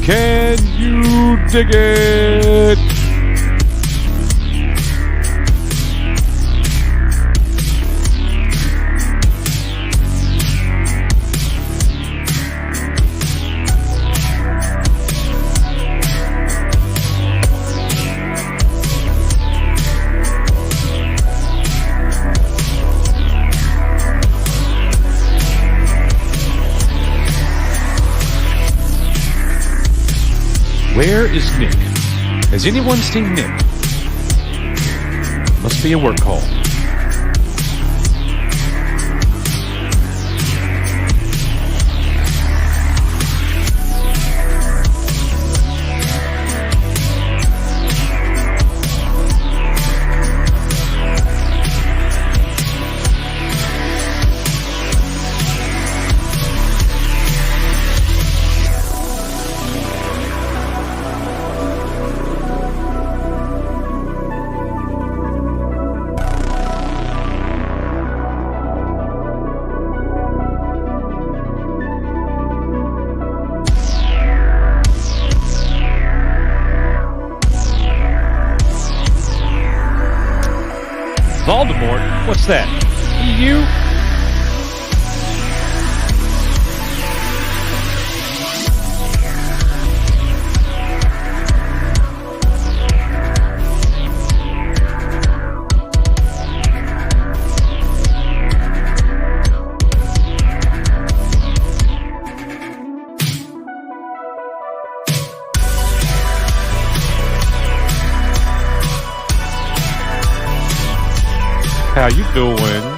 Can you dig it? Where is Nick? Has anyone seen Nick? Must be a work call. Voldemort? What's that? You? How you doing?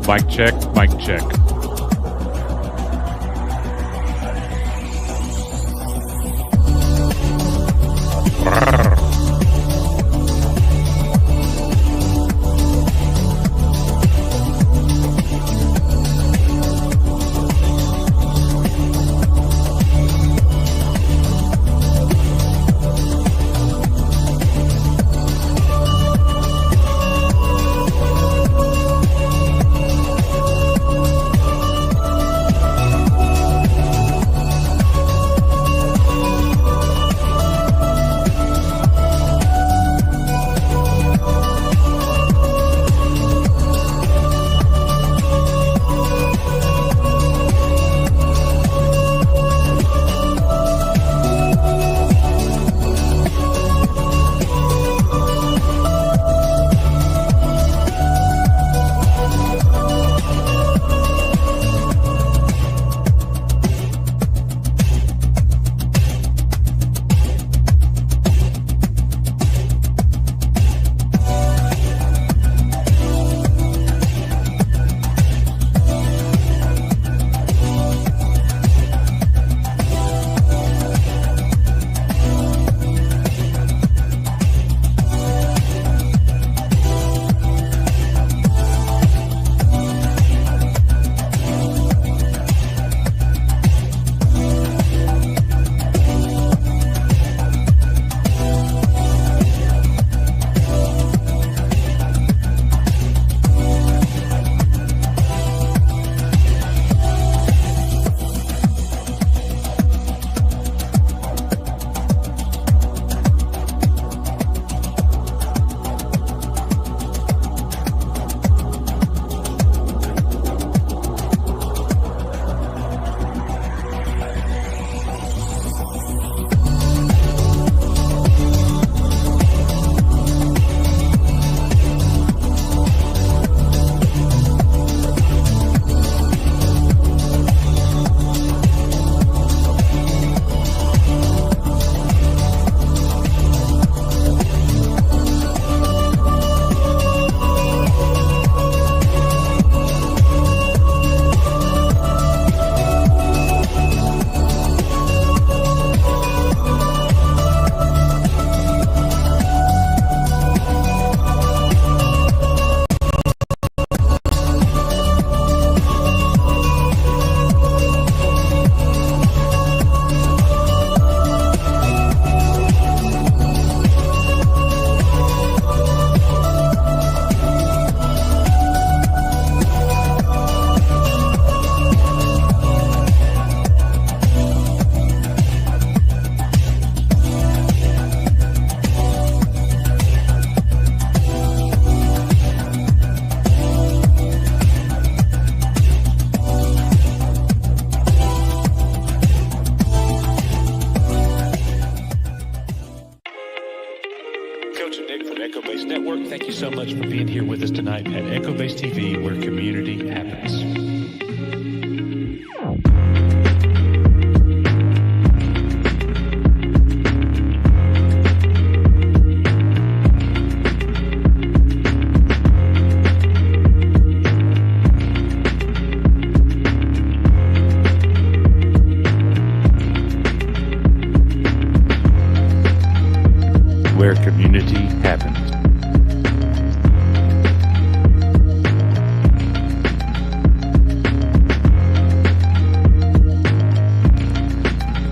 Mic check, mic check. so much for being here with us tonight at Echo Base TV, where community happens. Where community happens.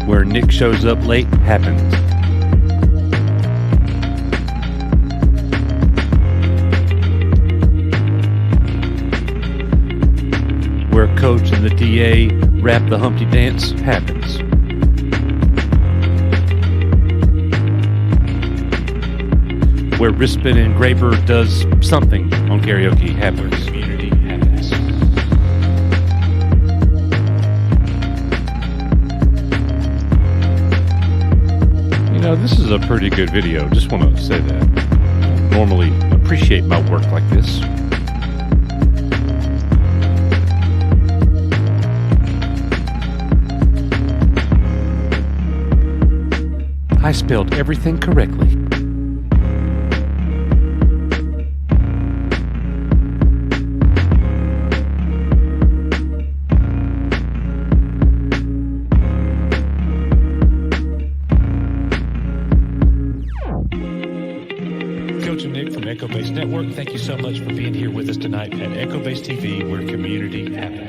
Where Nick shows up late happens. Where Coach and the DA rap the Humpty Dance happens. Where Rispin and Graber does something on karaoke happens. Community happens. You know, this is a pretty good video. Just want to say that. Normally appreciate my work like this. I spelled everything correctly. Coach and Nick from Echo Base Network, thank you so much for being here with us tonight at Echo Base TV, where community happens.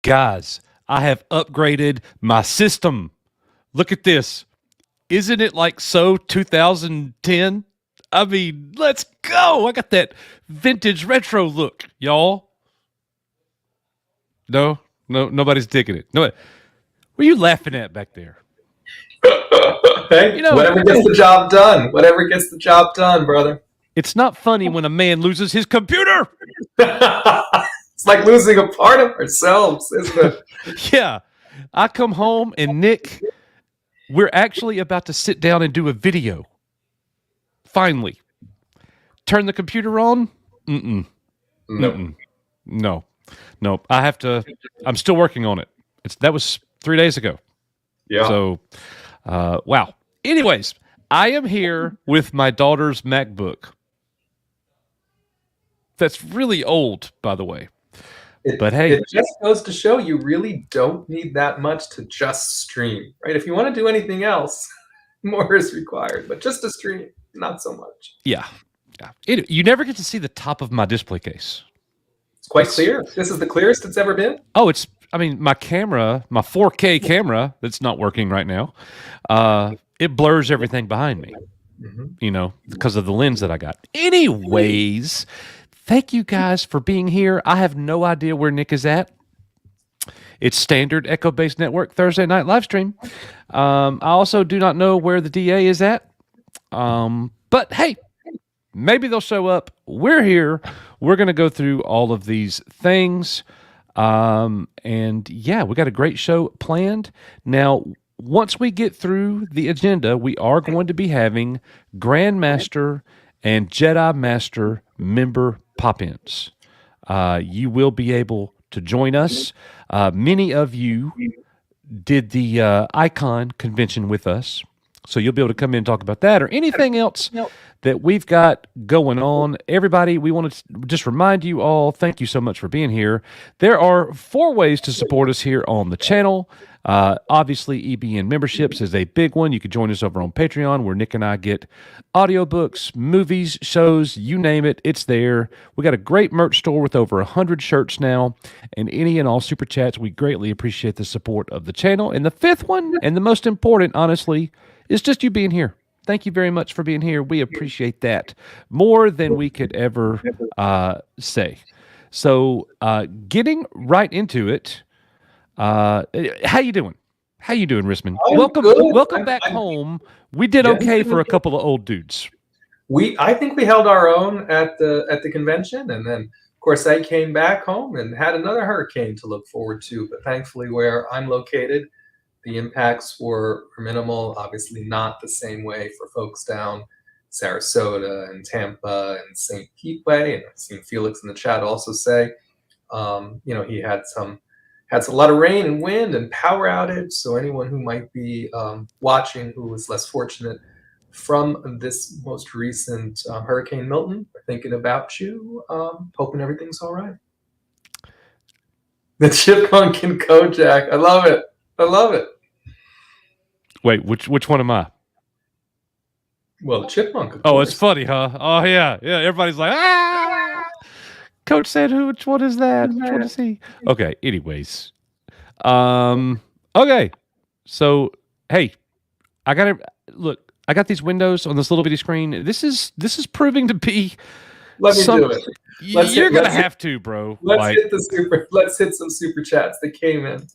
Guys, I have upgraded my system. Look at this. Isn't it like so 2010? I mean, let's go. I got that vintage retro look, y'all. No, nobody's digging it. No, what are you laughing at back there? Hey, You know- whatever gets the job done. Whatever gets the job done, brother. It's not funny when a man loses his computer. It's like losing a part of ourselves, isn't it? Yeah. I come home and Nick, we're actually about to sit down and do a video. Finally. Turn the computer on? No. No. I'm still working on it. That was 3 days ago. Yeah. So, wow. Anyways, I am here with my daughter's MacBook. That's really old, by the way. But hey, it just goes to show you really don't need that much to just stream, right? If you want to do anything else, more is required. But just to stream, not so much. yeah. You never get to see the top of my display case. It's quite clear. This is the clearest it's ever been. Oh, my camera, my 4K camera that's not working right now, it blurs everything behind me, because of the lens that I got. Anyways, thank you guys for being here. I have no idea where Nick is at. It's standard Echo Base Network Thursday night live stream. I also do not know where the DA is at. But hey, maybe they'll show up. We're here. We're going to go through all of these things. And yeah, we got a great show planned. Now, once we get through the agenda, we are going to be having Grandmaster and Jedi Master member pop-ins. You will be able to join us. Many of you did the Icon convention with us. So you'll be able to come in and talk about that or anything else that we've got going on. Everybody, we want to just remind you all, thank you so much for being here. There are 4 ways to support us here on the channel. Obviously, EBN memberships is a big one. You can join us over on Patreon, where Nick and I get audiobooks, movies, shows, you name it, it's there. We got a great merch store with over 100 shirts now, and any and all super chats. We greatly appreciate the support of the channel. And the 5th one, and the most important, honestly, is just you being here. Thank you very much for being here. We appreciate that more than we could ever say. So, getting right into it. How you doing? How you doing, Risman? Welcome back home. We did okay for a couple of old dudes. I think we held our own at the convention, and then of course I came back home and had another hurricane to look forward to. But thankfully, where I'm located, the impacts were minimal. Obviously, not the same way for folks down Sarasota and Tampa and St. Pete Way. And I've seen Felix in the chat also say, he had a lot of rain and wind and power outage. So anyone who might be watching who was less fortunate from this most recent Hurricane Milton, thinking about you, hoping everything's all right. The Chipmunk and Kojak. I love it. I love it. Wait, which one am I? Well, the Chipmunk. Oh, it's funny, huh? Oh, yeah. Everybody's like, ah! Coach said, which one is that? Which one is he? Okay, anyways. Okay. So, hey, I got these windows on this little bitty screen. This is proving to be Let me do it. You're going to have to, bro. Let's hit some super chats that came in.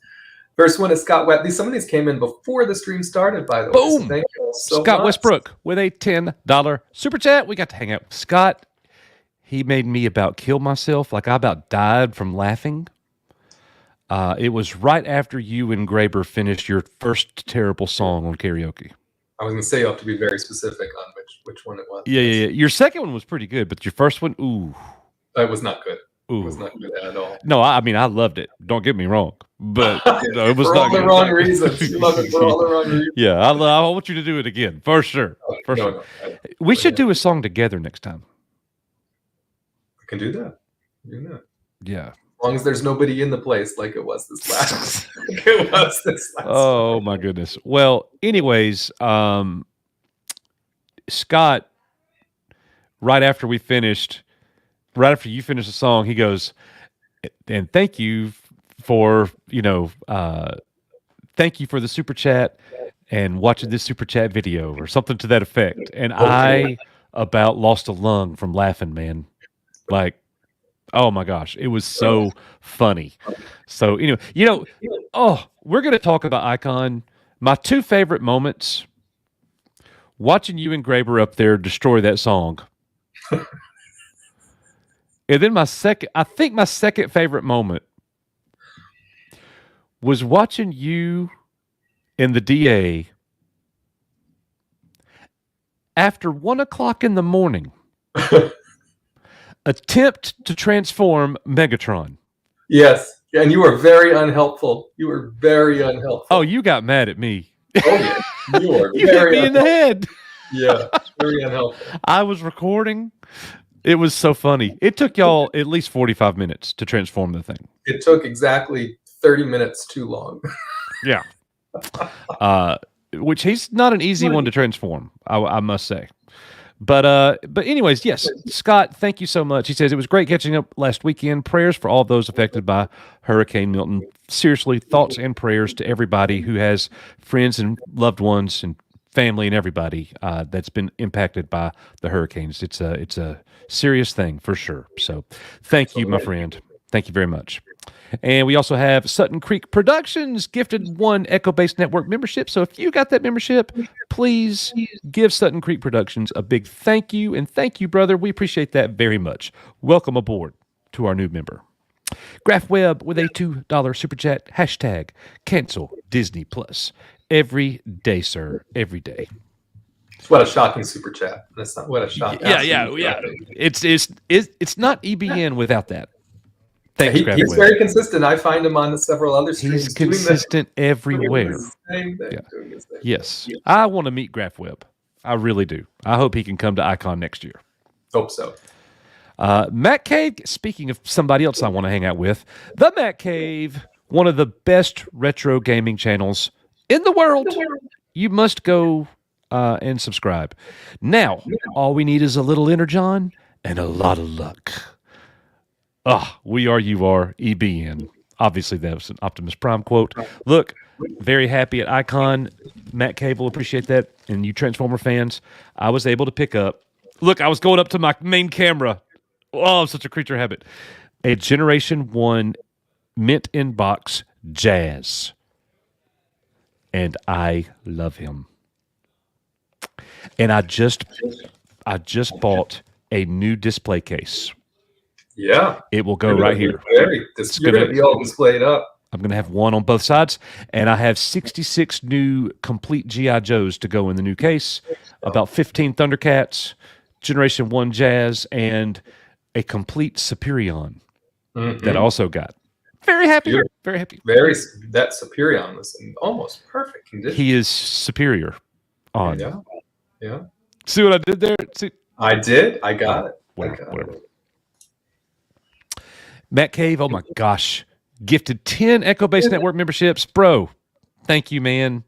First one is Scott West. Some of these came in before the stream started, by the way. Boom! So thank you all so Scott much. Westbrook with a $10 super chat. We got to hang out with Scott. He made me about kill myself. Like I about died from laughing. It was right after you and Graber finished your first terrible song on karaoke. I was going to say you have to be very specific on which one it was. Yeah. Your second one was pretty good, but your first one, ooh. It was not good. Ooh. It was not good at all. No, I mean, I loved it. Don't get me wrong. But no, it was for not all the good. wrong reasons. You love it for all the wrong reasons. Yeah, I want you to do it again, for sure. No, we should do a song together next time. I can do that. Yeah. As long as there's nobody in the place like it was this last. Oh, my goodness. Well, anyways, Scott, right after you finished the song, he goes, and thank you for, thank you for the super chat and watching this super chat video or something to that effect. And I about lost a lung from laughing, man. Like, oh my gosh, it was so funny. So, we're going to talk about Icon. My 2 favorite moments, watching you and Graber up there destroy that song. And then my second favorite moment was watching you and the DA after 1:00 in the morning attempt to transform Megatron. Yes. And you were very unhelpful. Oh, you got mad at me. Oh, yeah. You were you hit me in the head. Yeah. Very unhelpful. I was recording. It was so funny. It took y'all at least 45 minutes to transform the thing. It took exactly 30 minutes too long. Yeah. Which he's not an easy one to transform, I must say. But anyways, yes, Scott, thank you so much. He says, it was great catching up last weekend. Prayers for all those affected by Hurricane Milton. Seriously, thoughts and prayers to everybody who has friends and loved ones and family and everybody that's been impacted by the hurricanes. It's a serious thing for sure. So thank you, my friend. Thank you very much. And we also have Sutton Creek Productions gifted 1 Echo-Based Network membership. So if you got that membership, please give Sutton Creek Productions a big thank you. And thank you, brother. We appreciate that very much. Welcome aboard to our new member. Graph Webb with a $2 super chat. Hashtag cancel Disney Plus. Every day, sir. Every day. What a shocking super chat. That's not what a shocking. Yeah. It's not EBN without that. Thanks, He's very consistent. I find him on the several other streams. He's consistent everywhere. Doing the same thing. Yes. I want to meet Graf Webb. I really do. I hope he can come to Icon next year. Hope so. Matt Cave, speaking of somebody else I want to hang out with, the Matt Cave, one of the best retro gaming channels in the world. You must go and subscribe. Now, all we need is a little energon and a lot of luck. We are, you are, EBN. Obviously, that was an Optimus Prime quote. Look, very happy at Icon. Matt Cave will appreciate that. And you Transformer fans, I was able to pick up. Look, I was going up to my main camera. Oh, I'm such a creature habit. A Generation 1 mint in box Jazz. And I love him. And I just bought a new display case. Yeah. It will go right here. You're going to be all displayed up. I'm going to have one on both sides. And I have 66 new complete G.I. Joes to go in the new case. About 15 Thundercats, Generation 1 Jazz, and a complete Superion that I also got. Very happy. Beautiful. Very happy. That Superion was in almost perfect condition. He is superior on. Yeah. See what I did there? See? I did. I got it. Whatever. Matt Cave, oh my gosh. Gifted 10 Echo Base Network memberships. Bro, thank you, man.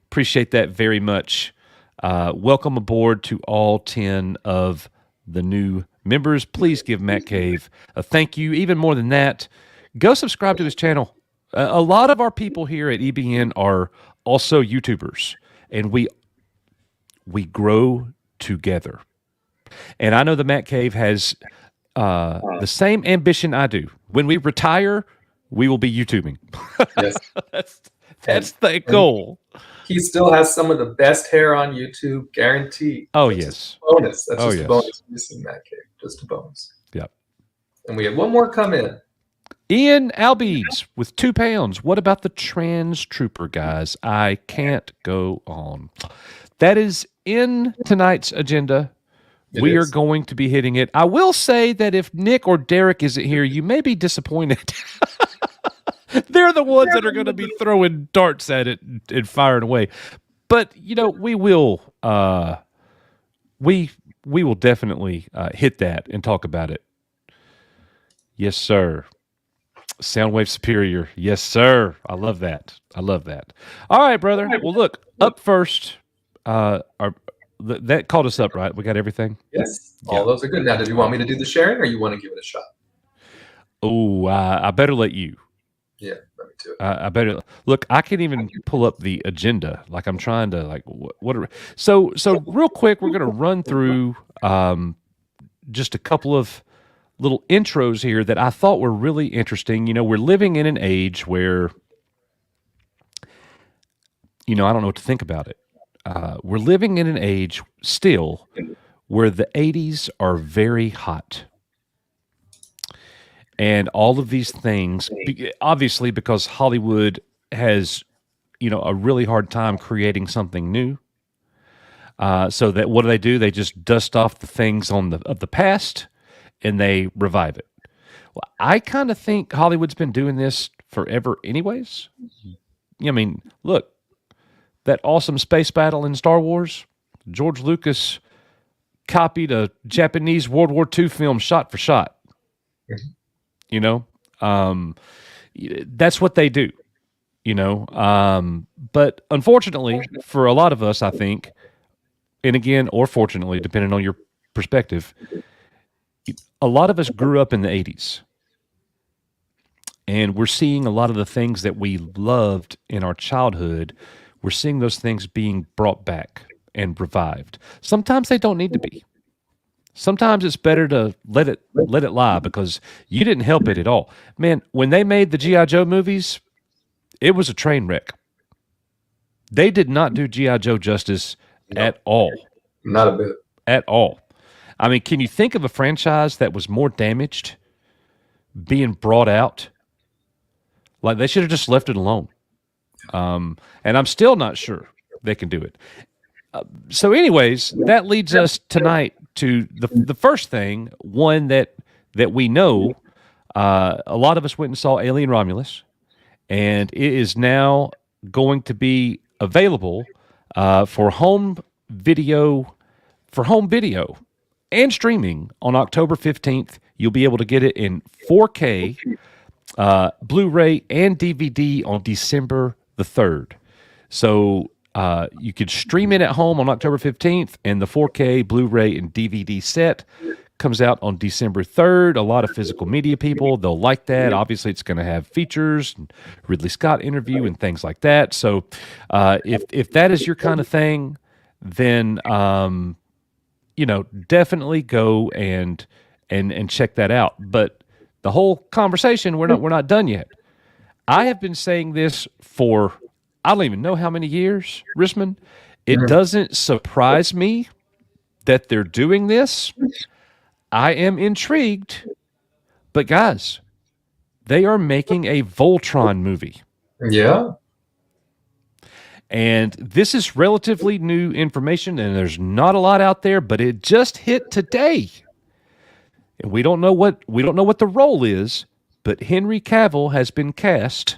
Appreciate that very much. Welcome aboard to all 10 of the new members. Please give Matt Cave a thank you. Even more than that, go subscribe to his channel. A lot of our people here at EBN are also YouTubers, and we grow together. And I know the Matt Cave has the same ambition I do. When we retire, we will be YouTubing. Yes. That's the goal. He still has some of the best hair on YouTube, guaranteed. Oh, yes. Bonus. That's just a bonus. Missing Matt Cave. Just a bonus. Yep. And we have one more come in. Ian Albies with £2. What about the Trans Trooper, guys? I can't go on. That is in tonight's agenda. We are going to be hitting it. I will say that if Nick or Derek isn't here, you may be disappointed. They're the ones that are going to be throwing darts at it and firing away. But, we will we will definitely hit that and talk about it. Yes, sir. Soundwave Superior. Yes, sir. I love that. All right, brother. Well, look, up first, that called us up, right? We got everything? Yes. All those are good. Now, did you want me to do the sharing or you want to give it a shot? Oh, I better let you. Yeah, let me do it. I better look. I can't even pull up the agenda. Like I'm trying to So real quick, we're gonna run through just a couple of little intros here that I thought were really interesting. We're living in an age where I don't know what to think about it. We're living in an age still where the 80s are very hot. And all of these things, obviously because Hollywood has, a really hard time creating something new. So that what do? They just dust off the things of the past and they revive it. Well, I kind of think Hollywood's been doing this forever anyways. I mean, look, that awesome space battle in Star Wars, George Lucas copied a Japanese World War II film shot for shot. That's what they do, but unfortunately for a lot of us, I think, and again, or fortunately, depending on your perspective, a lot of us grew up in the 80s and we're seeing a lot of the things that we loved in our childhood. We're seeing those things being brought back and revived. Sometimes they don't need to be. Sometimes it's better to let it lie because you didn't help it at all. Man, when they made the G.I. Joe movies, it was a train wreck. They did not do G.I. Joe justice at all. Not a bit. At all. I mean, can you think of a franchise that was more damaged being brought out? Like, they should have just left it alone. And I'm still not sure they can do it. So anyways, that leads us tonight to the first thing, one that we know A lot of us went and saw Alien Romulus, and it is now going to be available for home video, and streaming on October 15th. You'll be able to get it in 4K, Blu-ray, and DVD on December the 3rd. So you could stream it at home on October 15th, and the 4K, Blu-ray, and DVD set comes out on December 3rd. A lot of physical media people, they'll like that. Obviously, it's going to have features, and Ridley Scott interview, and things like that. So if that is your kind of thing, then definitely go and check that out. But the whole conversation, we're not done yet. I have been saying this for I don't even know how many years, Risman. It doesn't surprise me that they're doing this. I am intrigued, but guys, they are making a Voltron movie. Yeah. And this is relatively new information, and there's not a lot out there, but it just hit today. And we don't know what the role is, but Henry Cavill has been cast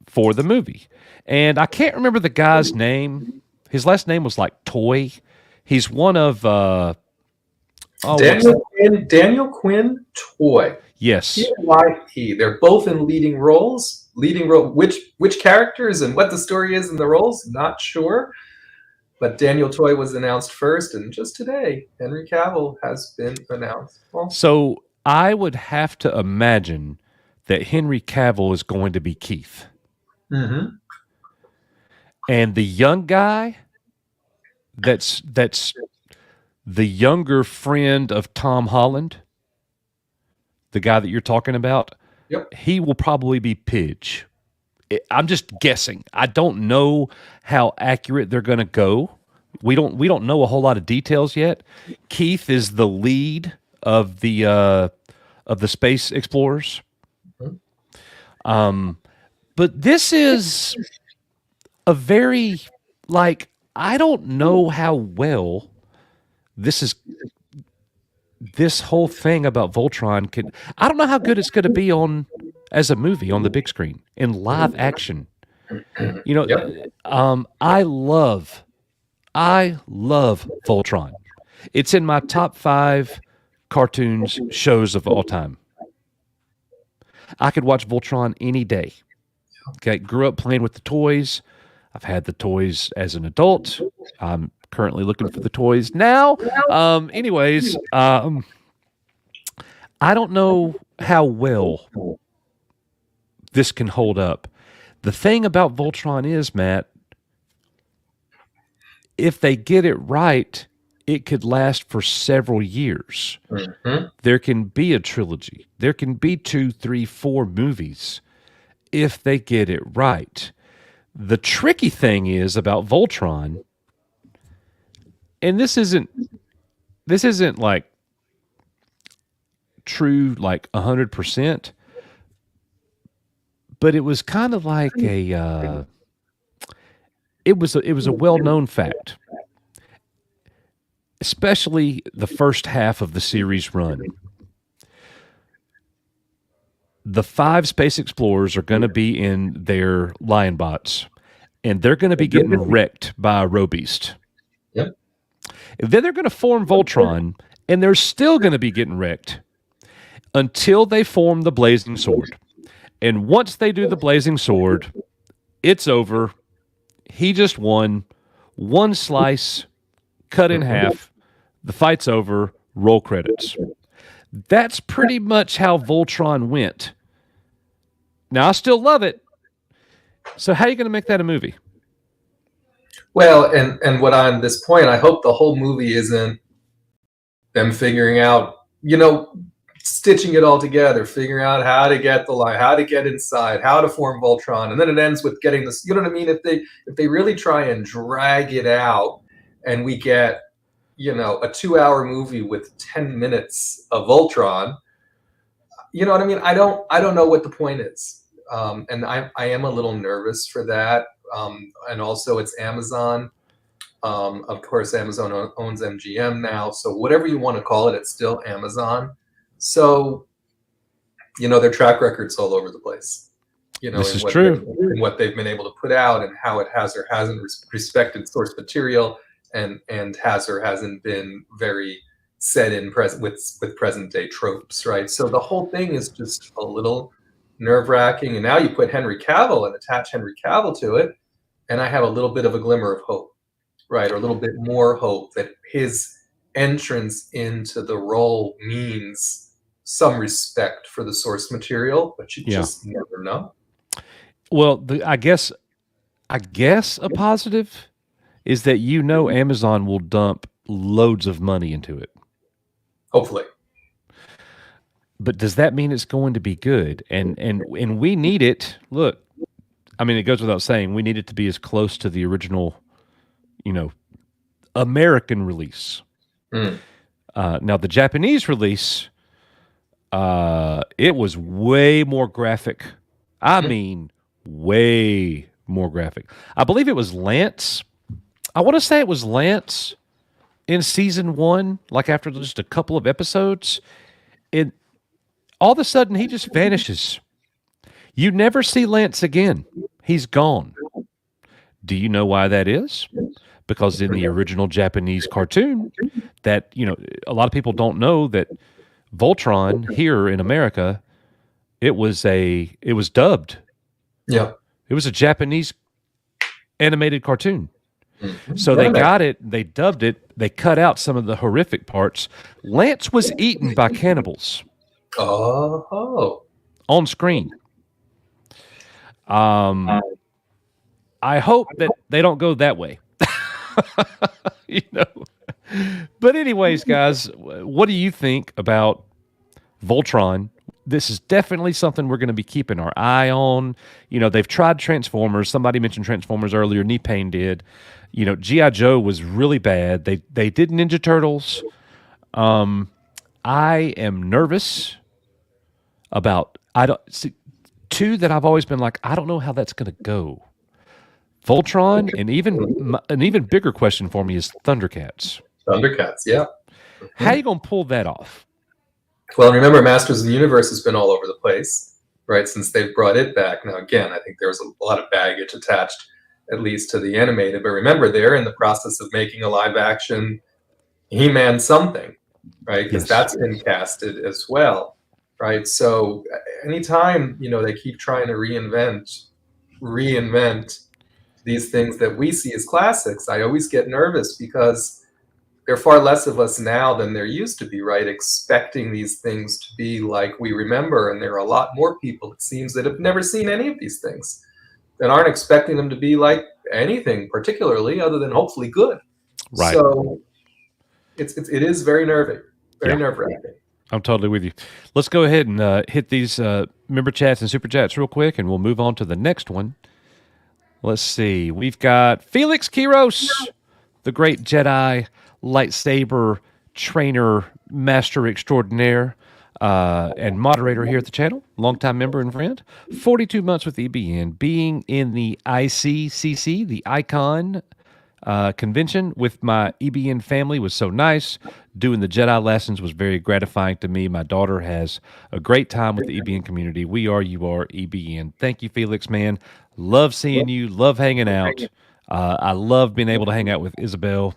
for the movie. And I can't remember the guy's name. His last name was like Toy. He's one of Daniel Quinn Toy. Yes. T-Y-P. They're both in leading roles. Which characters and what the story is in the roles, not sure. But Daniel Toy was announced first, and just today, Henry Cavill has been announced. So I would have to imagine that Henry Cavill is going to be Keith. Mm-hmm. And the young guy that's the younger friend of Tom Holland, the guy that you're talking about, yep, he will probably be Pidge. I'm just guessing. I don't know how accurate they're going to go. We don't know a whole lot of details yet. Keith is the lead of the space explorers. But this is a very, I don't know how well this whole thing about Voltron I don't know how good it's going to be as a movie on the big screen in live action. Yep. I love Voltron. It's in my top 5 cartoons shows of all time. I could watch Voltron any day. Okay, grew up playing with the toys. I've had the toys as an adult. I'm currently looking for the toys now. Anyways, I don't know how well this can hold up. The thing about Voltron is, Matt, if they get it right, it could last for several years. Mm-hmm. There can be a trilogy. There can be 2, 3, 4 movies if they get it right. The tricky thing is about Voltron, and this isn't like true 100%, but it was kind of like it was a well-known fact, especially the first half of the series run. The 5 space explorers are going to be in their lion bots, and they're going to be getting wrecked by a Robeast. Yep. And then they're going to form Voltron, and they're still going to be getting wrecked until they form the Blazing Sword. And once they do the Blazing Sword, it's over. He just won. One slice, cut in half. The fight's over. Roll credits. That's pretty much how Voltron went. Now, I still love it. So how are you going to make that a movie? Well, and what on this point, I hope the whole movie isn't them figuring out, stitching it all together, figuring out how to get the line, how to get inside, how to form Voltron, and then it ends with getting this. You know what I mean? If they really try and drag it out, and we get a 2-hour movie with 10 minutes of Voltron, you know what I mean? I don't know what the point is. And I am a little nervous for that. And also it's Amazon. Of course, Amazon owns MGM now. So whatever you want to call it, it's still Amazon. So their track record's all over the place. This is true. In what they've been able to put out and how it has or hasn't respected source material and has or hasn't been very set in with present day tropes, right? So the whole thing is just a little nerve-wracking. And now you put Henry Cavill and attach Henry Cavill to it, and I have a little bit of a glimmer of hope, right? Or a little bit more hope that his entrance into the role means some respect for the source material, but you just never know. Well, I guess a positive is that Amazon will dump loads of money into it. Hopefully. But does that mean it's going to be good? And we need it. Look, I mean, it goes without saying, we need it to be as close to the original, American release. Now, the Japanese release, it was way more graphic. I mean, way more graphic. I believe it was Lance. I want to say it was Lance in season 1, like after just a couple of episodes. All of a sudden, he just vanishes. You never see Lance again. He's gone. Do you know why that is? Because in the original Japanese cartoon, that, a lot of people don't know that Voltron here in America, it was dubbed. Yeah. It was a Japanese animated cartoon. So they got it, they dubbed it, they cut out some of the horrific parts. Lance was eaten by cannibals. Oh. On screen. I hope that they don't go that way. But anyways, guys, what do you think about Voltron? This is definitely something we're going to be keeping our eye on. They've tried Transformers. Somebody mentioned Transformers earlier. Knee-Pain did. G.I. Joe was really bad. They did Ninja Turtles. I am nervous about two that I've always been like, I don't know how that's going to go. Voltron, and even an even bigger question for me is Thundercats. Thundercats, yeah. How are you going to pull that off? Well, remember, Masters of the Universe has been all over the place, right, since they've brought it back. Now, again, I think there's a lot of baggage attached, at least to the animated. But remember, they're in the process of making a live-action He-Man something, right, because that's been casted as well, right? So anytime, they keep trying to reinvent these things that we see as classics, I always get nervous because there are far less of us now than there used to be, right? Expecting these things to be like we remember. And there are a lot more people, it seems, that have never seen any of these things, that aren't expecting them to be like anything particularly other than hopefully good. Right. So it is very nerve-wracking. I'm totally with you. Let's go ahead and hit these member chats and super chats real quick, and we'll move on to the next one. Let's see. We've got Felix Kiros, the great Jedi lightsaber trainer, master extraordinaire, and moderator here at the channel, longtime member and friend. 42 months with EBN, being in the ICCC, the Icon convention with my EBN family was so nice. Doing the Jedi lessons was very gratifying to me. My daughter has a great time with the EBN community. We are, you are, EBN. Thank you, Felix, man. Love seeing you. Love hanging out. I love being able to hang out with Isabella.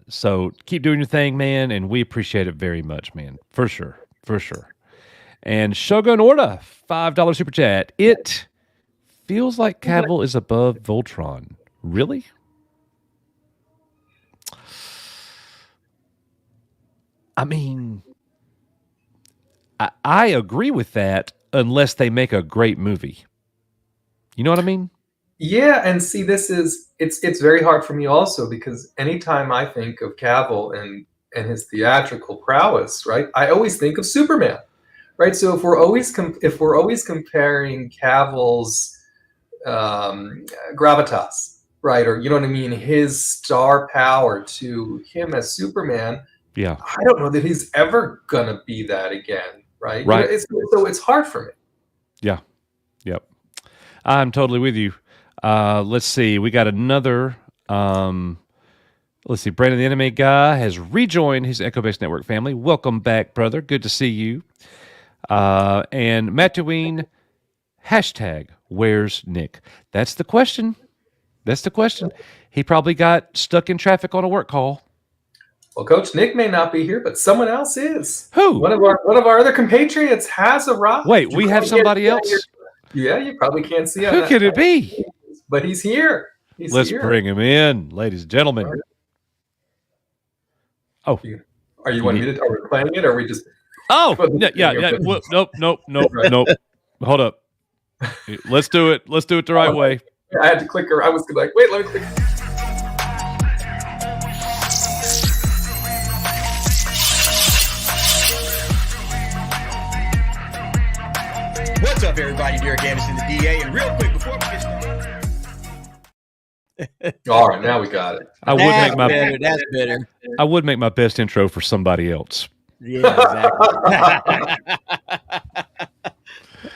So keep doing your thing, man, and we appreciate it very much, man. For sure. And Shogun Orta, $5 super chat. It feels like Cavill is above Voltron. Really? I mean, I agree with that unless they make a great movie. You know what I mean? Yeah, and see, it's very hard for me also, because anytime I think of Cavill and his theatrical prowess, right, I always think of Superman, right? So if we're always comparing Cavill's gravitas, right, or you know what I mean, his star power to him as Superman, yeah, I don't know that he's ever gonna be that again, right? Right. So it's hard for me. Yeah. Yep. I'm totally with you. Let's see. We got another. Let's see. Brandon, the anime guy, has rejoined his Echo Base Network family. Welcome back, brother. Good to see you. And Mattuine, hashtag, where's Nick? That's the question. That's the question. He probably got stuck in traffic on a work call. Well, Coach, Nick may not be here, but someone else is. Who? One of our other compatriots has arrived. Wait, we have somebody else? Yeah, you probably can't see. Who could it be? But he's here. Let's bring him in, ladies and gentlemen. Oh, are you wanting me to? Are we playing it, or are we just? Oh, yeah. Well, nope. Hold up. Let's do it. Let's do it the right way. I had to click her. I was like, wait, let me click. What's up, everybody? Derek Anderson, the DA. And real quick, before we get started. All right, now we got it. That's better. I would make my best intro for somebody else. Yeah, exactly.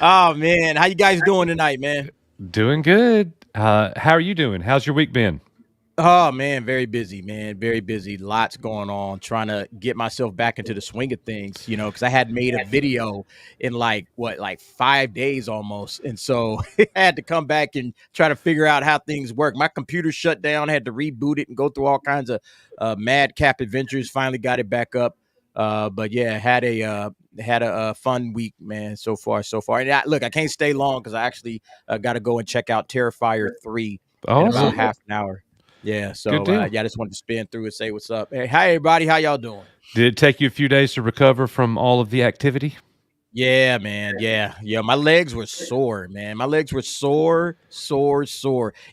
Oh, man. How you guys doing tonight, man? Doing good. How are you doing? How's your week been? Oh, man, very busy, man. Very busy. Lots going on. Trying to get myself back into the swing of things, because I had made a video in like 5 days almost. And so I had to come back and try to figure out how things work. My computer shut down, had to reboot it and go through all kinds of madcap adventures. Finally got it back up. But yeah, had a fun week, man. So far. And I can't stay long because I actually got to go and check out Terrifier 3 in about half an hour. Yeah, so I just wanted to spin through and say what's up. Hey, hi everybody, how y'all doing? Did it take you a few days to recover from all of the activity? Yeah, man. Yeah. My legs were sore, man. My legs were sore.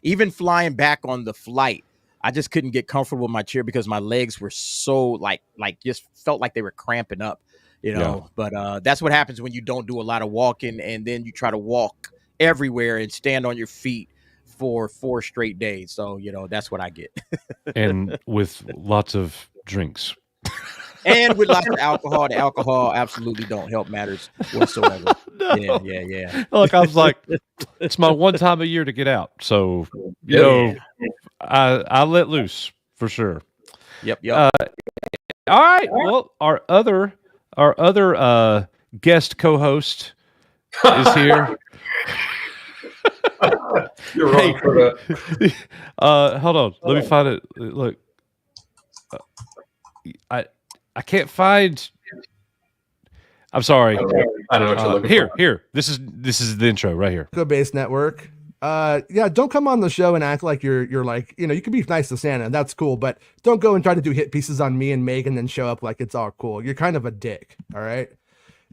Even flying back on the flight, I just couldn't get comfortable in my chair because my legs were so like just felt like they were cramping up, Yeah. But that's what happens when you don't do a lot of walking and then you try to walk everywhere and stand on your feet for 4 straight days. So, that's what I get. And with lots of drinks. And with lots of alcohol. The alcohol absolutely don't help matters whatsoever. No. Yeah. Look, I was like, it's my one time a year to get out. So, I let loose for sure. Yep. All right. Well, our other guest co-host is here. You're wrong for that. Hold on. Let me find it. Look, I can't find. I'm sorry. I don't know what you're looking for. Here. This is the intro right here. Echo Base Network. Don't come on the show and act like you're like, you can be nice to Santa, that's cool, but don't go and try to do hit pieces on me and Megan and then show up like it's all cool. You're kind of a dick, all right?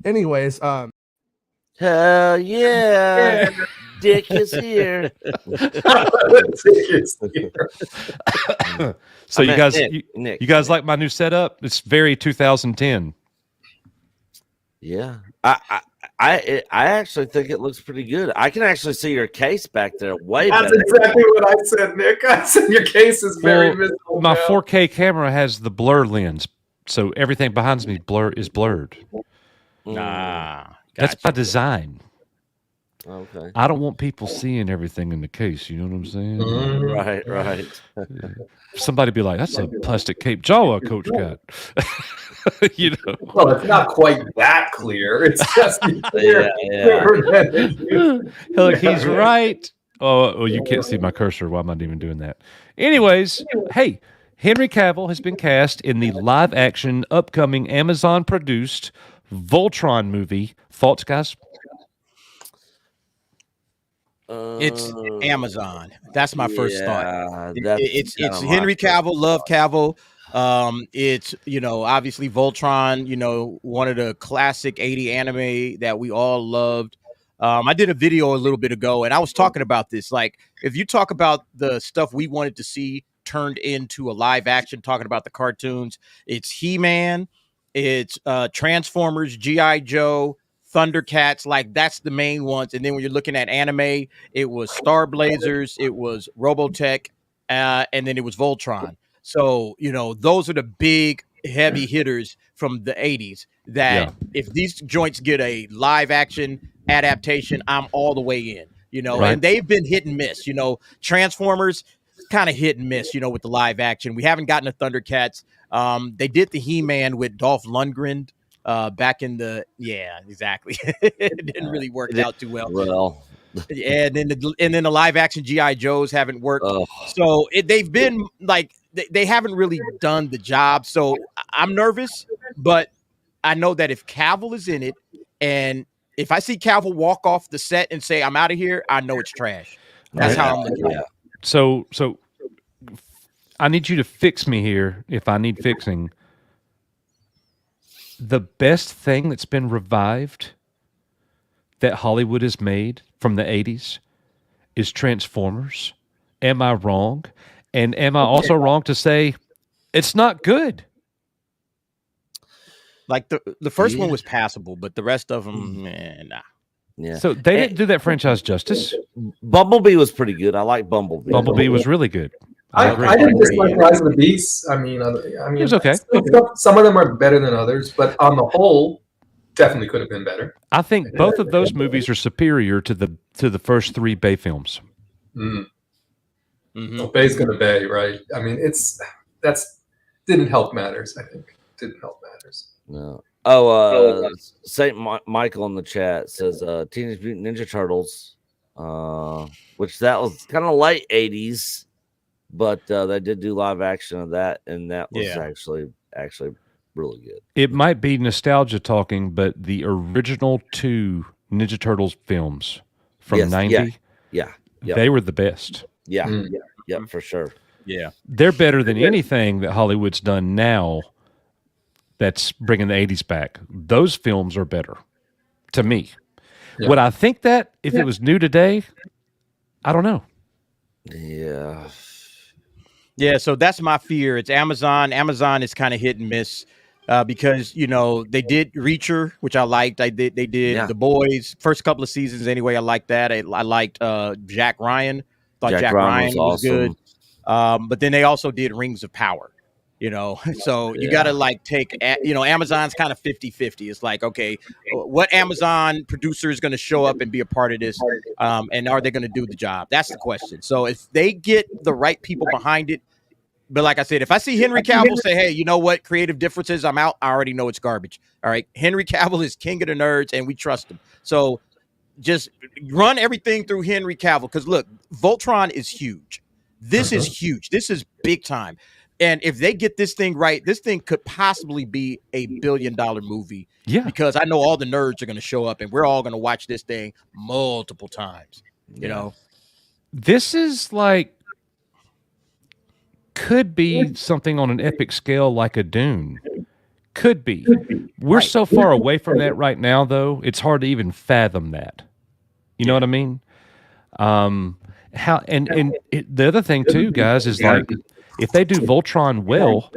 Anyways, hell yeah. Dick is here. So you guys, Nick. you guys like my new setup? It's very 2010. Yeah, I actually think it looks pretty good. I can actually see your case back there way That's better. exactly what I said, Nick. I said your case is very visible. My now. 4K camera has the blur lens, so everything behind me is blurred. Nah. That's by design. Okay. I don't want people seeing everything in the case. You know what I'm saying? Right. Somebody be like, "That's a plastic cape Jawa coach got." Well, it's not quite that clear. It's just clear. Look, he's right. Oh, you can't see my cursor. Why am I even doing that? Anyways, hey, Henry Cavill has been cast in the live-action, upcoming Amazon-produced Voltron movie. Thoughts, guys? It's Amazon. That's my first thought. It's Henry Cavill. Love Cavill. It's obviously Voltron. One of the classic 80 anime that we all loved. I did a video a little bit ago, and I was talking about this. Like, if you talk about the stuff we wanted to see turned into a live action, talking about the cartoons, it's He-Man, it's Transformers, G.I. Joe, Thundercats, like that's the main ones. And then when you're looking at anime, it was Star Blazers, it was Robotech, and then it was Voltron. So, those are the big heavy hitters from the 80s that if these joints get a live action adaptation, I'm all the way in, Right. And they've been hit and miss. Transformers, kind of hit and miss, with the live action. We haven't gotten a Thundercats. They did the He-Man with Dolph Lundgren back in the exactly. It didn't really work out too well. Well, and then the live action GI Joes haven't worked. So they've been like they haven't really done the job. So I'm nervous, but I know that if Cavill is in it, and if I see Cavill walk off the set and say I'm out of here, I know it's trash. That's how I'm looking at it. So I need you to fix me here if I need fixing. The best thing that's been revived that Hollywood has made from the 80s is Transformers. Am I wrong? And am I also wrong to say it's not good? Like the first one was passable, but the rest of them, nah. Yeah. So they didn't do that franchise justice. Bumblebee was pretty good. I like Bumblebee. Bumblebee was really good. I didn't dislike Rise of the Beasts. I mean, it was okay. Some of them are better than others, but on the whole, definitely could have been better. I think both of those movies are superior to the first 3 Bay films. Well, Bay's gonna Bay, right? I mean, that's didn't help matters. I think didn't help matters. No. Saint Michael in the chat says Teenage Mutant Ninja Turtles, which that was kind of late 80s, but they did do live action of that, and that was actually really good. It might be nostalgia talking, but the original 2 Ninja Turtles films from 90, they were the best. Yeah, for sure. Yeah, they're better than anything that Hollywood's done now. That's bringing the 80s back. Those films are better to me. Yeah. Would I think that if it was new today? I don't know. Yeah. Yeah, so that's my fear. It's Amazon. Amazon is kind of hit and miss because, they did Reacher, which I liked. They did The Boys. First couple of seasons anyway, I liked that. I liked Jack Ryan. Thought Jack Ryan was awesome. Good. But then they also did Rings of Power. So you got to take, Amazon's kind of 50-50. It's like, okay, what Amazon producer is going to show up and be a part of this? And are they going to do the job? That's the question. So if they get the right people behind it, but like I said, if I see Henry Cavill say, hey, you know what? Creative differences, I'm out. I already know it's garbage. All right. Henry Cavill is king of the nerds and we trust him. So just run everything through Henry Cavill. Because look, Voltron is huge. This is huge. This is big time. And if they get this thing right, this thing could possibly be a $1 billion movie. Yeah. Because I know all the nerds are going to show up and we're all going to watch this thing multiple times. You know? This is could be something on an epic scale like a Dune. Could be. We're so far away from that right now, though, it's hard to even fathom that. You know what I mean? The other thing, too, guys, is if they do Voltron well,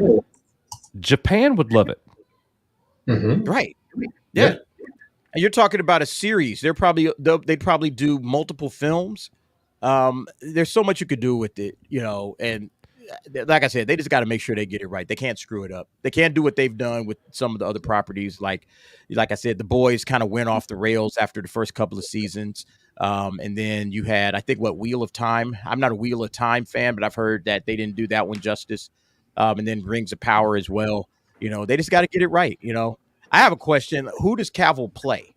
Japan would love it. Right. Yeah. And you're talking about a series. They'd probably do multiple films. There's so much you could do with it, and like I said, they just got to make sure they get it right. They can't screw it up. They can't do what they've done with some of the other properties. Like I said, The Boys kind of went off the rails after the first couple of seasons. And then you had, I think, Wheel of Time. I'm not a Wheel of Time fan, but I've heard that they didn't do that one justice. And then Rings of Power as well. They just got to get it right. I have a question. Who does Cavill play?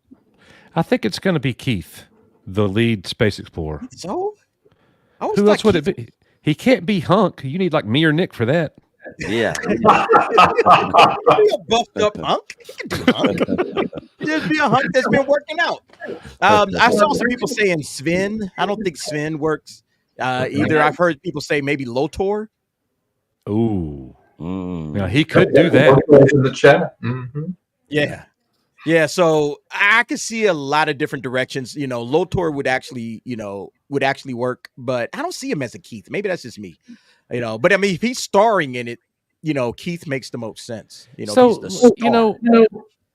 I think it's going to be Keith, the lead space explorer. So? Who else would it be? He can't be Hunk. You need me or Nick for that. Yeah. Be a buffed up hunk. He can do hunk. Just be a hunk that's been working out. I saw some people saying Sven. I don't think Sven works either. I've heard people say maybe Lotor. Ooh. Yeah, he could do that. In the chat. Yeah. Yeah, so I could see a lot of different directions. Lotor would actually work, but I don't see him as a Keith. Maybe that's just me. But I mean, if he's starring in it, Keith makes the most sense. So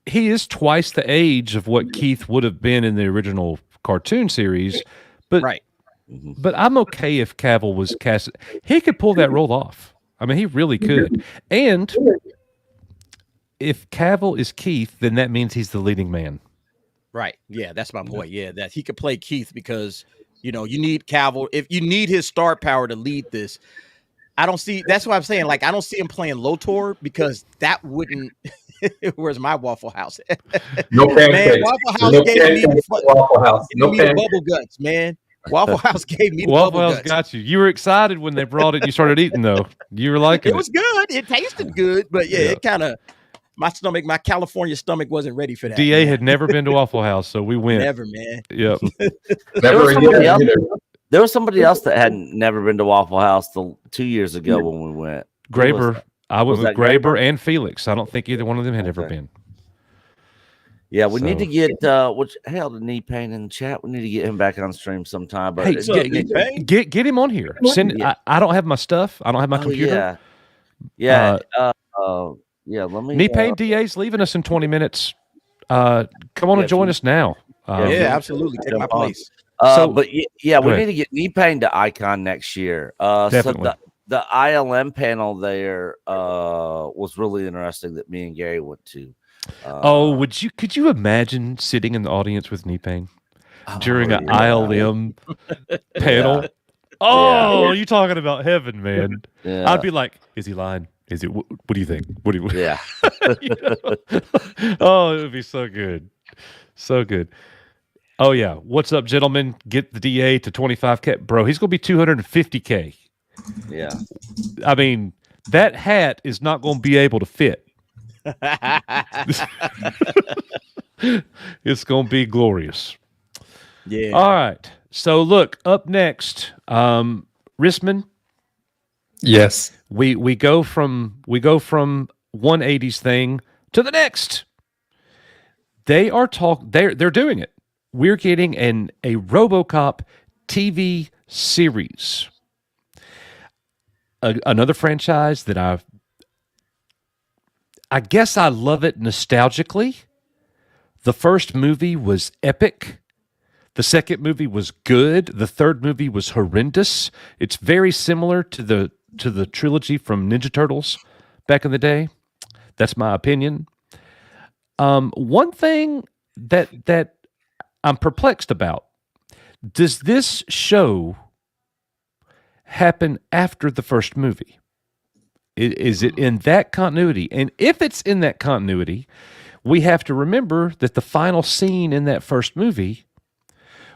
he is twice the age of what Keith would have been in the original cartoon series, but right. But I'm okay if Cavill was cast. He could pull that role off. I mean, he really could. And if Cavill is Keith, then that means he's the leading man. Right. Yeah, that's my point. Yeah, that he could play Keith because You know, you need Cavill. If you need his star power to lead this, I don't see. That's what I'm saying. Like, I don't see him playing Lotor because that wouldn't. Where's my Waffle House? No pancakes. Man, Waffle House No gave me pancakes at Waffle House. No the pancakes. bubble guts, man. Waffle House gave me the Waffle bubble House guts. got you. You were excited when they brought it and you started eating, though. You were liking It was good. It tasted good, but yeah. It kind of my California stomach wasn't ready for that. DA man. had never been to Waffle House, so we went. Never, man. Yep. There was somebody else that hadn't never been to Waffle House 2 years ago when we went. Graber. I went with Graber? Graber and Felix. I don't think either one of them had ever been. Yeah, we need to get which hell the knee pain in the chat. We need to get him back on stream sometime. But Hey, get him on here. Send. I don't have my stuff. I don't have my computer. Yeah. Let me. Knee pain DA's leaving us in 20 minutes. Come on and join us now. Yeah, absolutely. Take my place. But we need to get knee pain to Icon next year. Definitely. So the ILM panel there was really interesting that me and Gary went to. Could you imagine sitting in the audience with knee pain during an ILM panel? Yeah. Oh, you talking about heaven, man. Yeah. I'd be like, is he lying? Is it? What do you think? What do you? Yeah. You know? Oh, it would be so good. So good. Oh, yeah. What's up, gentlemen? Get the DA to 25K. Bro, he's going to be 250K. Yeah. I mean, that hat is not going to be able to fit. It's going to be glorious. Yeah. All right. So, look, up next, Risman. Yes. We go from 180s thing to the next. They're doing it. We're getting a RoboCop TV series. Another franchise that I guess I love it nostalgically. The first movie was epic. The second movie was good. The third movie was horrendous. It's very similar to the trilogy from Ninja Turtles back in the day. That's my opinion. One thing that I'm perplexed about, does this show happen after the first movie? Is it in that continuity? And if it's in that continuity, we have to remember that the final scene in that first movie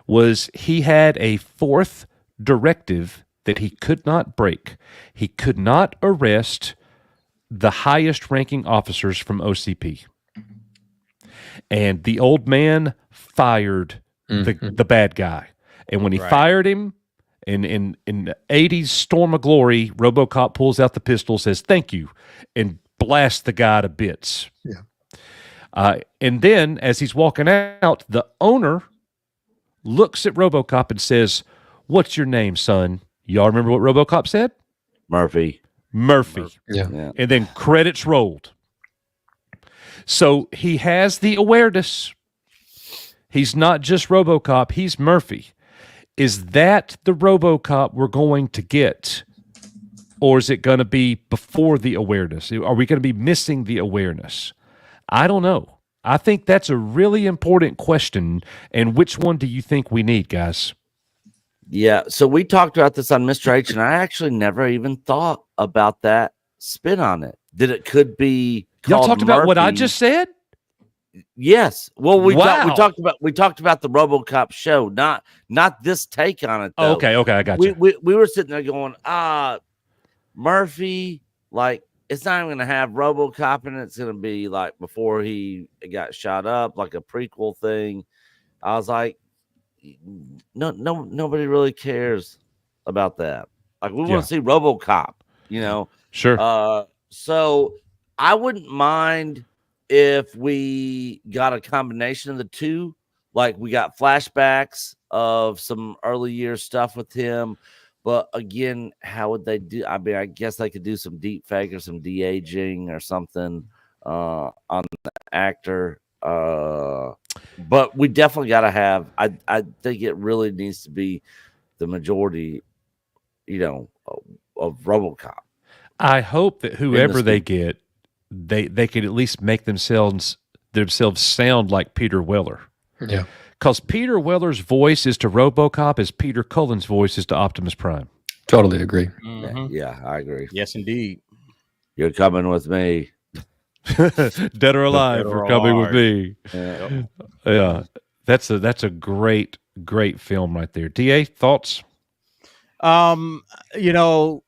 was he had a fourth directive that he could not break. He could not arrest the highest ranking officers from OCP. And the old man fired the bad guy. And when he fired him, in the 80s Storm of Glory, RoboCop pulls out the pistol, says, "Thank you," and blasts the guy to bits. Yeah. And then as he's walking out, the owner looks at RoboCop and says, "What's your name, son?" Y'all remember what RoboCop said? Murphy. Yeah. And then credits rolled. So he has the awareness. He's not just RoboCop, he's Murphy. Is that the RoboCop we're going to get? Or is it going to be before the awareness? Are we going to be missing the awareness? I don't know. I think that's a really important question. And which one do you think we need, guys? Yeah. So we talked about this on Mr. H, and I actually never even thought about that spin on it. That it could be Y'all talked about what I Murphy. just said? Yes. Well, we Wow. talked about the RoboCop show, not this take on it. Though. Okay, I got you. We were sitting there going, Murphy, like it's not even gonna have RoboCop in it. It's gonna be like before he got shot up, like a prequel thing. I was like, no, nobody really cares about that. Like we want to see RoboCop, you know. Sure. So I wouldn't mind if we got a combination of the two, like we got flashbacks of some early year stuff with him. But again, how would they do? I mean, I guess they could do some deep fake or some de-aging or something on the actor. But we definitely got to have. I think it really needs to be the majority, you know, of RoboCop. I hope that whoever they get, they could at least make themselves sound like Peter Weller. Yeah. Because Peter Weller's voice is to Robocop as Peter Cullen's voice is to Optimus Prime. Totally agree. Yeah, I agree. Yes, indeed. You're coming with me. Dead or alive, Dead or you're coming with alive. me. Yeah. Yeah, that's a great film right there. DA, thoughts? You know,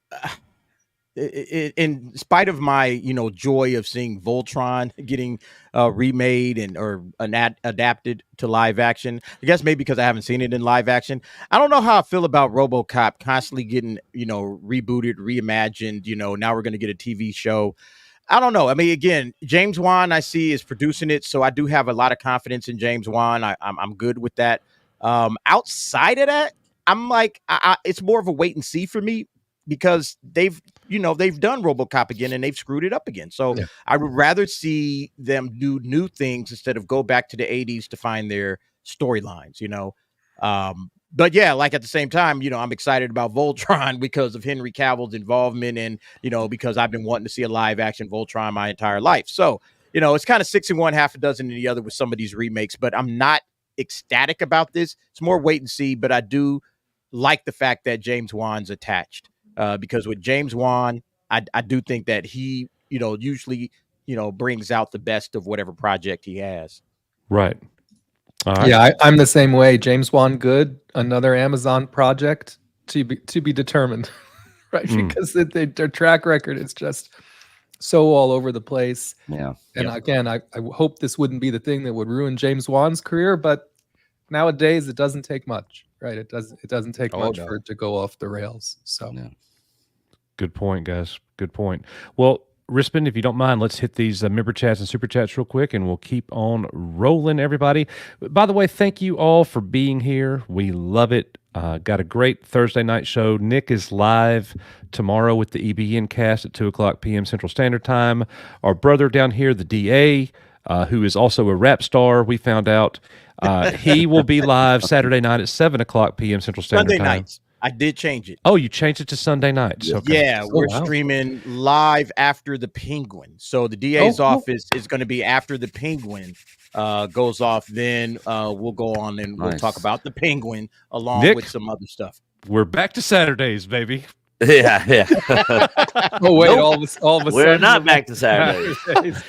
in spite of my joy of seeing Voltron getting remade or adapted to live action, I guess maybe because I haven't seen it in live action, I don't know how I feel about RoboCop constantly getting rebooted, reimagined. Now we're going to get a TV show. I don't know. I mean, again, James Wan I see is producing it, so I do have a lot of confidence in James Wan. I'm good with that. Outside of that, I'm like, it's more of a wait and see for me, because they've done RoboCop again and they've screwed it up again. So Yeah. I would rather see them do new things instead of go back to the 80s to find their storylines, But yeah, like at the same time, I'm excited about Voltron because of Henry Cavill's involvement and, because I've been wanting to see a live action Voltron my entire life. So, it's kind of 6 in one, half a dozen in the other with some of these remakes, but I'm not ecstatic about this. It's more wait and see, but I do like the fact that James Wan's attached. Because with James Wan, I do think that he, usually, brings out the best of whatever project he has. Right. All right. Yeah, I'm the same way. James Wan, good. Another Amazon project to be determined, right? Because their track record is just so all over the place. Yeah. And again, I hope this wouldn't be the thing that would ruin James Wan's career, but nowadays it doesn't take much, right? It doesn't take much for it to go off the rails. So. Yeah. Good point, guys. Good point. Well, Rispin, if you don't mind, let's hit these member chats and super chats real quick, and we'll keep on rolling, everybody. By the way, thank you all for being here. We love it. Got a great Thursday night show. Nick is live tomorrow with the EBN cast at 2:00 p.m. Central Standard Time. Our brother down here, the DA, who is also a rap star, we found out, he will be live Saturday night at 7:00 p.m. Central Standard Sunday Time. nights. I did change it. Oh, you changed it to Sunday nights. Okay. Yeah, we're streaming live after the Penguin. So the DA's office is going to be after the Penguin goes off. Then we'll go on and we'll talk about the Penguin along Nick, with some other stuff. We're back to Saturdays, baby. Yeah. Oh wait, all of a sudden we're not back to Saturdays.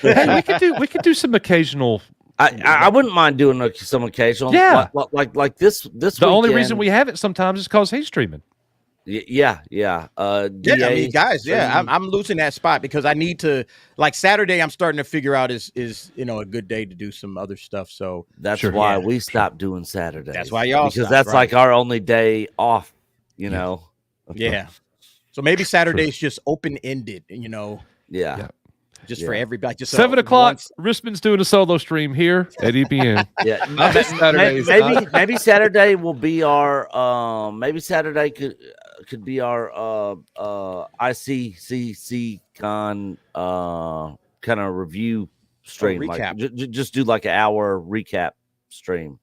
Hey, we could do some occasional. I wouldn't mind doing some occasional. Yeah, like this. The only reason we have it sometimes is because he's streaming. Yeah. I mean, guys, I'm losing that spot because I need to, like, Saturday. I'm starting to figure out is a good day to do some other stuff. So that's why we stopped doing Saturdays. That's why y'all because that's like our only day off. Yeah. So maybe Saturday's just open ended. Yeah. Just for everybody. Just 7:00. Rispin's doing a solo stream here at EBN. Yeah. Maybe Saturday will be our. Maybe Saturday could be our ICCC con kind of review stream. Recap. Just do like an hour recap stream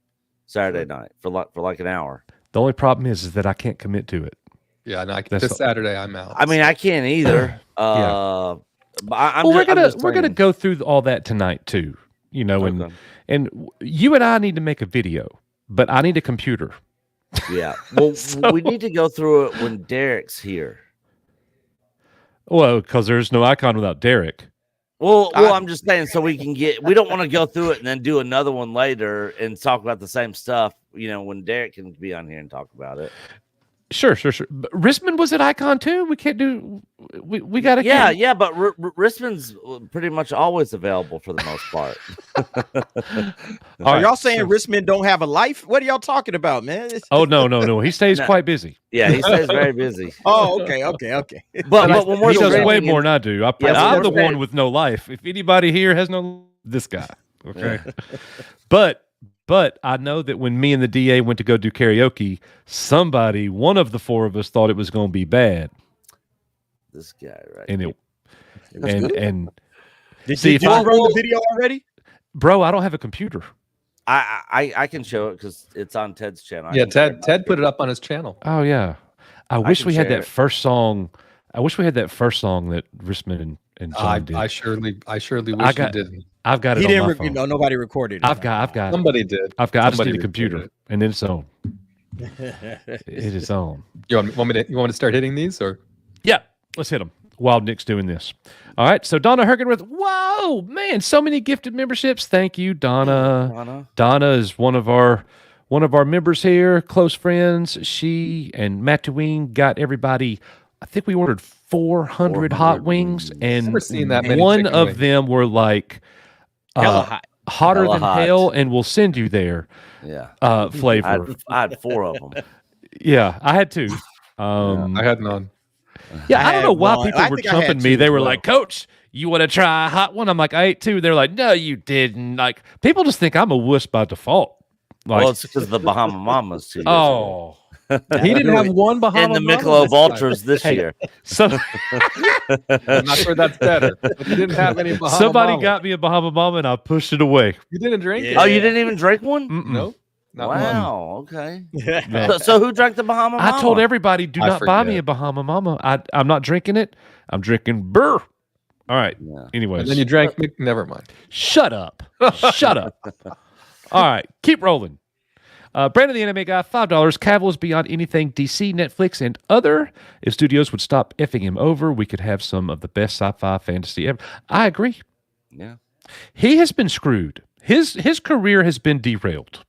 Saturday night for like an hour. The only problem is that I can't commit to it. Yeah, no, this Saturday I'm out. I mean, I can't either. But we're gonna go through all that tonight too. And you and I need to make a video, but I need a computer. Yeah. Well, we need to go through it when Derek's here. Well, because there's no icon without Derek. Well, I'm just saying, so we don't want to go through it and then do another one later and talk about the same stuff, when Derek can be on here and talk about it. Sure. But Risman was at Icon too. We can't do. We got to. Yeah. But Risman's pretty much always available for the most part. Are y'all saying Risman don't have a life? What are y'all talking about, man? Oh no. He stays quite busy. Yeah, he stays very busy. Oh, okay. But when he does way more than I do. I'm the one with no life. If anybody here has this guy. Okay. But I know that when me and the DA went to go do karaoke, one of the four of us thought it was going to be bad. This guy, right? And did you run the video already? Bro, I don't have a computer. I can show it because it's on Ted's channel. Yeah, Ted put it up on his channel. Oh yeah. I wish we had that first song. I wish we had that first song that Risman and John did. I surely wish you didn't. I've got it He on didn't. my phone. Nobody recorded it. I've got. Somebody did. I just Somebody need a computer, recorded and then it's on. It is on. You want me to start hitting these, or? Yeah, let's hit them while Nick's doing this. All right. So Donna Hergenrith, whoa, man, so many gifted memberships. Thank you, Donna. Donna is one of our members here, close friends. She and Matt Tween got everybody. I think we ordered 400 hot wings, and Never seen that many one chicken of wings. them were like Hella hot. hotter Hella than hot. hell, and we'll send you there. Yeah. Flavor. I had 4 of them. Yeah, I had 2. I had none. Yeah, I don't know why one. people I were think I had jumping me. 2 They as were well. like, "Coach, you want to try a hot one?" I'm like, "I ate 2." They're like, "No, you didn't." Like, people just think I'm a wuss by default. Like, Well, it's because the Bahama Mamas 2 years ago. oh, He didn't have one Bahama And the Mama Michelob this time. Ultras this year. so I'm not sure that's better. But you didn't have any Bahama somebody Mama. got me a Bahama Mama, and I pushed it away. You didn't drink it? Oh, you didn't even drink one? Mm-mm. Nope. Not one. Wow. Okay. No. So who drank the Bahama Mama? I told everybody, do I not buy me forget. a Bahama Mama. I'm not drinking it. I'm drinking burr. All right. Yeah. Anyways, And then you drank. Never mind. shut up. Shut up. All right. Keep rolling. Brandon the Anime Guy, $5. Cavill is beyond anything DC, Netflix, and other. If studios would stop effing him over, we could have some of the best sci-fi fantasy ever. I agree. Yeah. He has been screwed. His career has been derailed.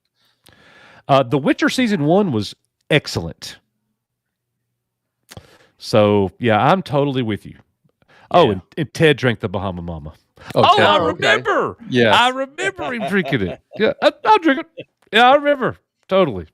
The Witcher season 1 was excellent. So yeah, I'm totally with you. Oh, Yeah. and Ted drank the Bahama Mama. Oh, Oh, Ted. I okay. remember. Yes. I remember him drinking it. Yeah, I'll drink it. Yeah, I remember. Totally.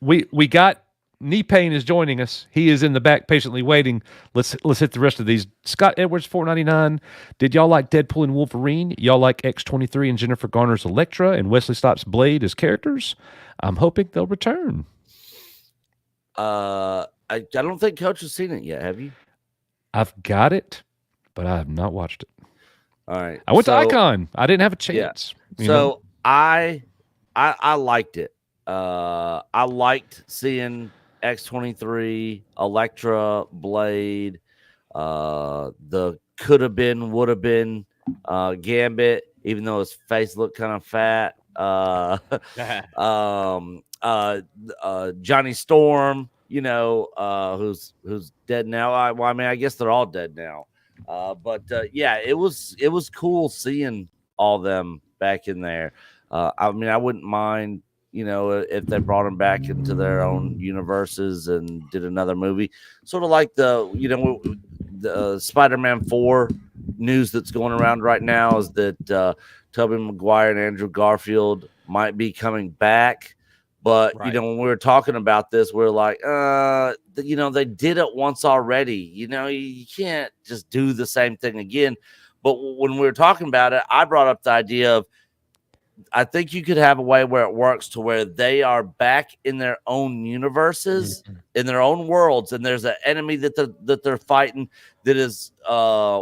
We got Knee Pain is joining us. He is in the back patiently waiting. Let's hit the rest of these. Scott Edwards, $4.99. Did y'all like Deadpool and Wolverine? Y'all like X-23 and Jennifer Garner's Elektra and Wesley Snipes' Blade as characters? I'm hoping they'll return. I don't think Coach has seen it yet. Have you? I've got it, but I have not watched it. All right. I went to So- Icon. I didn't have a chance. you know? So I liked it. I liked seeing X-23, Elektra, Blade, the could have been, would have been, Gambit, even though his face looked kind of fat. Johnny Storm, who's dead now. I mean, I guess they're all dead now. But yeah, it was cool seeing all them back in there. I mean, I wouldn't mind, if they brought them back into their own universes and did another movie, sort of like the Spider-Man 4 news that's going around right now is that Tobey Maguire and Andrew Garfield might be coming back. But, Right. when we were talking about this, we are like, they did it once already. You can't just do the same thing again. But when we were talking about it, I brought up the idea of, I think you could have a way where it works to where they are back in their own universes, in their own worlds, and there's an enemy that they're fighting that is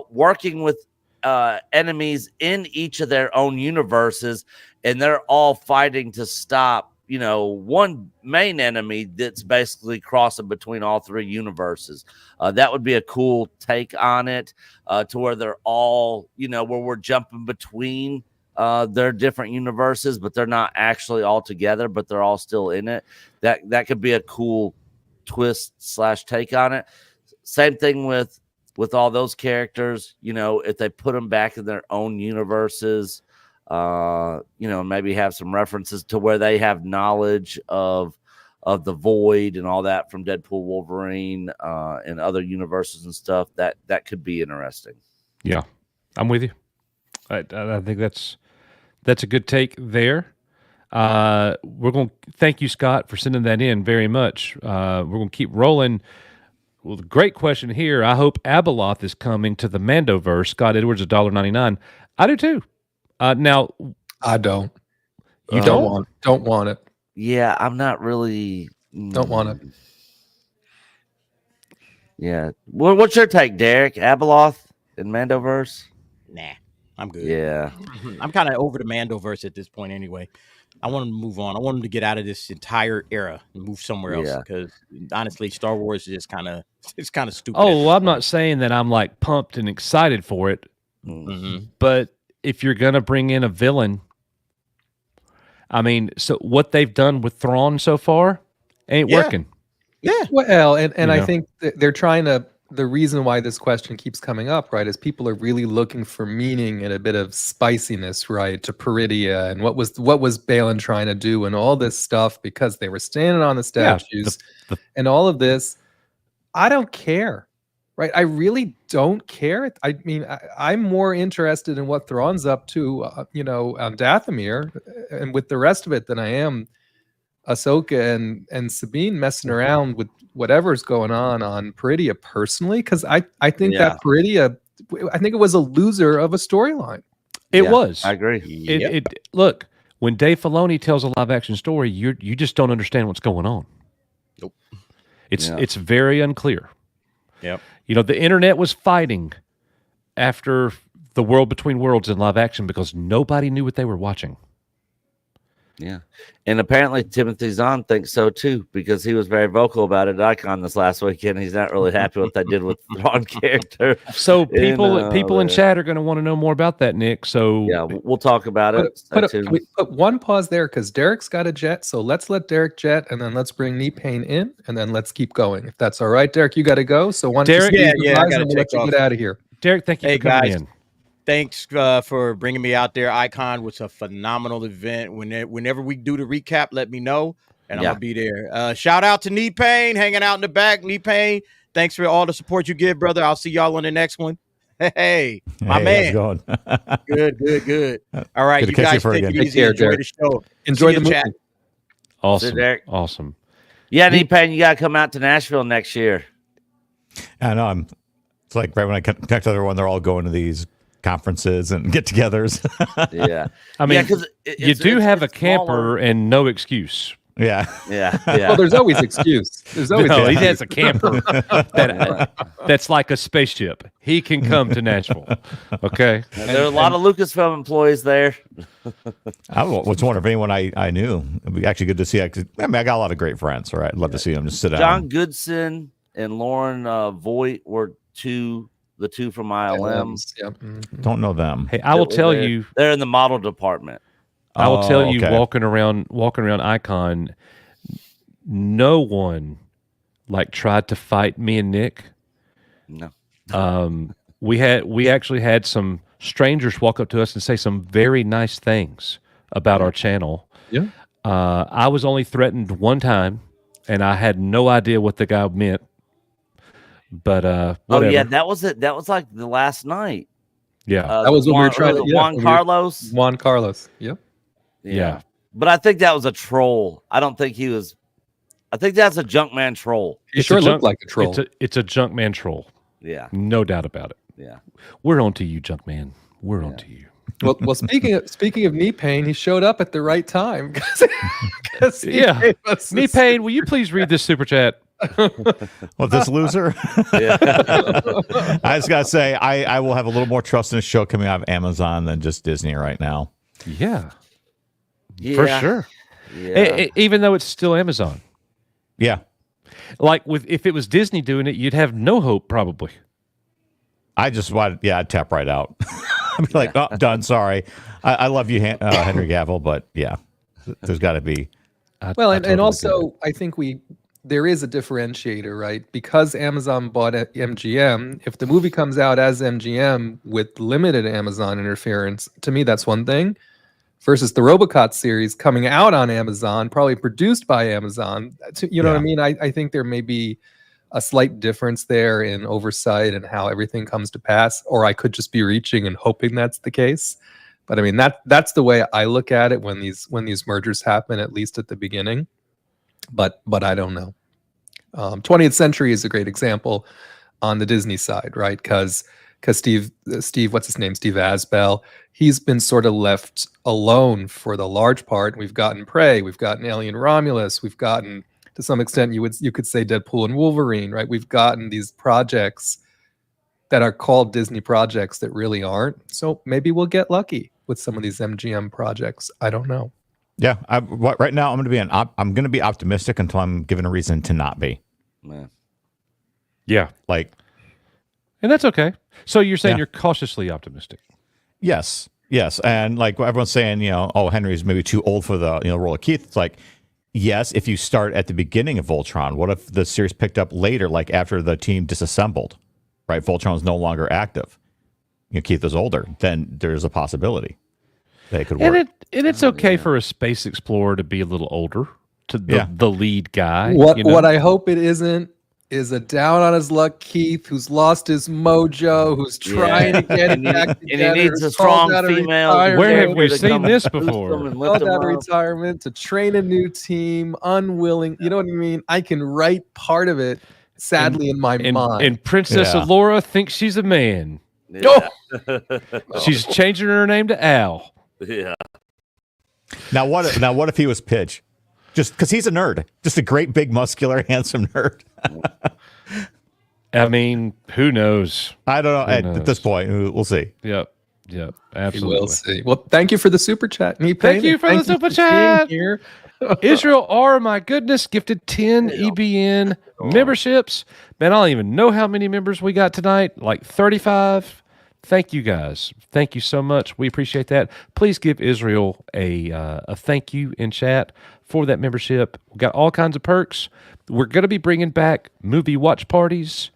working with enemies in each of their own universes, and they're all fighting to stop one main enemy that's basically crossing between all 3 universes. That would be a cool take on it, to where they're all, where we're jumping between their different universes, but they're not actually all together, but they're all still in it. That could be a cool twist / take on it. Same thing with all those characters, if they put them back in their own universes, maybe have some references to where they have knowledge of the Void and all that from Deadpool, Wolverine, and other universes and stuff. That could be interesting. Yeah, I'm with you. I think that's a good take there. We're going to thank you, Scott, for sending that in very much. We're going to keep rolling. Well, the great question here. I hope Abeloth is coming to the Mandoverse. Scott Edwards, $1.99. I do too. Now, I don't. You Don't want it. Yeah, I'm not really. Don't want it. Yeah. Well, what's your take, Derek? Abeloth in Mandoverse? Nah, I'm good. Yeah. I'm kind of over the Mandoverse at this point anyway. I want them to move on. I want them to get out of this entire era and move somewhere else. Because honestly, Star Wars is just kind of stupid. Oh, well, I'm not saying that I'm like pumped and excited for it, but if you're gonna bring in a villain, I mean, so what they've done with Thrawn so far ain't working. Yeah. Well, and I think they're trying to. The reason why this question keeps coming up, right, is people are really looking for meaning and a bit of spiciness, right, to Peridia and what was Balin trying to do and all this stuff because they were standing on the statues and all of this. I don't care, right? I really don't care. I mean, I'm more interested in what Thrawn's up to, on Dathomir and with the rest of it than I am Ahsoka and Sabine messing around with whatever's going on Peridia personally, because I think that Peridia, I think it was a loser of a storyline. It was. I agree. Look, when Dave Filoni tells a live action story, you just don't understand what's going on. Nope. It's very unclear. Yep. The internet was fighting after the World Between Worlds in live action because nobody knew what they were watching. Yeah. And apparently Timothy Zahn thinks so too, because he was very vocal about it at Icon this last weekend. He's not really happy with what they did with the Thrawn character. So people in chat are going to want to know more about that, Nick. So yeah, we'll talk about it. Put one pause there because Derek's got a jet. So let's let Derek jet and then let's bring Pain in and then let's keep going. If that's all right, Derek, you got to go. So one, Derek, I got to let you get out of here. Derek, thank you for coming in. Thanks for bringing me out there. Icon was a phenomenal event. Whenever we do the recap, let me know, and I'm going to be there. Shout out to Knee Pain, hanging out in the back. Knee Pain, thanks for all the support you give, brother. I'll see y'all on the next one. Hey, my man. How's it going? Good. All right, you guys take it easy. Enjoy the show. Enjoy the chat. Awesome. Yeah, Knee Pain, you got to come out to Nashville next year. I know. It's like right when I connect to everyone, they're all going to these conferences and get-togethers. Yeah, I mean, you do have a camper and no excuse. Yeah. Well, there's always excuse. There's always he has a camper that's like a spaceship. He can come to Nashville. Okay. There are a lot of Lucasfilm employees there. I was wondering if anyone I knew. It'd be actually good to see. I got a lot of great friends. All right, I'd love to see them just sit down. John Goodson and Lauren Voigt were the two from ILM. Yep. Don't know them. Hey, I will tell you, they're in the model department. I will tell you, walking around Icon, no one tried to fight me and Nick. No. We actually had some strangers walk up to us and say some very nice things about our channel. Yeah. I was only threatened one time, and I had no idea what the guy meant. But whatever. Oh yeah, that was it. That was like the last night. Yeah, that was when we were trying to Juan Carlos. Juan Carlos. Yep. Yeah. But I think that was a troll. I don't think he was. I think that's a Junkman troll. He sure looked like a troll. It's a Junkman troll. Yeah, no doubt about it. Yeah, we're on to you, Junkman. We're on to you. Well, speaking of Knee Pain, he showed up at the right time. Knee Pain, will you please read this super chat? Well, this loser. I just gotta say, I will have a little more trust in a show coming out of Amazon than just Disney right now. Yeah, for sure. Yeah. Even though it's still Amazon. Yeah, if it was Disney doing it, you'd have no hope probably. I just wanted, I'd tap right out. I'd be like, oh, done. Sorry, I love you, Henry Cavill, but yeah, there's got to be. And also, I think there is a differentiator, right? Because Amazon bought MGM, if the movie comes out as MGM with limited Amazon interference, to me, that's one thing. Versus the Robocop series coming out on Amazon, probably produced by Amazon. You know what I mean? I think there may be a slight difference there in oversight and how everything comes to pass. Or I could just be reaching and hoping that's the case. But I mean, that's the way I look at it when these mergers happen, at least at the beginning. But I don't know. 20th Century is a great example on the Disney side, right? Because Steve, what's his name? Steve Asbell, he's been sort of left alone for the large part. We've gotten Prey, we've gotten Alien Romulus, we've gotten, to some extent, you could say Deadpool and Wolverine, right? We've gotten these projects that are called Disney projects that really aren't. So maybe we'll get lucky with some of these MGM projects. I don't know. Yeah, right now I'm going to be optimistic until I'm given a reason to not be. Yeah, like, and that's okay. So you're saying you're cautiously optimistic? Yes, and like everyone's saying, oh, Henry's maybe too old for the role of Keith. It's like, yes, if you start at the beginning of Voltron, what if the series picked up later, like after the team disassembled, right? Voltron's no longer active. Keith is older. Then there's a possibility that it could work. And it's okay for a space explorer to be a little older, to the lead guy. What I hope it isn't is a down on his luck Keith who's lost his mojo, who's trying to get it back together, and he needs a strong female. Where have we seen this before? Called out of retirement to train a new team, unwilling. You know what I mean? I can write part of it, sadly, in my mind. And Princess Allura thinks she's a man. Yeah. She's changing her name to Al. Yeah. Now what if he was Pidge? Just because he's a nerd, just a great, big, muscular, handsome nerd. I mean, who knows? I don't know. At this point, we'll see. Yep, absolutely. We'll see. Well, thank you for the super chat. Thank you for the super chat. Here. Israel R, my goodness, gifted 10 EBN memberships. Man, I don't even know how many members we got tonight. Like 35. Thank you guys. Thank you so much. We appreciate that. Please give Israel a thank you in chat for that membership. We've got all kinds of perks. We're going to be bringing back movie watch parties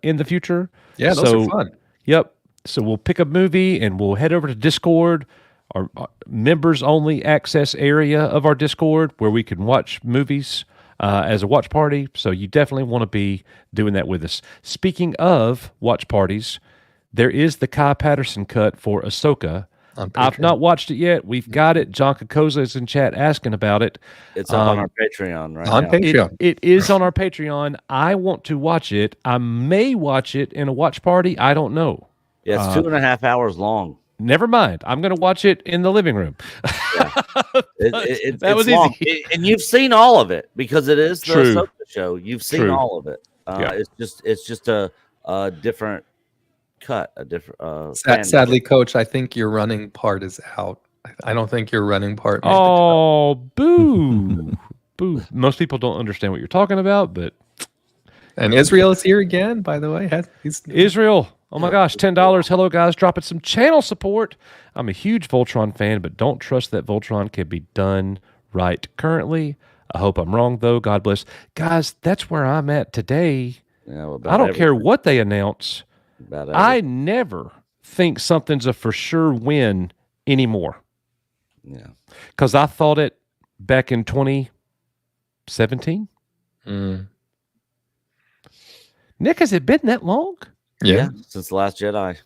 in the future. Yeah, those are fun. Yep. So we'll pick a movie and we'll head over to Discord, our members-only access area of our Discord, where we can watch movies as a watch party. So you definitely want to be doing that with us. Speaking of watch parties, there is the Kai Patterson cut for Ahsoka. I've not watched it yet. We've got it. John Kokoza is in chat asking about it. It's on our Patreon right on now. Patreon. It is on our Patreon. I want to watch it. I may watch it in a watch party. I don't know. Yeah, it's 2.5 hours long. Never mind. I'm going to watch it in the living room. That was long. Easy. And you've seen all of it because it is the Ahsoka show. You've seen all of it. It's just a different cut, a different. Sadly, Coach, I think your running part is out. I don't think your running part. Oh, boo, boo! Most people don't understand what you're talking about, but. And Israel is here again, by the way. Israel. Oh my gosh, $10. Hello, guys. Dropping some channel support. I'm a huge Voltron fan, but don't trust that Voltron can be done right currently. I hope I'm wrong, though. God bless. Guys, that's where I'm at today. Yeah, I don't care what they announce. I never think something's a for sure win anymore. Yeah. Because I thought it back in 2017. Nick, has it been that long? Yeah, since The Last Jedi.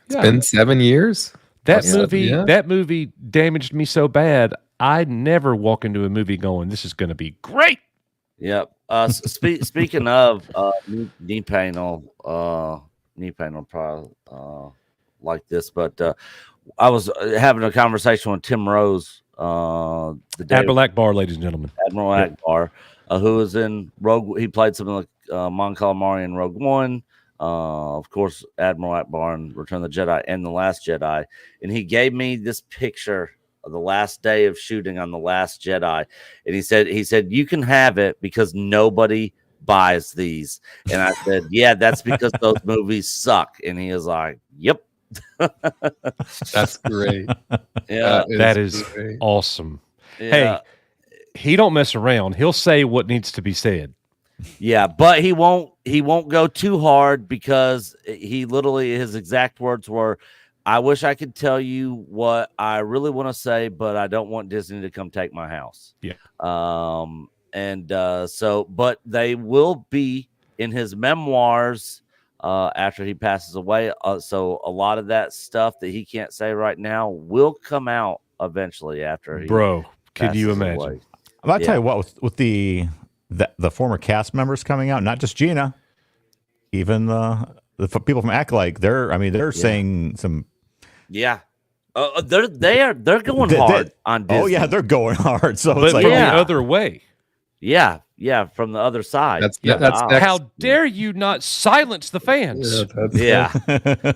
It's been 7 years. That movie damaged me so bad. I never walk into a movie going, "This is going to be great." Yep. Speaking of knee pain, probably like this, but I was having a conversation with Tim Rose. The day Admiral Akbar, ladies and gentlemen. Admiral Akbar, who was in Rogue. He played something like Mon Calamari in Rogue One. Of course, Admiral Akbar in Return of the Jedi and The Last Jedi. And he gave me this picture of the last day of shooting on The Last Jedi. And he said, you can have it because nobody buys these. And I said, yeah, that's because those movies suck. And he was like, yep. That's great. Yeah, that is great. Awesome. Yeah. Hey, he don't mess around. He'll say what needs to be said. Yeah, but he won't go too hard because he literally, his exact words were, I wish I could tell you what I really want to say, but I don't want Disney to come take my house. Yeah. But they will be in his memoirs after he passes away. So a lot of that stuff that he can't say right now will come out eventually after he can you imagine? Away. I'll tell you what, with the former cast members coming out, not just Gina, even the people from Acolyte, they're saying some. Yeah, they're going hard on Disney. Oh yeah, they're going hard. So but it's like the other way. Yeah, from the other side. That's How dare you not silence the fans? Yeah.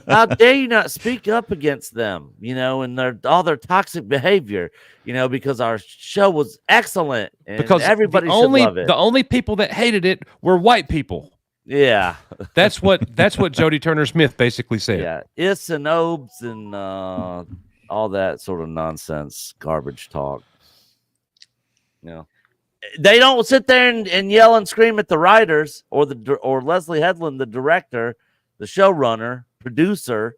How dare you not speak up against them, and all their toxic behavior, because our show was excellent and Because everybody should love it. The only people that hated it were white people. Yeah. That's what Jodie Turner-Smith basically said. Yeah. Is and obes and all that sort of nonsense, garbage talk. They don't sit there and yell and scream at the writers or Leslie Headland, the director, the showrunner, producer.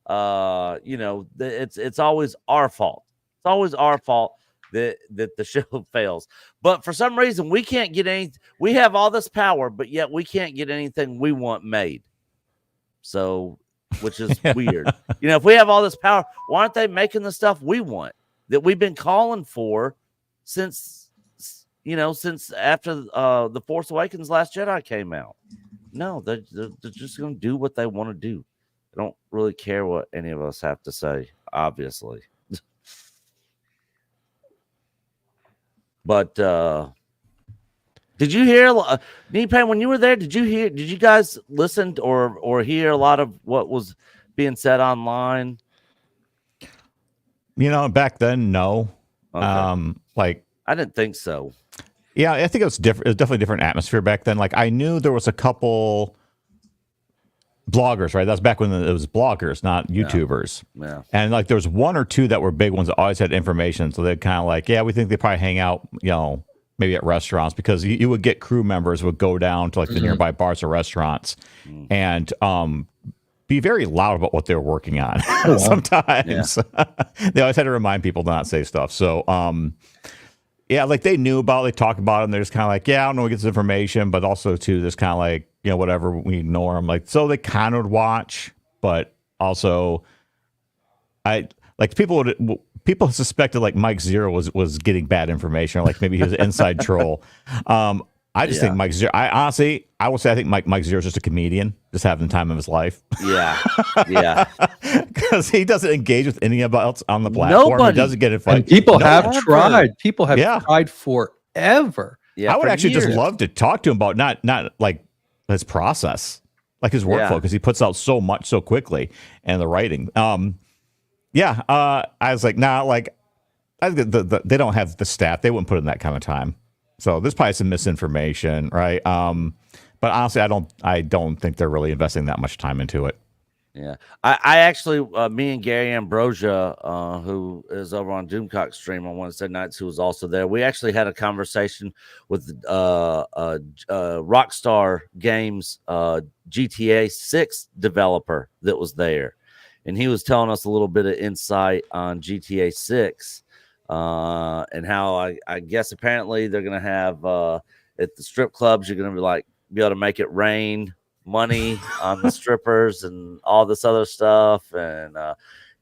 It's always our fault. It's always our fault that the show fails. But for some reason, we can't get any. We have all this power, but yet we can't get anything we want made. So, which is weird. If we have all this power, why aren't they making the stuff we want that we've been calling for since after The Force Awakens, Last Jedi came out? No, they're just going to do what they want to do. They don't really care what any of us have to say, obviously. But did you hear, Neepan, when you were there, did you guys listen or hear a lot of what was being said online? Back then, no. Okay. I didn't think so. Yeah, I think it was different. It was definitely a different atmosphere back then. Like, I knew there was a couple bloggers, right? That was back when it was bloggers, not YouTubers. Yeah. And like, there was one or two that were big ones that always had information. So they'd kind of like, we think they probably hang out, maybe at restaurants, because you would get crew members would go down to like the nearby bars or restaurants and be very loud about what they were working on. Sometimes they always had to remind people to not say stuff. So, like they knew about it, they talked about it, and they're just kind of like, I don't know, we get this information, but also too, just kind of like, whatever, we ignore them. Like, so they kind of would watch, but also people suspected like Mike Zero was getting bad information, or like maybe he was an inside troll. I just think Mike Zero, I will say I think Mike Zero is just a comedian, just having the time of his life. Yeah. Because he doesn't engage with any else on the platform. Nobody. He doesn't get in fight. People have tried. People have tried forever. I would actually just love to talk to him about not like his process, like his workflow, because he puts out so much so quickly, and the writing. I was like, I think they don't have the staff. They wouldn't put in that kind of time. So there's probably some misinformation, right? But honestly, I don't think they're really investing that much time into it. Yeah, I actually, me and Gary Ambrosia, who is over on Doomcock stream on Wednesday nights, who was also there, we actually had a conversation with Rockstar Games GTA 6 developer that was there, and he was telling us a little bit of insight on GTA 6 and how I guess apparently they're gonna have at the strip clubs, you're gonna be able to make it rain money on the strippers and all this other stuff. And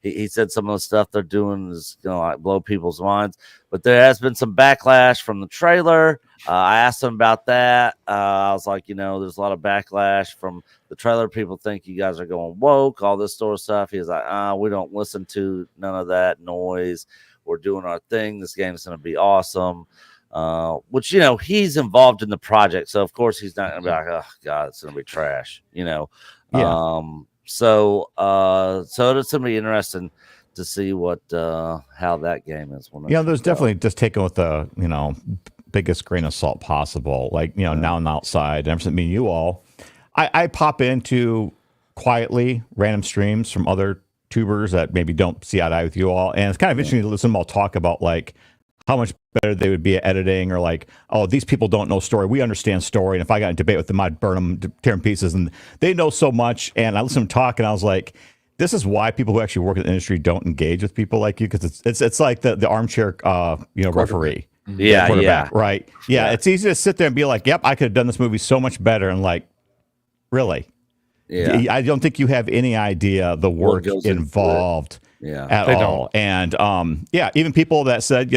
he said some of the stuff they're doing is gonna like blow people's minds, but there has been some backlash from the trailer. I asked him about that. I was like, there's a lot of backlash from the trailer. People think you guys are going woke, all this sort of stuff. He's like, we don't listen to none of that noise. We're doing our thing. This game is going to be awesome. Which, he's involved in the project. So, of course, he's not going to be like, oh, God, it's going to be trash, So it's going to be interesting to see how that game is. There's definitely just taken with the, biggest grain of salt possible. Like, now on the outside, and me and you all, I pop into quietly random streams from other tubers that maybe don't see eye to eye with you all. And it's kind of interesting to listen to them all talk about, like, how much better they would be at editing, or like, oh, these people don't know story. We understand story. And if I got in a debate with them, I'd burn them, tear them pieces. And they know so much. And I listened to them talk, and I was like, this is why people who actually work in the industry don't engage with people like you, because it's like the armchair, referee. Yeah. Right. Yeah. It's easy to sit there and be like, yep, I could have done this movie so much better. And like, really? Yeah. I don't think you have any idea the work involved. At all. And even people that said,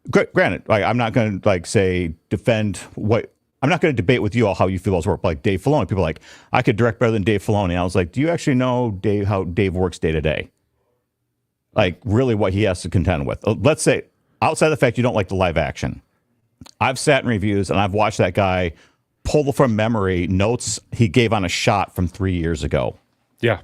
granted, like, I'm not going to defend what, I'm not going to debate with you all how you feel about his work. Like Dave Filoni, people are like, I could direct better than Dave Filoni. I was like, do you actually know how Dave works day to day? Like, really what he has to contend with. Let's say outside of the fact you don't like the live action. I've sat in reviews and I've watched that guy pull from memory notes he gave on a shot from 3 years ago. Yeah.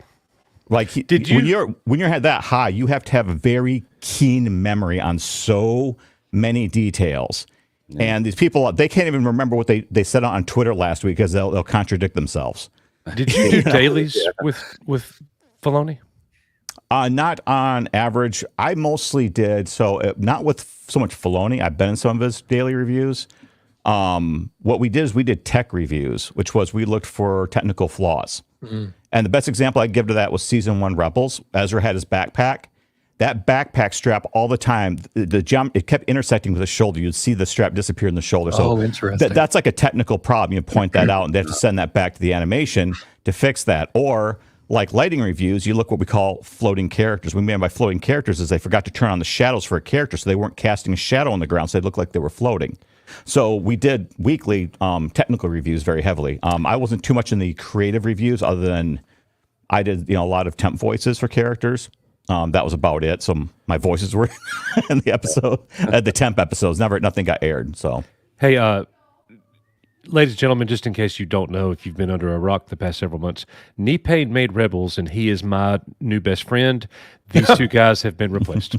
Like when you're that high, you have to have a very keen memory on so many details. Yeah. And these people, they can't even remember what they said on Twitter last week because they'll contradict themselves. Did you do dailies with Filoni? Not on average. I mostly did. So not with so much Filoni. I've been in some of his daily reviews. What we did is we did tech reviews, which was we looked for technical flaws. Mm-hmm. And the best example I give to that was season 1 Rebels. Ezra had his backpack. That backpack strap all the time, the jump, it kept intersecting with the shoulder. You'd see the strap disappear in the shoulder. So interesting. That's like a technical problem. You point that out, and they have to send that back to the animation to fix that. Or like lighting reviews, you look what we call floating characters. What we mean by floating characters is they forgot to turn on the shadows for a character, so they weren't casting a shadow on the ground, so they looked like they were floating. So we did weekly technical reviews very heavily. I wasn't too much in the creative reviews, other than I did a lot of temp voices for characters. That was about it. So my voices were in the episode, the temp episodes. Nothing got aired. So hey, ladies and gentlemen, just in case you don't know, if you've been under a rock the past several months, Knee-Pain made Rebels, and he is my new best friend. These two guys have been replaced.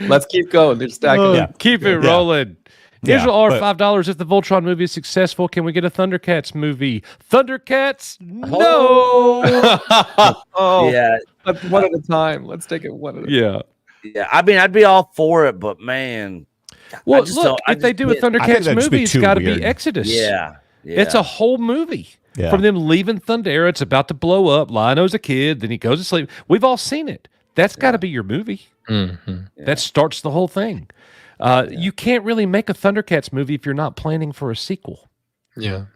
Let's keep going. They're stacking. Keep it rolling. Israel R $5 if the Voltron movie is successful. Can we get a Thundercats movie? Thundercats? No. Yeah. One at a time. Let's take it one at a time. Yeah. I mean, I'd be all for it, but man. Well, look, if they do a Thundercats movie, it's got to be Exodus. Yeah. It's a whole movie. Yeah. From them leaving Thundera, it's about to blow up. Lionel's a kid, then he goes to sleep. We've all seen it. That's got to be your movie. Mm-hmm. That starts the whole thing. You can't really make a Thundercats movie if you're not planning for a sequel. Yeah.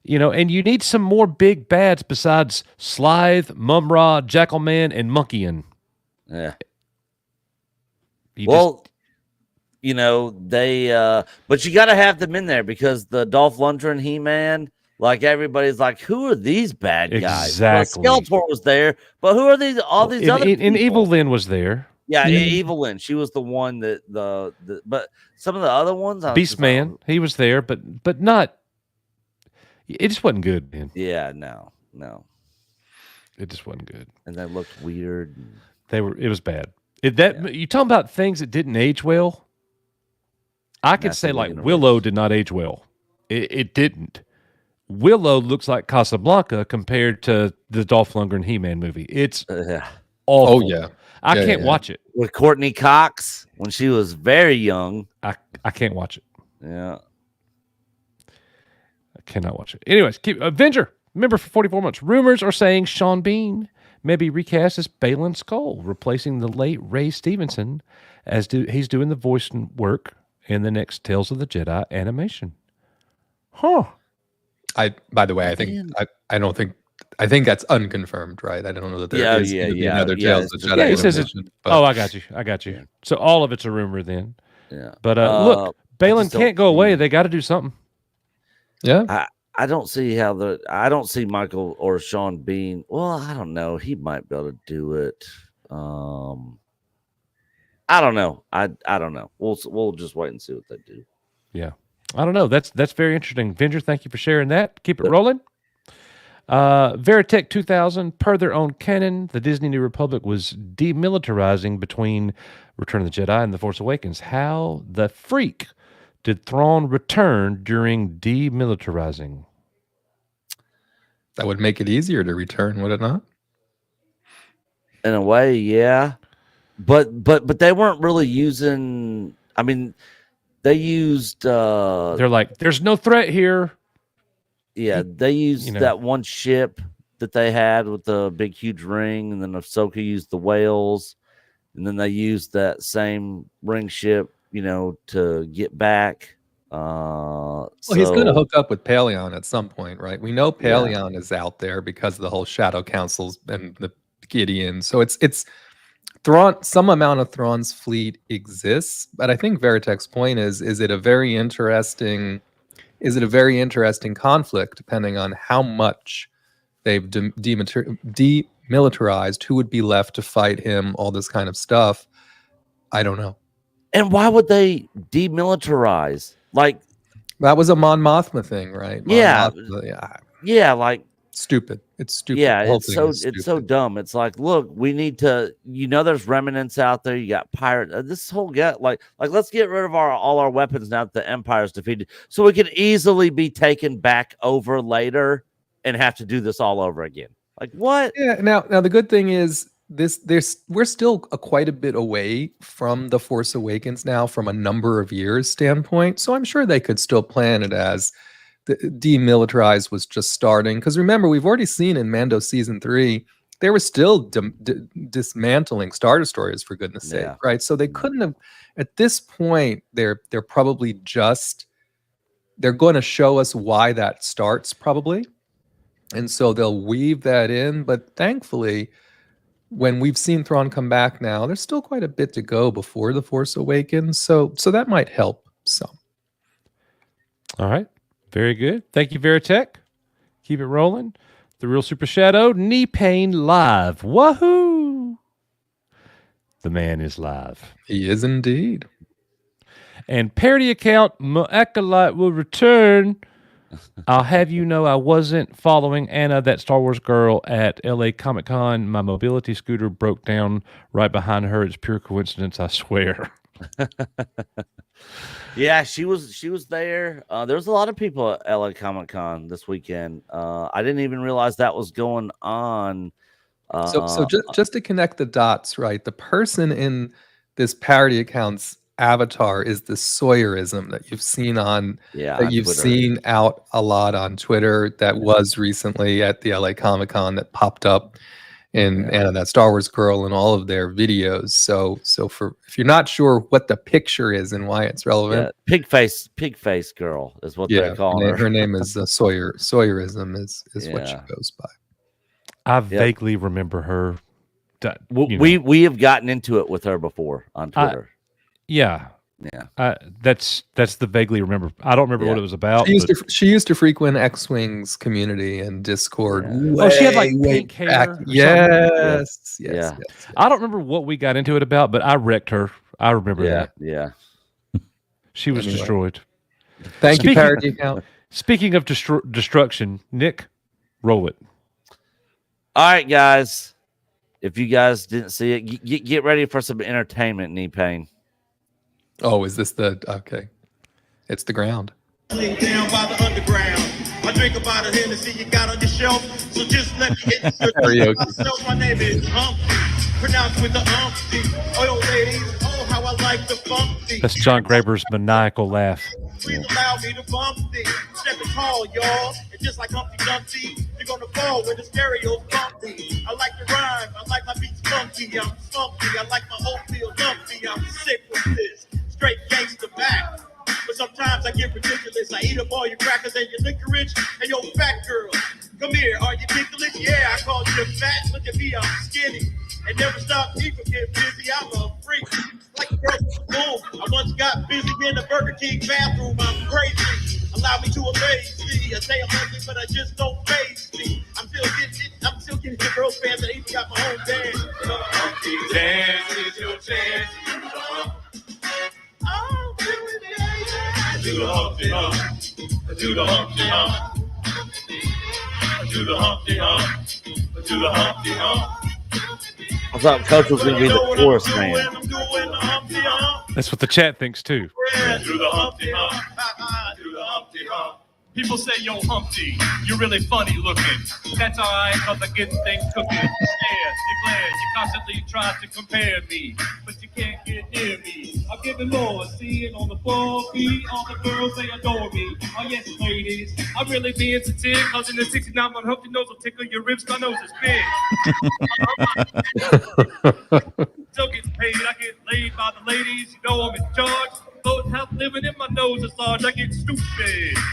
And you need some more big bads besides Slythe, Mumra, Jackalman, and Monkeyan. Yeah. They but you got to have them in there because the Dolph Lundgren He-Man, like everybody's like, who are these bad guys? Exactly. Well, Skeletor was there, but who are these? All these other people? And Evil Lynn was there. Yeah, Evil Lynn. She was the one that but some of the other ones, Beastman, he was there, but not. It just wasn't good, man. Yeah, no, it just wasn't good, and they looked weird. It was bad. You talking about things that didn't age well? I could say like Willow did not age well. It didn't. Willow looks like Casablanca compared to the Dolph Lundgren He-Man movie. It's awful. Oh yeah. I can't watch it. With Courtney Cox when she was very young. I can't watch it. Yeah. I cannot watch it. Anyways, Avenger, member for 44 months. Rumors are saying Sean Bean may be recast as Balin Skull, replacing the late Ray Stevenson he's doing the voice work in the next Tales of the Jedi animation. Huh. By the way, I think that's unconfirmed, right? I don't know that there is another Tales of the Jedi animation. He says it's, I got you. So all of it's a rumor then. Yeah. But look, Balin can't go away. They got to do something. Yeah. I don't see I don't see Michael or Sean Bean. Well, I don't know. He might be able to do it. I don't know. I don't know. We'll just wait and see what they do. Yeah. I don't know. That's very interesting. Venger, thank you for sharing that. Keep it rolling. Veritech 2000, per their own canon, the Disney New Republic was demilitarizing between Return of the Jedi and The Force Awakens. How the freak did Thrawn return during demilitarizing? That would make it easier to return, would it not? In a way, yeah. But they weren't really using. I mean, they used. They're like, there's no threat here. Yeah, they used that one ship that they had with the big, huge ring, and then Ahsoka used the whales, and then they used that same ring ship, to get back. Well, he's going to hook up with Paleon at some point, right? We know Paleon is out there because of the whole Shadow Councils and the Gideon. So it's Thrawn. Some amount of Thrawn's fleet exists, but I think Veritech's point is it a very interesting conflict depending on how much they've demilitarized, who would be left to fight him, all this kind of stuff. I don't know. And why would they demilitarize? Like that was a Mon Mothma thing, right? Yeah, like stupid. It's stupid. Yeah, it's so dumb. It's like, look, we need to, there's remnants out there. You got pirate. This whole like let's get rid of all our weapons now that the Empire's defeated, so we can easily be taken back over later and have to do this all over again. Like what? Yeah. Now the good thing is we're still quite a bit away from The Force Awakens now from a number of years standpoint. So I'm sure they could still plan it as the demilitarized was just starting. Because remember, we've already seen in Mando season 3, they were still dismantling Star Destroyers, for goodness sake, right? So they couldn't have, at this point, they're probably they're going to show us why that starts probably. And so they'll weave that in. But thankfully, when we've seen Thrawn come back now, there's still quite a bit to go before The Force Awakens. So that might help some. All right. Very good. Thank you, Veritech. Keep it rolling. The Real Super Shadow, Knee Pain Live. Wahoo! The man is live. He is indeed. And parody account, Moakalite will return. I'll have you know I wasn't following Anna, that Star Wars girl, at LA Comic Con. My mobility scooter broke down right behind her. It's pure coincidence, I swear. Yeah, she was there. There was a lot of people at LA Comic Con this weekend. I didn't even realize that was going on. So just to connect the dots, right? The person in this parody account's avatar is the Sawyerism that you've seen seen out a lot on Twitter. That was recently at the LA Comic Con that popped up in that Star Wars girl and all of their videos. So if you're not sure what the picture is and why it's relevant, pig face girl is what they call her. Her name is Sawyerism is what she goes by. I vaguely remember her. We have gotten into it with her before on Twitter. That's the vaguely remember. I don't remember what it was about. She used to frequent X-Wing's community and Discord. She had like pink hair. Yes. I don't remember what we got into it about, but I wrecked her. I remember that. Yeah. She was destroyed. Thank you, parody account. Speaking of destruction, Nick, roll it. All right, guys. If you guys didn't see it, get ready for some entertainment, Knee Pain. Oh, is this okay? It's the ground. Down by the underground. I drink about a Hennessy you got on your shelf, so just let me hit myself. My name is Humpty, pronounced with the Humpty. Oh, ladies, oh, how I like the funky. That's John Graber's maniacal laugh. Please allow me to bump thee. Stepping tall, y'all. And just like Humpty Dumpty, you're gonna fall when the stereo's bumpy. I like the rhyme, I like my beats funky. I'm spunky, I like my oatmeal lumpy. I'm sick with this. Straight gangsta back. But sometimes I get ridiculous. I eat up all your crackers and your licorice. And yo, fat girl, come here. Are you ticklish? Yeah, I called you fat. Look at me, I'm skinny. And never stop me from getting busy. I'm a freak. Like a girl boom. I once got busy in the Burger King bathroom. I'm crazy. Allow me to amaze me. I say I'm ugly, but I just don't face me. I'm still getting the girls fans that even got my own band. Dance is your chance. Do the Humpty Hump. Do the Humpty Hump. Do the Humpty Hump. Do the Humpty Hump. I thought Coach was going to be the chorus man. That's what the chat thinks too. Do the Humpty Hump. Do the Humpty Hump. People say, yo, Humpty, you're really funny looking. That's all right, because I get things cooking. Yeah, you're glad. You constantly try to compare me, but you can't get near me. I'm giving more, seeing on the floor beat. All the girls, they adore me. Oh, yes, ladies, I'm really being sincere, because in the 69, my Humpty nose will tickle your ribs, my nose is big. Still getting paid, I get laid by the ladies. You know I'm in charge. Both health living in my nose is large. I get stupid.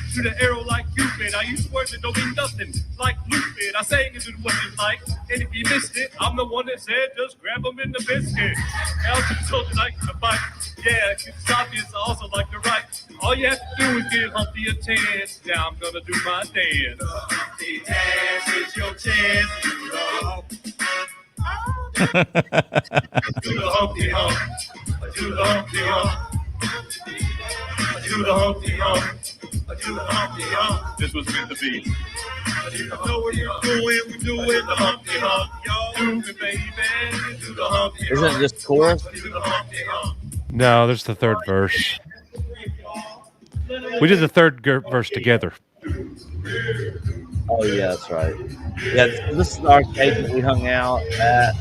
Shoot an arrow like Cupid. I use words that don't mean nothing. Like Lupid. I sang it what you like. And if you missed it, I'm the one that said just grab them in the biscuit. Now you told you like to fight. Yeah, it's obvious. I also like to write. All you have to do is give Humpty a chance. Now I'm gonna do my dance. Humpty dance is your chance. Do the Humpty Hump. do the Humpty Hump. Do the Humpty Hump. Do the Humpty Hump. This was meant to be. You know what you're doing, we do it the Humpty Hump. Y'all do it, baby. Do the Humpty Hump. Isn't it just chorus? Do the Humpty Hump. No, there's the third verse. We did the third verse together. Oh yeah, that's right. Yeah, this is the arcade that we hung out at.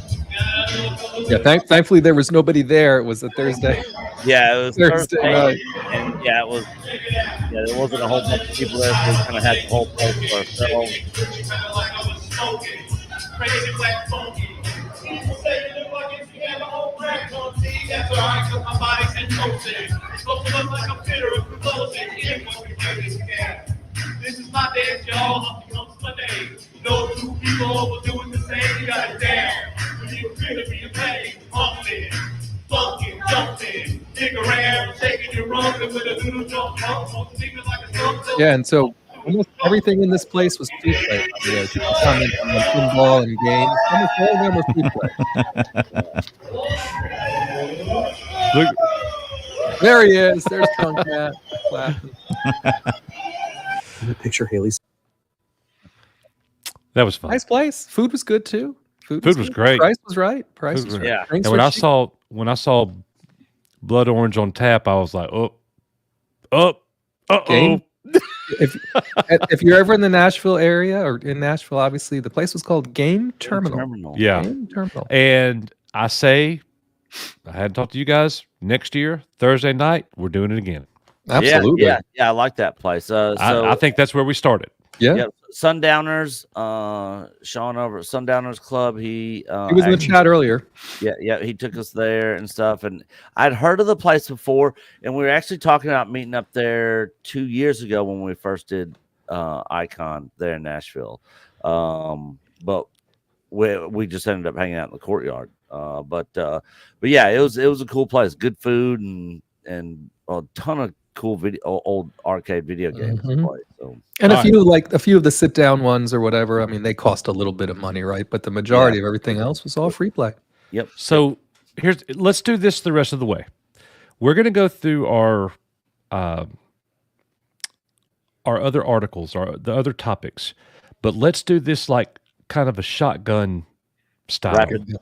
Yeah, thankfully there was nobody there. It was a Thursday. Yeah, it was Thursday night. and yeah, it was. Yeah, there wasn't a whole bunch of people there, so we kind of had the whole place to ourselves. Crazy black funky. People say you look like if you have a whole crack on see. That's all right, because my body's in motion. Supposed to look like a fitter of promotion. This is my dance, y'all. Humpty Hump's my name. No two people overdoing the same. You got it down. When you feel it, be pain. Humping, funkin', jumping, dig around, shaking your rump with a little jump. Like a Yeah, and so almost everything in this place was free play. People commented on pinball and games. Almost all of them were free play. Look, There he is. There's Punk Matt clapping. Picture Haley's. that was fun. Nice place. Food was good too. Food was good. great. Price was right. Price Food was was right. Yeah. Drinks And were cheap. when I saw Blood Orange on tap, I was like, uh-oh. Game. if you're ever in the Nashville area or in Nashville, obviously the place was called Game Terminal. Yeah. Game Terminal. And I hadn't talked to you guys. Next year, Thursday night, we're doing it again. Absolutely. Yeah, I like that place. I think that's where we started. Yeah. Sundowners, Sean over at Sundowners Club. He was in the chat earlier. Yeah, he took us there and stuff. And I'd heard of the place before, and we were actually talking about meeting up there 2 years ago when we first did Icon there in Nashville. But we just ended up hanging out in the courtyard. But yeah, it was a cool place. Good food and a ton of cool old arcade video games to play. So. And a few of the sit down ones or whatever. I mean, they cost a little bit of money, right? But the majority of everything else was all free play. Yep. So let's do this the rest of the way. We're going to go through our other articles, the other topics, but let's do this like kind of a shotgun style. Rapid.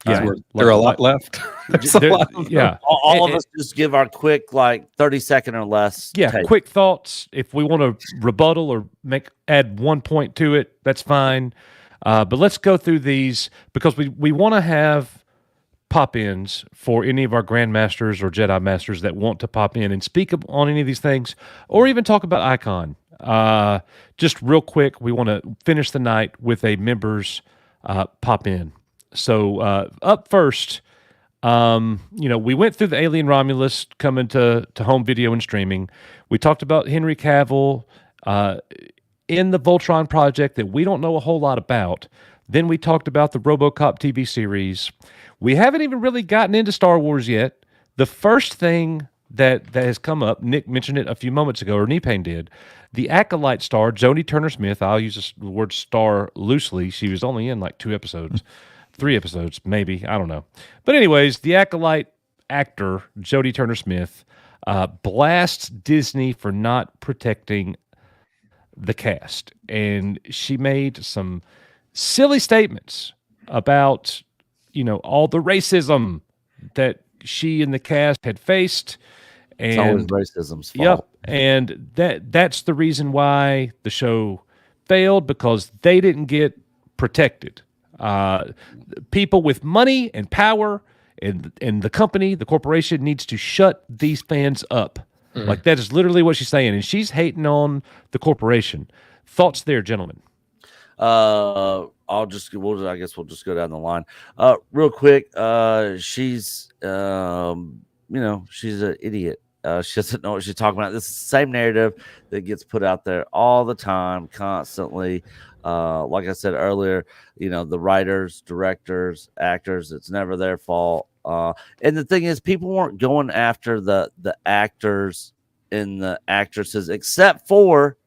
Yeah, there are a lot left. There's a lot of them. Yeah, all of us just give our quick 30-second or less. Yeah, take. quick thoughts. If we want to rebuttal or add 1 point to it, that's fine. But let's go through these because we want to have pop-ins for any of our Grandmasters or Jedi Masters that want to pop in and speak on any of these things, or even talk about Icon. Just real quick, we want to finish the night with a members pop-in. So up first, we went through the Alien Romulus coming to home video and streaming. We talked about Henry Cavill in the Voltron project that we don't know a whole lot about. Then we talked about the Robocop TV series. We haven't even really gotten into Star Wars yet. The first thing that has come up, Nick mentioned it a few moments ago, or Nipane did, the Acolyte star, Jodie Turner-Smith. I'll use the word star loosely. She was only in like 2 episodes. 3 episodes, maybe. I don't know. But anyways, the Acolyte actor, Jodie Turner-Smith, blasts Disney for not protecting the cast. And she made some silly statements about, all the racism that she and the cast had faced. And, it's always racism's fault. Yep. And that's the reason why the show failed, because they didn't get protected. People with money and power and the company, the corporation, needs to shut these fans up. Like, that is literally what she's saying, and she's hating on the corporation. Thoughts there, gentlemen? I guess we'll just go down the line. Real quick, she's she's an idiot. She doesn't know what she's talking about. This is the same narrative that gets put out there all the time, constantly. Like I said earlier, the writers, directors, actors, it's never their fault. And the thing is, people weren't going after the actors and the actresses, except for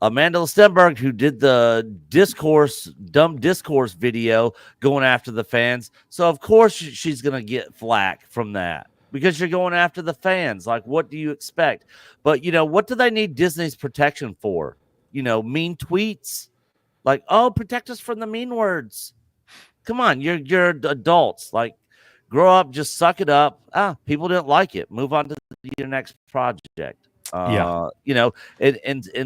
Amanda Stenberg, who did the dumb discourse video going after the fans. So of course she's going to get flack from that because you're going after the fans. Like, what do you expect? But, what do they need Disney's protection for? Mean tweets? Like, oh, protect us from the mean words. Come on, you're adults. Like, grow up, just suck it up. People didn't like it. Move on to your next project. And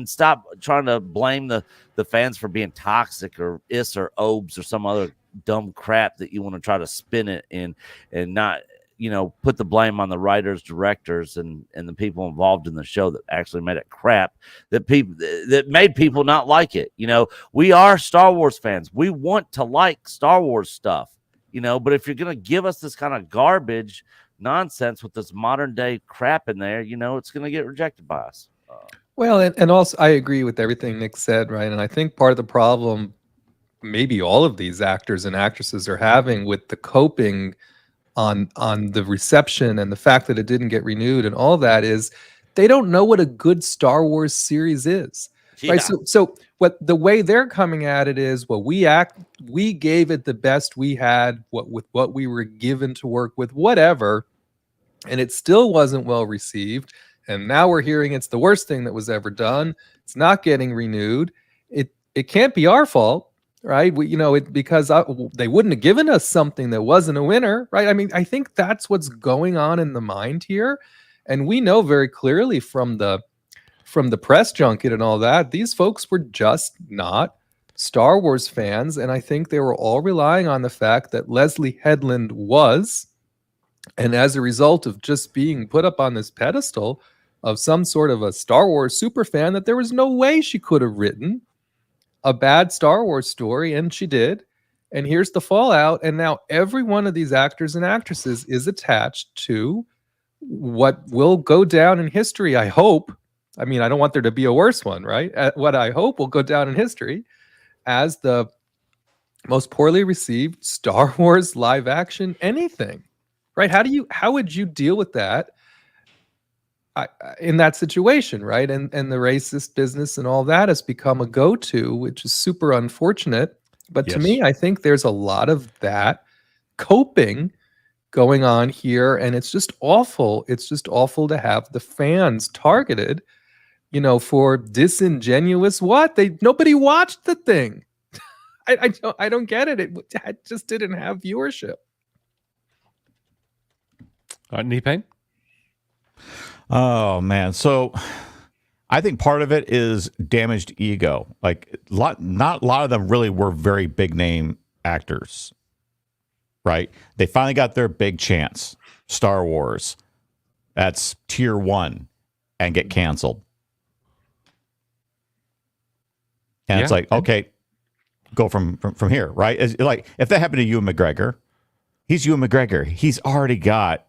stop trying to blame the fans for being toxic or or obes or some other dumb crap that you want to try to spin it in, and not put the blame on the writers, directors, and the people involved in the show that actually made it crap, that made people not like it. We are Star Wars fans. We want to like Star Wars stuff, but if you're gonna give us this kind of garbage nonsense with this modern day crap in there, it's going to get rejected by us. Well, and also I agree with everything Nick said, right? And I think part of the problem maybe all of these actors and actresses are having with the coping on the reception and the fact that it didn't get renewed and all that is they don't know what a good Star Wars series is. Yeah. Right. So what the way they're coming at it is, well, we gave it the best we had, with what we were given to work with, whatever, and it still wasn't well received. And now we're hearing it's the worst thing that was ever done. It's not getting renewed. It can't be our fault, right? Because they wouldn't have given us something that wasn't a winner, right? I mean, I think that's what's going on in the mind here, and we know very clearly from the press junket and all that, these folks were just not Star Wars fans. And I think they were all relying on the fact that Leslie Headland was, and as a result of just being put up on this pedestal of some sort of a Star Wars super fan, that there was no way she could have written a bad Star Wars story, and she did. And here's the fallout. And now every one of these actors and actresses is attached to what will go down in history, I hope. I mean, I don't want there to be a worse one, right? What I hope will go down in history as the most poorly received Star Wars live action anything, right? How would you deal with that in that situation, right? And the racist business and all that has become a go-to, which is super unfortunate. But to me, I think there's a lot of that coping going on here, and it's just awful. It's just awful to have the fans targeted, for disingenuous nobody watched the thing. I don't get it. It just didn't have viewership. Knee-Pain? Oh man. So I think part of it is damaged ego. Like not a lot of them really were very big name actors. Right? They finally got their big chance. Star Wars. That's tier 1 and get canceled. And it's like, okay, go from here, right? It's like if that happened to Ewan McGregor, he's Ewan McGregor. He's already got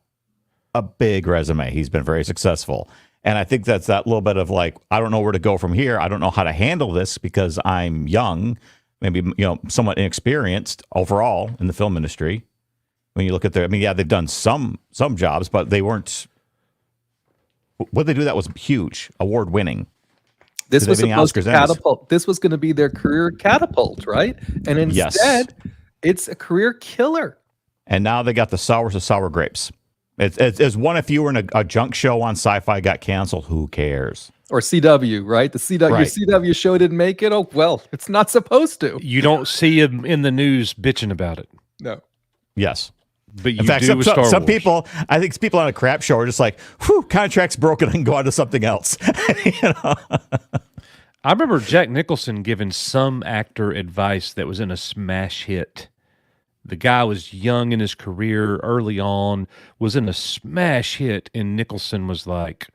a big resume. He's been very successful. And I think that's that little bit of like, I don't know where to go from here. I don't know how to handle this because I'm young, maybe, somewhat inexperienced overall in the film industry. When you look at they've done some jobs, but they weren't. What they do that was huge, award winning. This was supposed to catapult. This was going to be their career catapult, right? And instead, it's a career killer. And now they got the sours of sour grapes. It's one if you were in a junk show on Sci-Fi got canceled. Who cares? Or CW, right? The CW, right. Your CW show didn't make it. Oh well, it's not supposed to. You don't see him in the news bitching about it. No. Yes. But you in fact, some people, I think people on a crap show are just like, whew, contract's broken, I can go on to something else. I remember Jack Nicholson giving some actor advice that was in a smash hit. The guy was young in his career, early on, was in a smash hit, and Nicholson was like,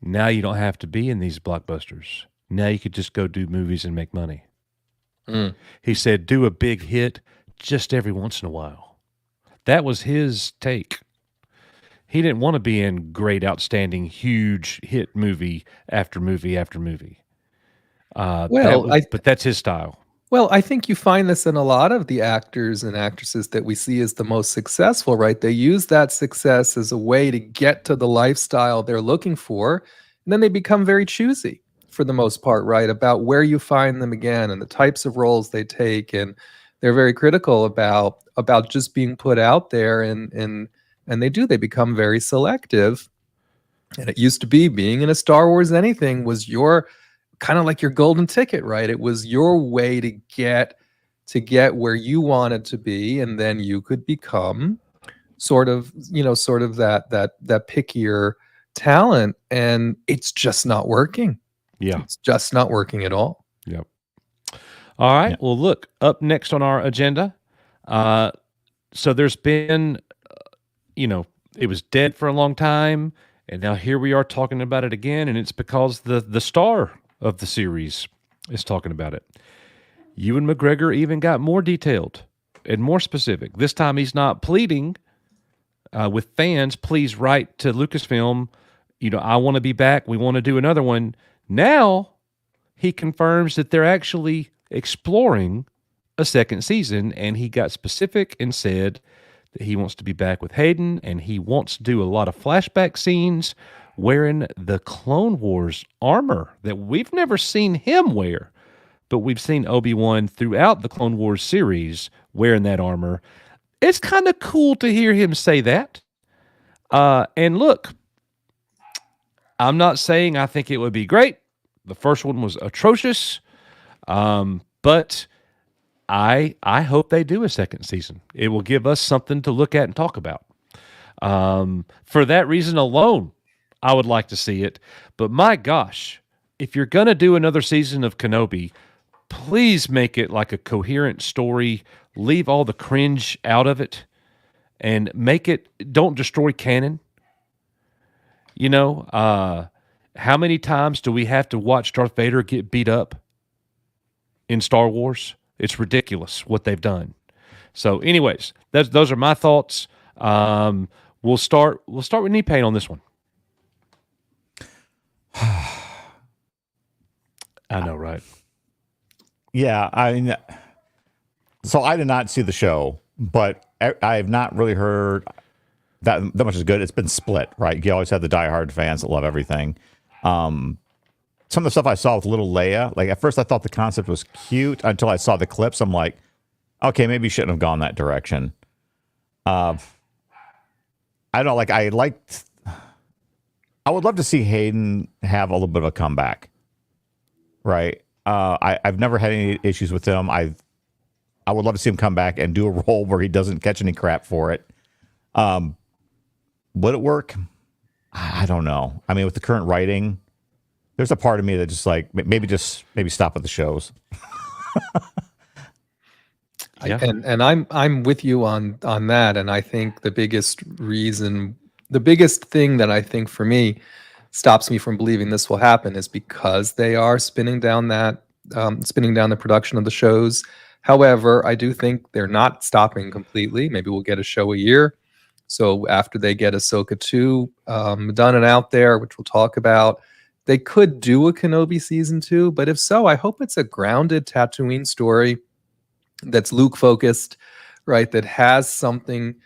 now you don't have to be in these blockbusters. Now you could just go do movies and make money. He said, do a big hit just every once in a while. That was his take. He didn't want to be in great, outstanding, huge hit movie after movie after movie. But that's his style. Well, I think you find this in a lot of the actors and actresses that we see as the most successful, right? They use that success as a way to get to the lifestyle they're looking for, and then they become very choosy. for the most part, right? About where you find them again and the types of roles they take, and they're very critical about just being put out there, and they become very selective. And it used to be being in a Star Wars anything was your kind of like your golden ticket, right? It was your way to get where you wanted to be, and then you could become sort of that pickier talent, and it's just not working. Yeah. It's just not working at all. Yep. All right. Yeah. Well, look, up next on our agenda. So there's been, it was dead for a long time, and now here we are talking about it again, and it's because the star of the series is talking about it. Ewan McGregor even got more detailed and more specific. This time he's not pleading with fans, please write to Lucasfilm, I want to be back, we want to do another one. Now he confirms that they're actually exploring a second season, and he got specific and said that he wants to be back with Hayden, and he wants to do a lot of flashback scenes wearing the Clone Wars armor that we've never seen him wear, but we've seen Obi-Wan throughout the Clone Wars series wearing that armor. It's kind of cool to hear him say that. And look, I'm not saying I think it would be great. The first one was atrocious. But I hope they do a second season. It will give us something to look at and talk about. For that reason alone, I would like to see it. But my gosh, if you're going to do another season of Kenobi, please make it like a coherent story. Leave all the cringe out of it and don't destroy canon. How many times do we have to watch Darth Vader get beat up in Star Wars? It's ridiculous what they've done. So anyways, those are my thoughts. We'll start with knee pain on this one. I know, right? Yeah, so I did not see the show, but I have not really heard that much is good. It's been split, right? You always have the diehard fans that love everything. Some of the stuff I saw with little Leia, like at first I thought the concept was cute until I saw the clips. I'm like, okay, maybe you shouldn't have gone that direction. I don't know, I would love to see Hayden have a little bit of a comeback, right? I've never had any issues with him. I would love to see him come back and do a role where he doesn't catch any crap for it. Would it work? I don't know. I mean, with the current writing, there's a part of me that just maybe stop at the shows. Yeah. And I'm with you on that. And I think the biggest thing that I think for me stops me from believing this will happen is because they are spinning down the production of the shows. However, I do think they're not stopping completely. Maybe we'll get a show a year. So after they get Ahsoka 2 done and out there, which we'll talk about, they could do a Kenobi season 2. But if so, I hope it's a grounded Tatooine story that's Luke focused, right? That has something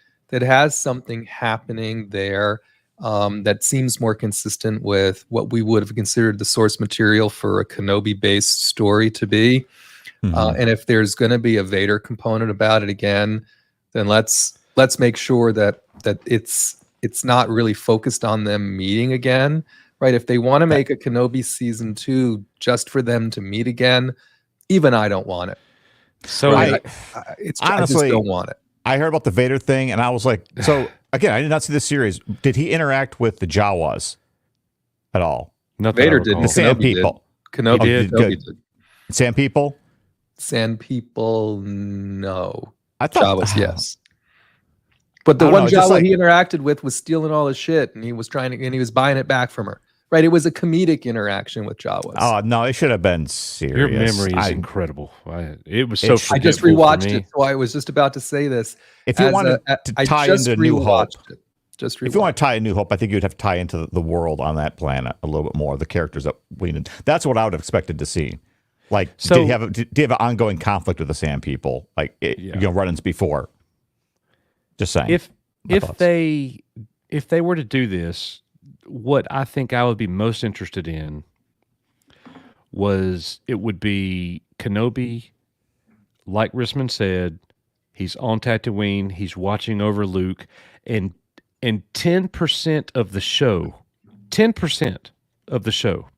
happening there that seems more consistent with what we would have considered the source material for a Kenobi-based story to be. Mm-hmm. And if there's going to be a Vader component about it again, then let's make sure that it's not really focused on them meeting again, right? If they want to make a Kenobi season 2 just for them to meet again, even I don't want it. So right? honestly, I just don't want it. I heard about the Vader thing, and I was like, so again, I did not see this series. Did he interact with the Jawas at all? Vader did. The Sand People. Kenobi did. Sand People? Sand People, no. I thought Jawas, yes. But the one Jawa he interacted with was stealing all his shit, and he was buying it back from her. Right? It was a comedic interaction with Jawas. Oh no, it should have been serious. Your memory is incredible. It was so. I just rewatched it, so I was just about to say this. If you wanted to tie into New Hope, if you want to tie in New Hope, I think you'd have to tie into the world on that planet a little bit more. The characters that we need. That's what I would have expected to see. Like, so, do you have an ongoing conflict with the Sand People? Like, run-ins before. Just saying. If they were to do this, what I think I would be most interested in it would be Kenobi, like Risman said, he's on Tatooine, he's watching over Luke, and 10% of the show, 10% of the show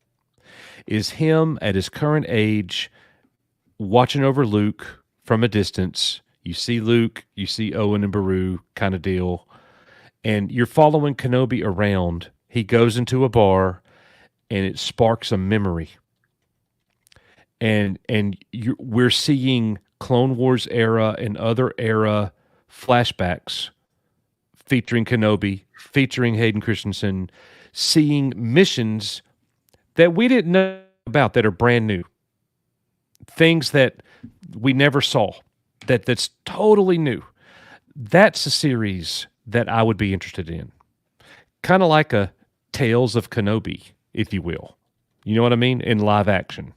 is him at his current age watching over Luke from a distance. You see Luke, you see Owen and Beru kind of deal, and you're following Kenobi around. He goes into a bar, and it sparks a memory. And we're seeing Clone Wars era and other era flashbacks featuring Kenobi, featuring Hayden Christensen, seeing missions that we didn't know about that are brand new. Things that we never saw, that's totally new. That's a series that I would be interested in. Kind of like a Tales of Kenobi, if you will. You know what I mean? In live action.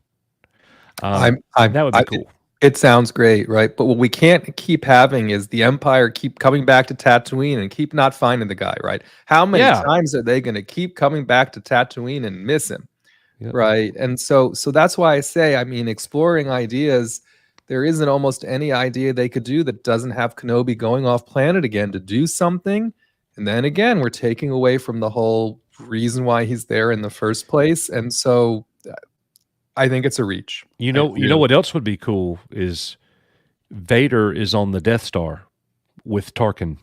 That would be cool. It sounds great, right? But what we can't keep having is the Empire keep coming back to Tatooine and keep not finding the guy, right? How many times are they going to keep coming back to Tatooine and miss him, right? And so that's why I say, I mean, exploring ideas, there isn't almost any idea they could do that doesn't have Kenobi going off planet again to do something. And then again, we're taking away from the whole reason why he's there in the first place. And so I think it's a reach. You know what else would be cool is Vader is on the Death Star with Tarkin,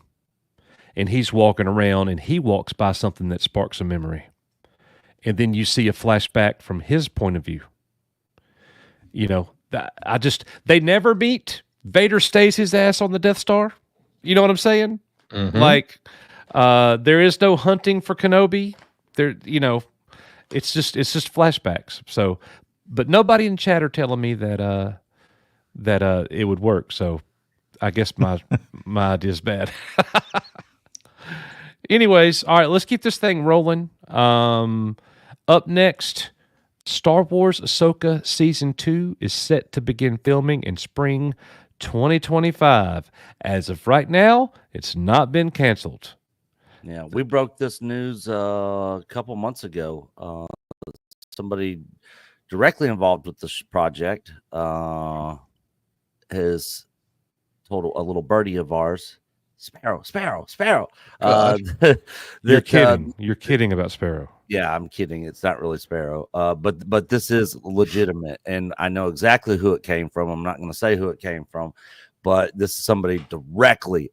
and he's walking around, and he walks by something that sparks a memory, and then you see a flashback from his point of view. You know, they never meet. Vader stays his ass on the Death Star. You know what I'm saying? Mm-hmm. Like, there is no hunting for Kenobi. There, you know, it's just flashbacks. So. But nobody in chat are telling me that it would work. So I guess my idea is bad. Anyways, all right, let's keep this thing rolling. Up next, Star Wars Ahsoka Season 2 is set to begin filming in spring 2025. As of right now, it's not been canceled. Yeah, we broke this news a couple months ago. Somebody directly involved with this project has told a little birdie of ours, Sparrow. You're kidding. You're kidding about Sparrow. Yeah, I'm kidding. It's not really Sparrow. But this is legitimate, and I know exactly who it came from. I'm not going to say who it came from, but this is somebody directly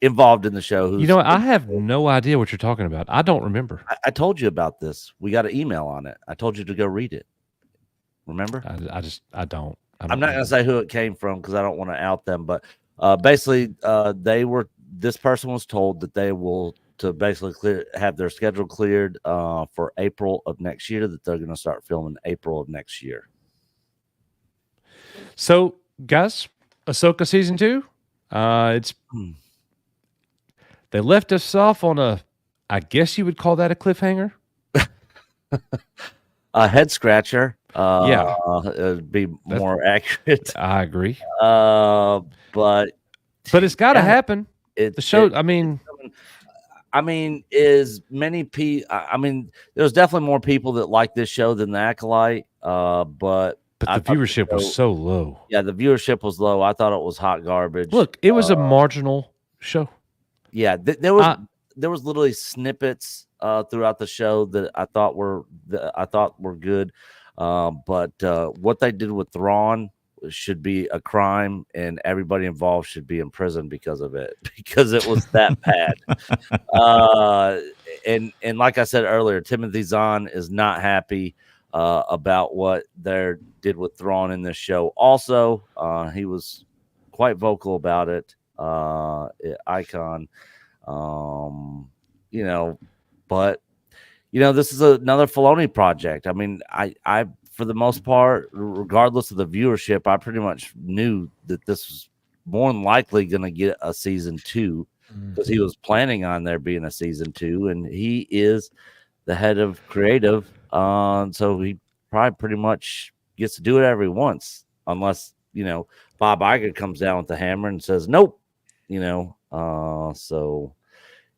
involved in the show. You know, I have no idea what you're talking about. I don't remember. I told you about this. We got an email on it. I told you to go read it. Remember? I don't. I'm not going to say who it came from because I don't want to out them. But basically, this person was told that they will have their schedule cleared for April of next year. That they're going to start filming April of next year. So, guys, Ahsoka Season 2, they left us off on I guess you would call that a cliffhanger. A head scratcher. Yeah, it'd be more accurate. I agree. But it's got to happen. The show. Is many people. There's definitely more people that like this show than the Acolyte. But the viewership was so low. Yeah, the viewership was low. I thought it was hot garbage. Look, it was a marginal show. Yeah, there was literally snippets throughout the show that I thought were good, but what they did with Thrawn should be a crime, and everybody involved should be in prison because of it, because it was that bad. And like I said earlier, Timothy Zahn is not happy about what they did with Thrawn in this show. Also, he was quite vocal about it. Icon, but this is another Filoni project. I mean, I for the most part, regardless of the viewership, I pretty much knew that this was more than likely going to get a season 2 because he was planning on there being a season 2, and he is the head of creative, so he probably pretty much gets to do whatever he wants, unless Bob Iger comes down with the hammer and says nope. So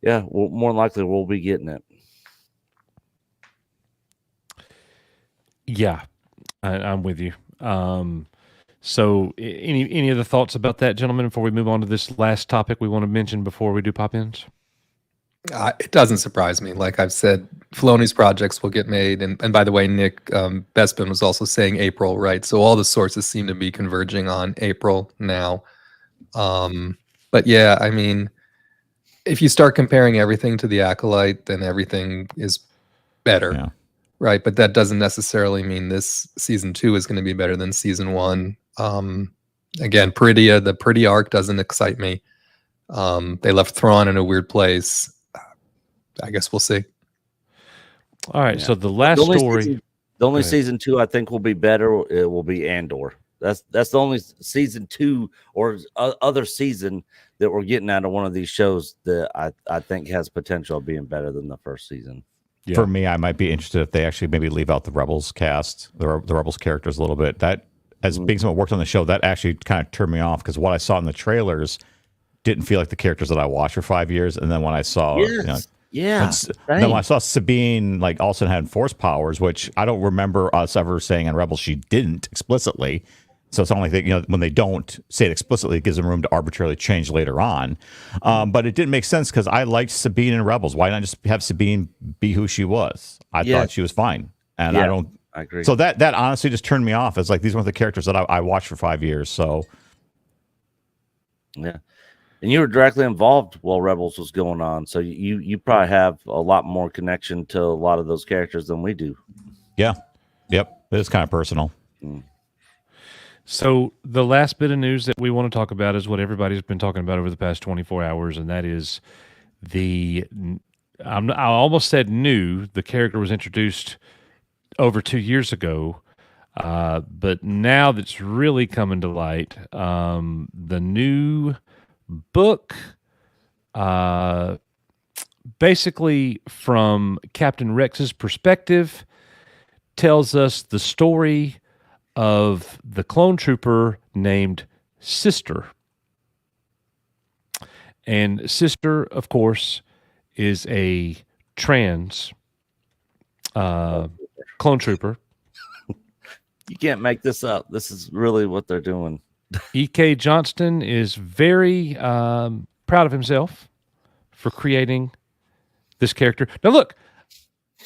yeah, more than likely we'll be getting it. Yeah, I'm with you. So any other thoughts about that, gentlemen, before we move on to this last topic we want to mention before we do pop-ins? It doesn't surprise me. Like I've said, Filoni's projects will get made. And by the way, Nick Bespin was also saying April, right? So all the sources seem to be converging on April now. But yeah, I mean, if you start comparing everything to The Acolyte, then everything is better. Yeah. Right, but that doesn't necessarily mean this season 2 is going to be better than season 1. Again, the Pretty arc doesn't excite me. They left Thrawn in a weird place. I guess we'll see. All right, so the last story. The only season 2 I think will be better. It will be Andor. That's the only season 2 or other season that we're getting out of one of these shows that I think has potential of being better than the first season. Yeah. For me, I might be interested if they actually maybe leave out the Rebels cast, the Rebels characters a little bit. That, as being someone who worked on the show, that actually kind of turned me off because what I saw in the trailers didn't feel like the characters that I watched for 5 years. And then when I saw, then when I saw Sabine like also had Force powers, which I don't remember us ever saying on Rebels she didn't explicitly. So it's only that, when they don't say it explicitly, it gives them room to arbitrarily change later on. But it didn't make sense because I liked Sabine in Rebels. Why not just have Sabine be who she was? I thought she was fine. And I agree. So that honestly just turned me off. It's like these weren't the characters that I watched for 5 years. So yeah. And you were directly involved while Rebels was going on. So you probably have a lot more connection to a lot of those characters than we do. Yeah. Yep. It's kind of personal. So the last bit of news that we want to talk about is what everybody's been talking about over the past 24 hours, and that is I almost said new. The character was introduced over 2 years ago, but now that's really coming to light. The new book, basically from Captain Rex's perspective, tells us the story of the clone trooper named Sister. And Sister, of course, is a trans clone trooper. You can't make this up. This is really what they're doing. E.K. Johnston is very proud of himself for creating this character. Now, look,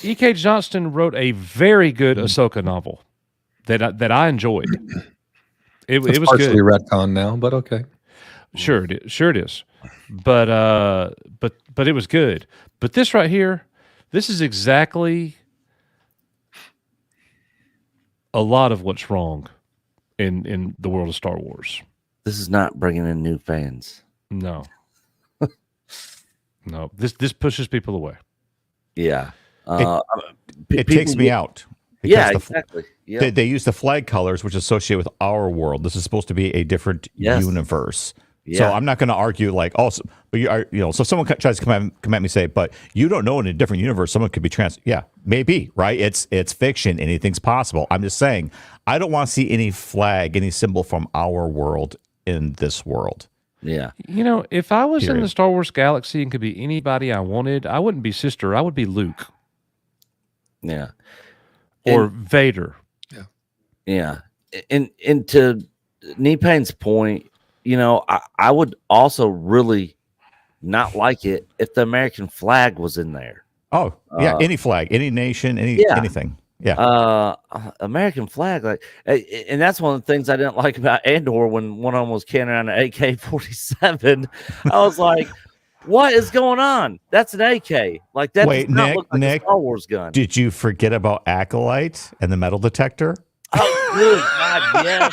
E.K. Johnston wrote a very good Ahsoka novel that I enjoyed. It was partially good. retcon now, but okay. Sure it is. But it was good. But this right here, this is exactly a lot of what's wrong in the world of Star Wars. This is not bringing in new fans. No. No. This pushes people away. Yeah. It takes me out. Yeah, exactly. Yep. They use the flag colors, which is associated with our world. This is supposed to be a different universe. Yeah. So I'm not going to argue like, also, but you are, so someone tries to come at me and say, but you don't know in a different universe, someone could be trans. Yeah, maybe, right? It's fiction. Anything's possible. I'm just saying, I don't want to see any flag, any symbol from our world in this world. Yeah. If I was in the Star Wars galaxy and could be anybody I wanted, I wouldn't be Sister. I would be Luke. Yeah. Or Vader. Yeah. And to Nepane's point, I would also really not like it if the American flag was in there. Oh, yeah, any flag, any nation, anything. Yeah. American flag, and that's one of the things I didn't like about Andor when one of them was carrying around an AK-47. I was like, what is going on? That's an AK. Like that does not look like a Star Wars gun. Did you forget about Acolyte and the metal detector? Oh, good God, yes.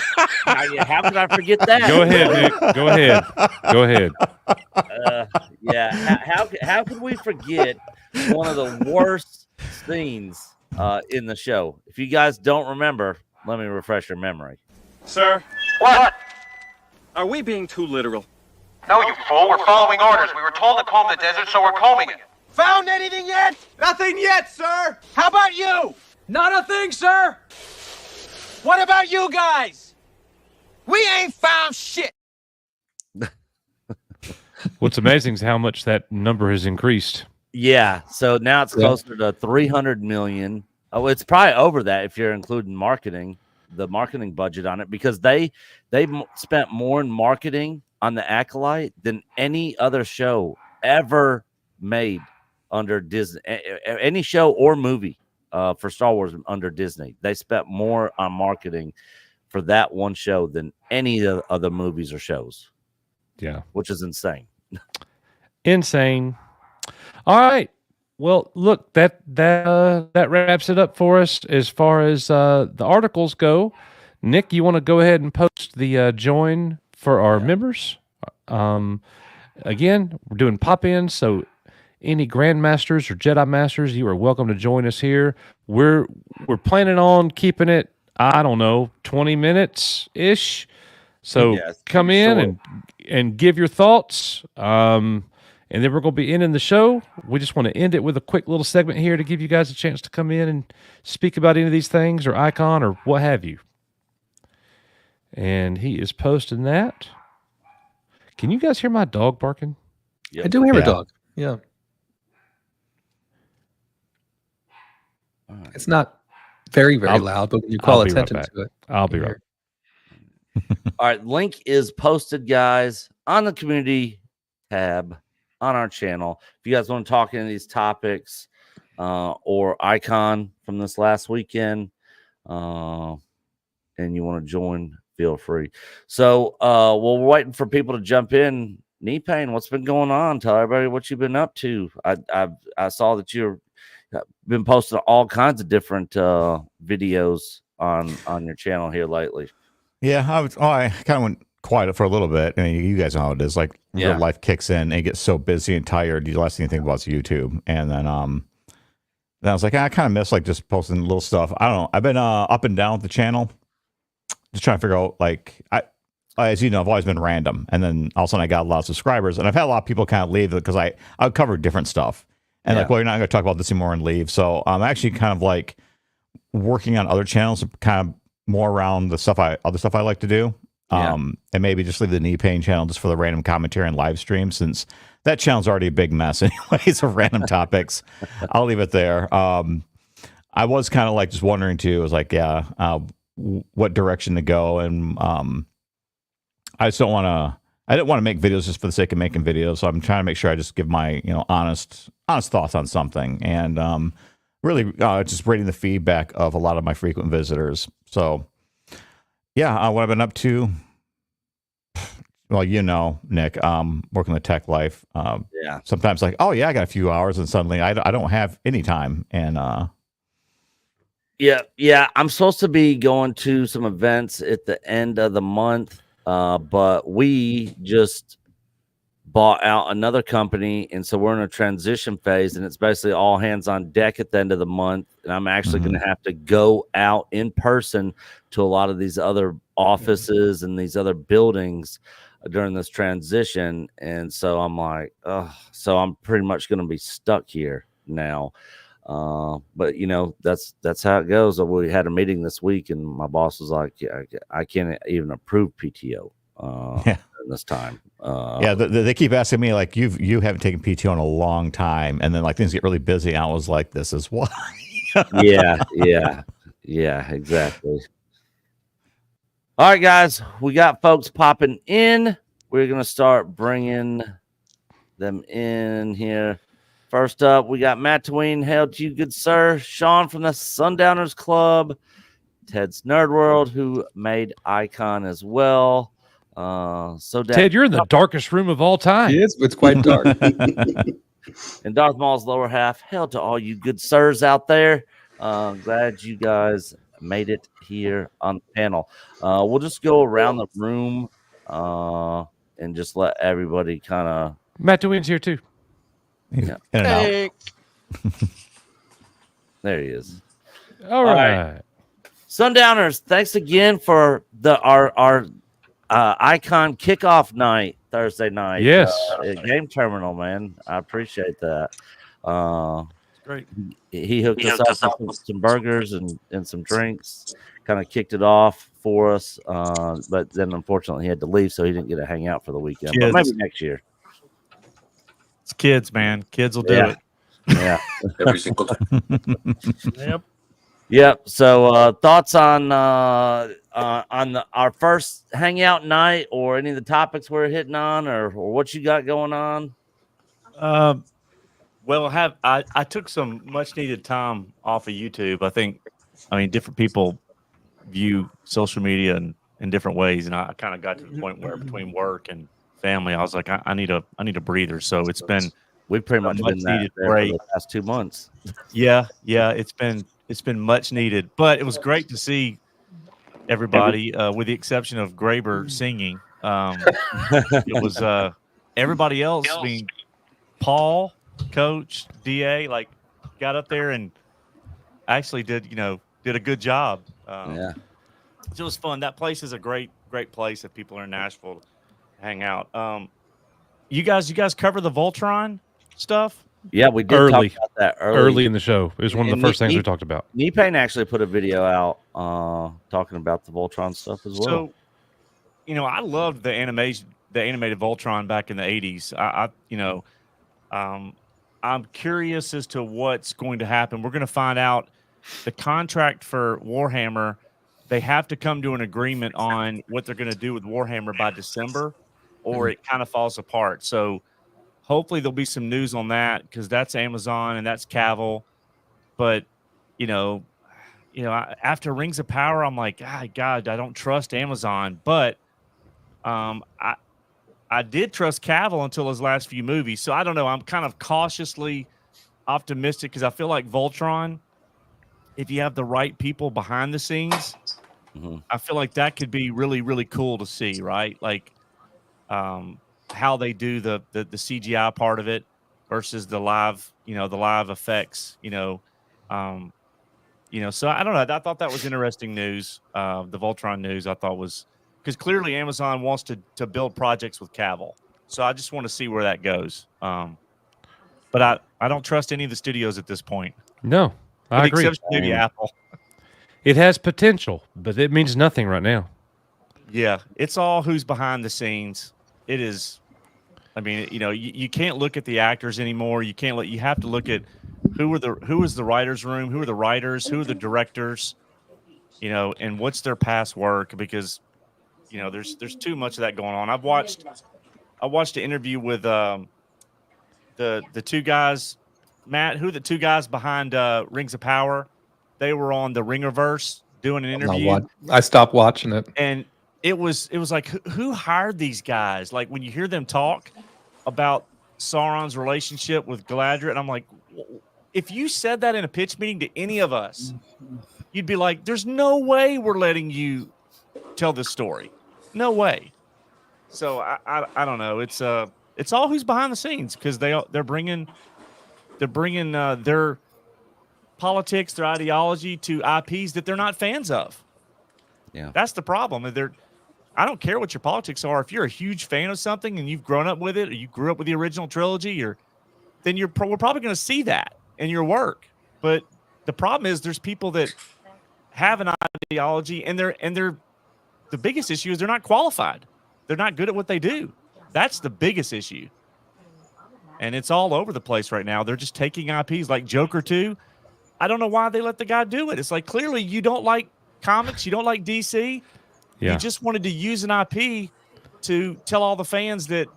How could I forget that? Go ahead, Nick. Go ahead. How could we forget one of the worst scenes in the show? If you guys don't remember, let me refresh your memory. Sir? What? Are we being too literal? No, you fool. We're following orders. We were told to comb the desert, so we're combing it. Found anything yet? Nothing yet, sir. How about you? Not a thing, sir. What about you guys? We ain't found shit. What's amazing is how much that number has increased. Yeah, so now it's closer to 300 million. Oh, it's probably over that if you're including marketing, the marketing budget on it, because they spent more in marketing on the Acolyte than any other show ever made under Disney. Any show or movie for Star Wars under Disney, they spent more on marketing for that one show than any of the other movies or shows. Yeah, which is insane. Insane. All right. Well, look, that wraps it up for us as far as the articles go. Nick, you want to go ahead and post the join for our members? Again, we're doing pop-ins, so any Grandmasters or Jedi Masters, you are welcome to join us here. We're planning on keeping it, I don't know, 20 minutes ish. So come in and give your thoughts. And then we're going to be ending the show. We just want to end it with a quick little segment here to give you guys a chance to come in and speak about any of these things or Icon or what have you. And he is posting that. Can you guys hear my dog barking? Yep. I do hear a dog. Yeah. It's not very loud, but when you call attention to it, I'll be right. All right. Link is posted, guys, on the community tab on our channel. If you guys want to talk any of these topics or Icon from this last weekend and you want to join, feel free. So we're waiting for people to jump in. Knee pain, what's been going on? Tell everybody what you've been up to. I saw that you've been posting all kinds of different videos on your channel here lately. Yeah, I kind of went quiet for a little bit. I mean, you guys know how it is. Like real life kicks in and you get so busy and tired. The last thing you think about is YouTube. And then I was like, I kind of miss like just posting little stuff. I don't know. I've been up and down with the channel, just trying to figure out like as you know, I've always been random. And then all of a sudden I got a lot of subscribers, and I've had a lot of people kind of leave because I cover different stuff. And like, well, you're not going to talk about this anymore and leave. So I'm actually kind of like working on other channels, kind of more around the stuff other stuff I like to do. And maybe just leave the knee pain channel just for the random commentary and live stream, since that channel's already a big mess anyways of random topics. I'll leave it there. I was kind of like just wondering too, I was like, what direction to go. And I didn't want to make videos just for the sake of making videos. So I'm trying to make sure I just give my, honest thoughts on something. And really just reading the feedback of a lot of my frequent visitors. So what I've been up to, well, Nick, working with Tech Life. Sometimes like, I got a few hours, and suddenly I don't have any time. And I'm supposed to be going to some events at the end of the month, but we just bought out another company, and so we're in a transition phase, and it's basically all hands on deck at the end of the month. And I'm actually going to have to go out in person to a lot of these other offices and these other buildings during this transition. And so I'm like, so I'm pretty much going to be stuck here now. But that's how it goes. We had a meeting this week, and my boss was like, I can't even approve PTO this time. They keep asking me like, you haven't taken PTO in a long time, and then like things get really busy. I was like, this is why. Exactly. All right, guys, we got folks popping in. We're gonna start bringing them in here. First up, we got Matt Tween. Hail to you, good sir. Sean from the Sundowners Club. Ted's Nerd World, who made Icon as well. Ted, you're in the darkest room of all time. Yes, it's quite dark. And Darth Maul's lower half. Hail to all you good sirs out there. Glad you guys made it here on the panel. We'll just go around the room and just let everybody kind of. Matt Tween's here too. Yeah. Hey. There he is. All right. Sundowners, thanks again for our Icon kickoff night Thursday night. Yes. At Game Terminal, man. I appreciate that. Great. He hooked us up with some burgers and some drinks, kind of kicked it off for us. But then unfortunately he had to leave, so he didn't get to hang out for the weekend. But maybe next year. It's kids, man. Kids will do it. Yeah. Every single time. Yep. Yep. So thoughts on our first hangout night, or any of the topics we're hitting on, or what you got going on? Well, I took some much needed time off of YouTube. I mean, different people view social media in different ways, and I kind of got to the point where between work and family, I was like, I need a breather. So we've pretty much been that there for the past 2 months. Yeah, it's been much needed, but it was great to see everybody, with the exception of Graber singing. It was everybody else. I mean, Paul, Coach, DA, like, got up there and actually did a good job. Yeah, it was fun. That place is a great place if people are in Nashville to hang out. You guys cover the Voltron stuff? Yeah, we did talk about that early in the show. It was one of the first things we talked about. Pain actually put a video out talking about the Voltron stuff as well. So, I loved the animated Voltron back in the 80s. I'm curious as to what's going to happen. We're going to find out the contract for Warhammer. They have to come to an agreement on what they're going to do with Warhammer by December, or it kind of falls apart. So hopefully there'll be some news on that, because that's Amazon and that's Cavill. But, after Rings of Power, I'm like, God, I don't trust Amazon. But I did trust Cavill until his last few movies. So I don't know. I'm kind of cautiously optimistic, because I feel like Voltron, if you have the right people behind the scenes, I feel like that could be really, really cool to see, right? Like how they do the CGI part of it versus the live, the live effects, so I don't know. I thought that was interesting news. The Voltron news I thought was, because clearly Amazon wants to build projects with Cavill. So I just want to see where that goes. But I don't trust any of the studios at this point. No, I agree. Except maybe Apple. It has potential, but it means nothing right now. Yeah, it's all who's behind the scenes. It is. I mean, you can't look at the actors anymore. You have to look at who is the writers' room, who are the writers, who are the directors, and what's their past work, because there's too much of that going on. I watched an interview with the two guys, Matt, who are the two guys behind Rings of Power. They were on the Ringerverse doing an interview. I stopped watching it. And it was like, who hired these guys? Like, when you hear them talk about Sauron's relationship with Galadriel, and I'm like, if you said that in a pitch meeting to any of us, you'd be like, there's no way we're letting you tell this story. No way. So I don't know. It's all who's behind the scenes, because they're bringing their politics, their ideology to IPs that they're not fans of. Yeah, that's the problem. I don't care what your politics are. If you're a huge fan of something and you've grown up with it, or you grew up with the original trilogy, then we're probably going to see that in your work. But the problem is, there's people that have an ideology, and the biggest issue is they're not qualified. They're not good at what they do. That's the biggest issue. And it's all over the place right now. They're just taking IPs like Joker 2. I don't know why they let the guy do it. It's like, clearly you don't like comics. You don't like DC. Yeah. You just wanted to use an IP to tell all the fans that,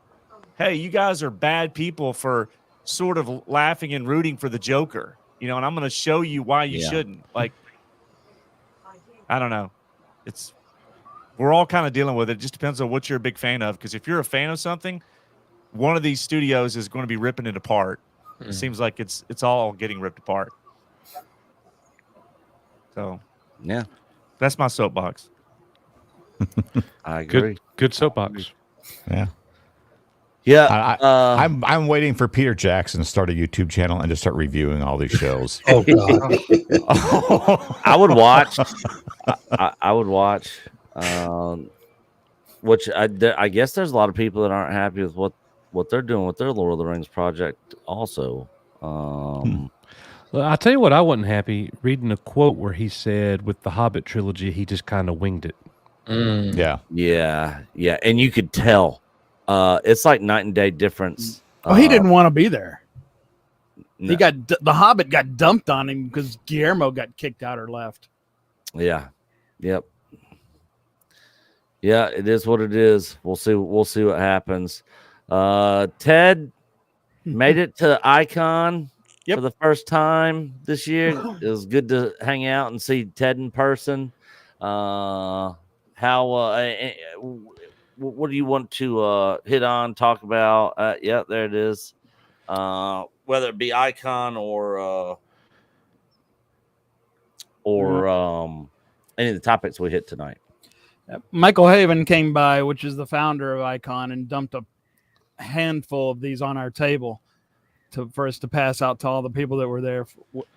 hey, you guys are bad people for sort of laughing and rooting for the Joker, and I'm going to show you why you shouldn't. Like, I don't know. We're all kind of dealing with it. It just depends on what you're a big fan of. Because if you're a fan of something, one of these studios is going to be ripping it apart. It seems like it's all getting ripped apart. So, yeah, that's my soapbox. I agree. Good soapbox. Yeah. Yeah. I'm waiting for Peter Jackson to start a YouTube channel and to start reviewing all these shows. Oh God. I would watch. I would watch. Which I guess there's a lot of people that aren't happy with what they're doing with their Lord of the Rings project also. Well, I'll tell you what, I wasn't happy reading a quote where he said with the Hobbit trilogy, he just kind of winged it. Yeah. And you could tell. It's like night and day difference. Well, he didn't want to be there. He got the Hobbit got dumped on him because Guillermo got kicked out or left. Yeah. Yep. Yeah, it is what it is. We'll see what happens. Ted made it to Icon for the first time this year. It was good to hang out and see Ted in person. What do you want to hit on, talk about? Yeah, there it is. Whether it be Icon or any of the topics we hit tonight. Michael Haven came by, which is the founder of Icon, and dumped a handful of these on our table for us to pass out to all the people that were there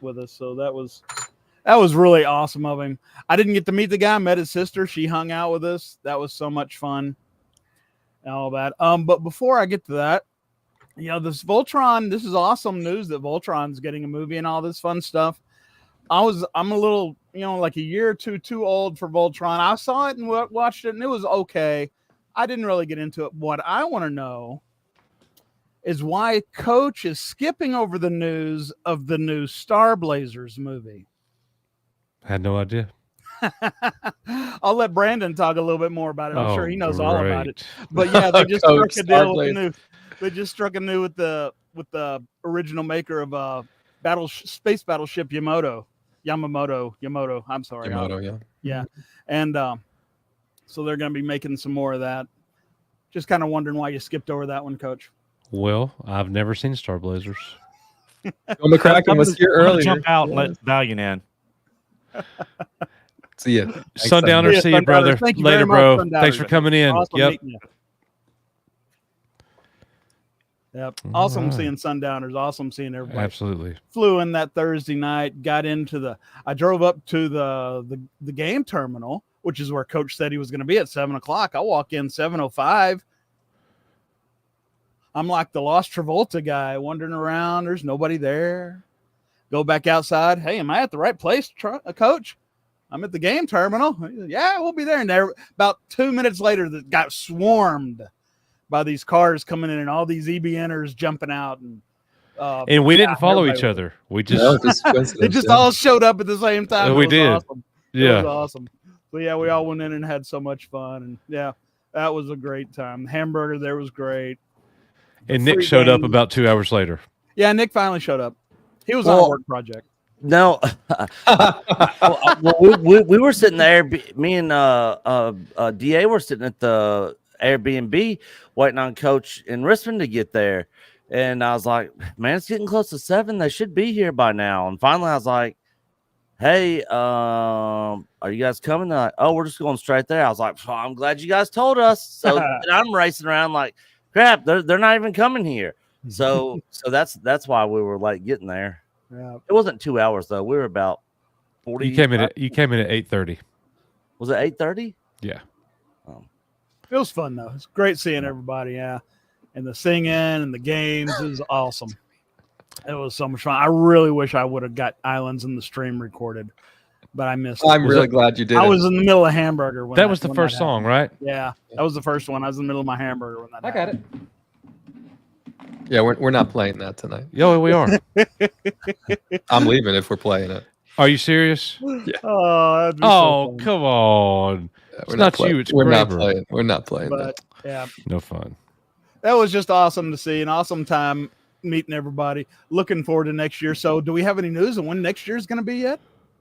with us. So that was really awesome of him. I didn't get to meet the guy. I met his sister. She hung out with us. That was so much fun and all that. But before I get to that, this Voltron, this is awesome news that Voltron's getting a movie and all this fun stuff. I'm a little, like a year or two too old for Voltron. I saw it and watched it, and it was okay. I didn't really get into it. What I want to know is why Coach is skipping over the news of the new Star Blazers movie. I had no idea. I'll let Brandon talk a little bit more about it. I'm sure he knows all about it. But yeah, they just struck a deal with the new. They just struck a deal with the original maker of space battleship Yamamoto. I'm sorry. Yamamoto, yeah. And so they're going to be making some more of that. Just kind of wondering why you skipped over that one, Coach. Well, I've never seen Star Blazers. Bill McCracken was here earlier. Jump out and let Valiant in. See ya. Sundowner, see you, brother. Later, bro. Thanks for coming in. Awesome yep. Yep. Awesome seeing Sundowners. Awesome seeing everybody. Absolutely. Flew in that Thursday night, I drove up to the game terminal, which is where Coach said he was going to be at 7:00. I walk in 7:05. I'm like the Lost Travolta guy wandering around. There's nobody there. Go back outside. Hey, am I at the right place, Coach? I'm at the game terminal. Yeah, we'll be there. And there, about 2 minutes later, that got swarmed by these cars coming in and all these EBNers jumping out. And we didn't follow each other. We just they just all showed up at the same time. We did. Awesome. Yeah. It was awesome. So yeah, we all went in and had so much fun. And yeah, that was a great time. The hamburger there was great. And Nick showed up about 2 hours later. Yeah, Nick finally showed up. He was on a work project. No, we were sitting there. Me and DA were sitting at the Airbnb waiting on Coach in Richmond to get there, and I was like, "Man, it's getting close to 7. They should be here by now." And finally, I was like, "Hey, are you guys coming?" They're like, "Oh, we're just going straight there." I was like, oh, "I'm glad you guys told us." So and I'm racing around like, "Crap, they're not even coming here." So that's why we were like getting there. Yeah. It wasn't 2 hours though. We were about 40. You came in at 8:30. Was it 8:30? Yeah. It was fun though. It's great seeing everybody. Yeah, and the singing and the games is awesome. It was so much fun. I really wish I would have got Islands in the Stream recorded, but I missed it. I'm really glad you did. I was in the middle of hamburger when that was the first song, right? Yeah, that was the first one. I was in the middle of my hamburger when that happened. Got it. Yeah, we're not playing that tonight. Yo, we are. I'm leaving if we're playing it. Are you serious? Yeah. Oh, that'd be so fun. Come on. We're it's not you. It's we're Graber. not playing. We're not playing But that. yeah, No fun. that was just awesome to see. An awesome time meeting everybody. Looking forward to next year. So, do we have any news on when next year is going to be yet?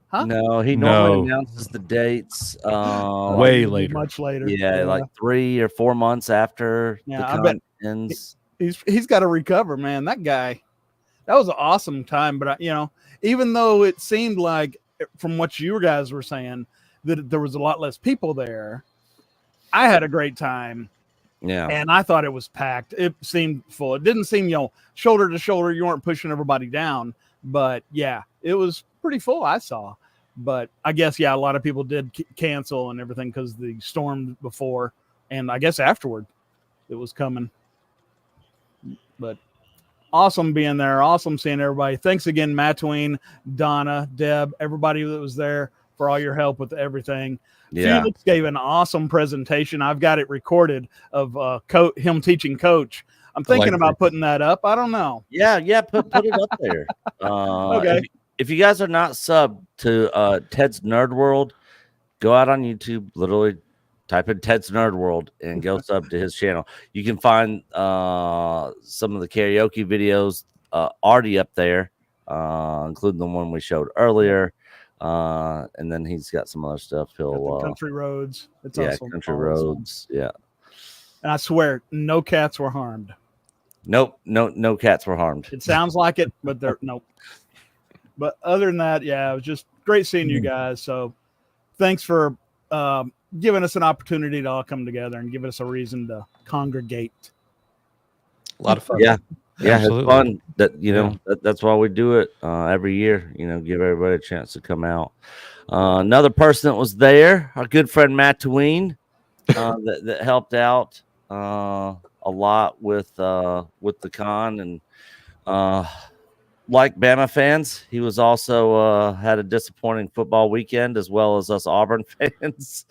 Huh? No, he normally announces the dates way later. Much later. Yeah, like 3 or 4 months after the con ends. He's got to recover, man. That guy, that was an awesome time. But even though it seemed like from what you guys were saying that there was a lot less people there, I had a great time. Yeah, and I thought it was packed. It seemed full. It didn't seem shoulder to shoulder. You weren't pushing everybody down, but yeah, it was pretty full. I saw, but I guess a lot of people did cancel and everything because the storm before, and I guess afterward, it was coming. But awesome being there. Awesome seeing everybody. Thanks again, Matween, Donna, Deb, everybody that was there for all your help with everything. Yeah. Felix gave an awesome presentation. I've got it recorded of him teaching Coach I'm thinking about putting that up. I don't know. Yeah, put it up there. Okay. If you guys are not subbed to Ted's Nerd World, go out on YouTube, literally type in Ted's Nerd World and go sub to his channel. You can find some of the karaoke videos already up there, including the one we showed earlier. And then he's got some other stuff. He'll Country Roads. It's also Country Roads. Yeah. And I swear, no cats were harmed. Nope, no cats were harmed. It sounds like it, but they're nope. But other than that, yeah, it was just great seeing you guys. So thanks for giving us an opportunity to all come together and give us a reason to congregate. A lot of fun. Yeah, Absolutely. It's fun. That know that's why we do it every year. Give everybody a chance to come out. Another person that was there, our good friend Matt Tween, that helped out a lot with the con, and like Bama fans, he was also had a disappointing football weekend, as well as us Auburn fans.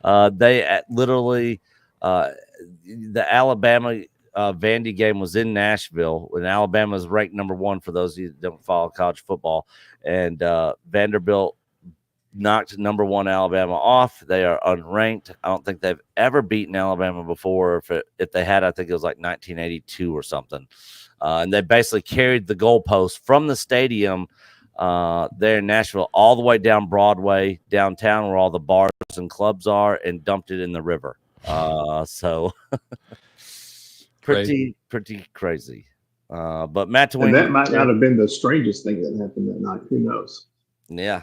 They literally the Alabama Vandy game was in Nashville, and Alabama is ranked number 1 for those of you that don't follow college football. And Vanderbilt knocked number 1 Alabama off. They are unranked. I don't think they've ever beaten Alabama before. If they had, I think it was like 1982 or something. And they basically carried the goalpost from the stadium there in Nashville all the way down Broadway, downtown, where all the bars and clubs are, and dumped it in the river. So pretty crazy. But Matt Tween, and that might not have been the strangest thing that happened that night. Who knows? Yeah.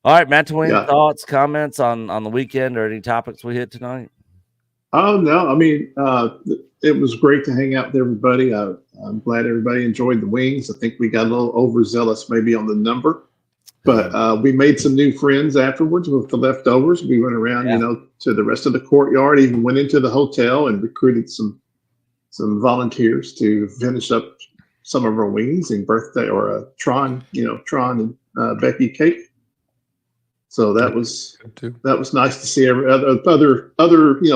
All right, Matt Tween, thoughts, comments on the weekend or any topics we hit tonight? Oh, no. I mean, it was great to hang out with everybody. I'm glad everybody enjoyed the wings. I think we got a little overzealous maybe on the number, but we made some new friends afterwards with the leftovers. We went around, to the rest of the courtyard, even went into the hotel and recruited some volunteers to finish up some of our wings and birthday or Tron and Becky cake. So that was nice to see other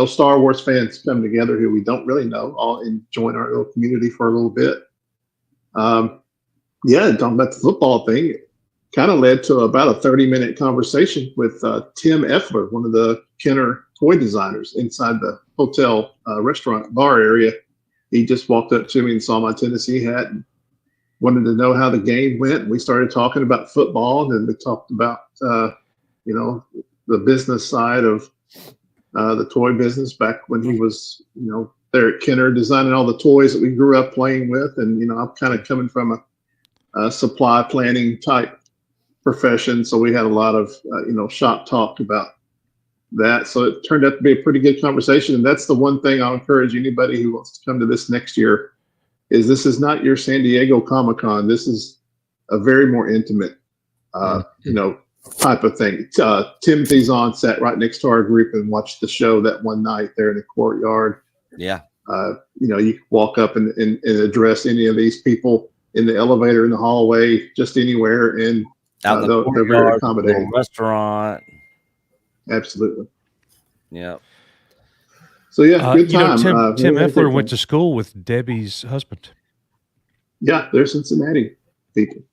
Star Wars fans come together who we don't really know, all and join our little community for a little bit. Talking about the football thing, it kind of led to about a 30-minute conversation with Tim Effler, one of the Kenner toy designers inside the hotel restaurant bar area. He just walked up to me and saw my Tennessee hat and wanted to know how the game went. We started talking about football, and then we talked about the business side of the toy business back when he was, there at Kenner designing all the toys that we grew up playing with. And, I'm kind of coming from a supply planning type profession. So we had a lot of, shop talk about that. So it turned out to be a pretty good conversation. And that's the one thing I'll encourage anybody who wants to come to this next year is this is not your San Diego Comic-Con. This is a very more intimate, type of thing. Timothy Zahn sat right next to our group and watched the show that one night there in the courtyard. Yeah. You can walk up and address any of these people in the elevator, in the hallway, just anywhere, and they're very accommodating. Restaurant. Absolutely. Yeah. So good time. Tim Effler went to school with Debbie's husband. Yeah, they're Cincinnati people.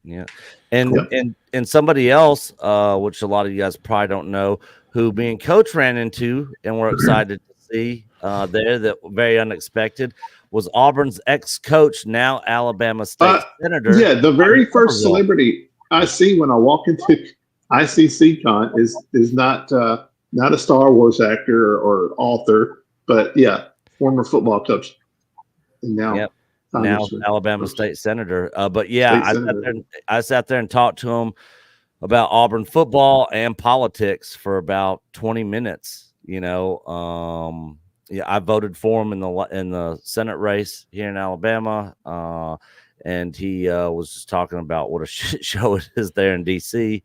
Yeah. And somebody else, which a lot of you guys probably don't know, who me and Coach ran into and we're excited to see there, that very unexpected, was Auburn's ex-coach, now Alabama State Senator. Yeah, the very first celebrity I see when I walk into ICC-Con is not a Star Wars actor or author, but former football coach. And now Alabama State Senator. I sat there and talked to him about Auburn football and politics for about 20 minutes. I voted for him in the Senate race here in Alabama, and he was just talking about what a shit show it is there in DC.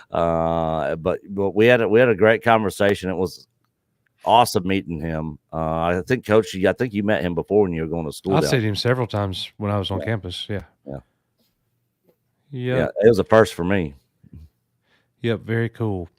But we had a great conversation. It was awesome meeting him. I think Coach, you met him before when you were going to school. I've seen him several times when I was on campus. Yeah. It was a first for me. Yep, very cool.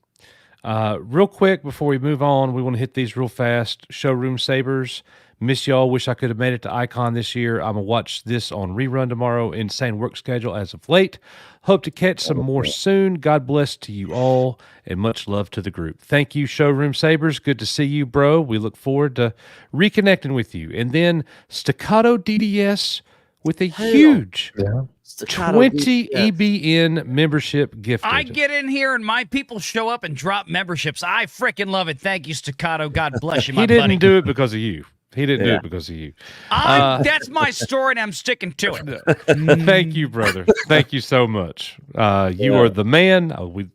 Real quick before we move on, we want to hit these real fast. Showroom Sabers. Miss y'all. Wish I could have made it to Icon this year. I'm going to watch this on rerun tomorrow. Insane work schedule as of late. Hope to catch some more soon. God bless to you all, and much love to the group. Thank you, Showroom Sabers. Good to see you, bro. We look forward to reconnecting with you. And then Staccato DDS with a huge 20 EBN membership gift. I get in here and my people show up and drop memberships. I freaking love it. Thank you, Staccato. God bless you, my He didn't buddy. do it because of you. He didn't do it because of you. That's my story, and I'm sticking to it. Thank you, brother. Thank you so much. You are the man. I don't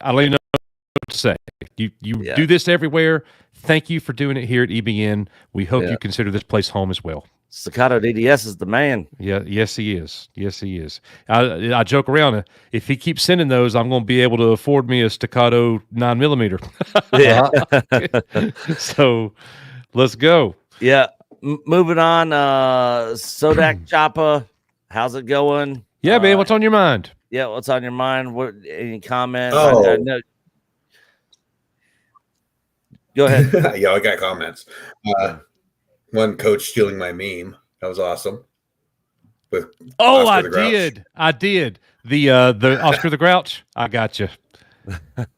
even know what to say. You do this everywhere. Thank you for doing it here at EBN. We hope you consider this place home as well. Staccato DDS is the man. Yeah, yes, he is. Yes, he is. I joke around. If he keeps sending those, I'm going to be able to afford me a Staccato 9mm. Yeah. So let's go. Yeah. Moving on. Sodak Choppa, how's it going? Yeah, man. What's on your mind? Yeah, what's on your mind? What? Any comments? Oh. I know. Go ahead. Yeah, I got comments. One coach stealing my meme. That was awesome. With Oscar the Grouch. I did. The Oscar the Grouch. I got you.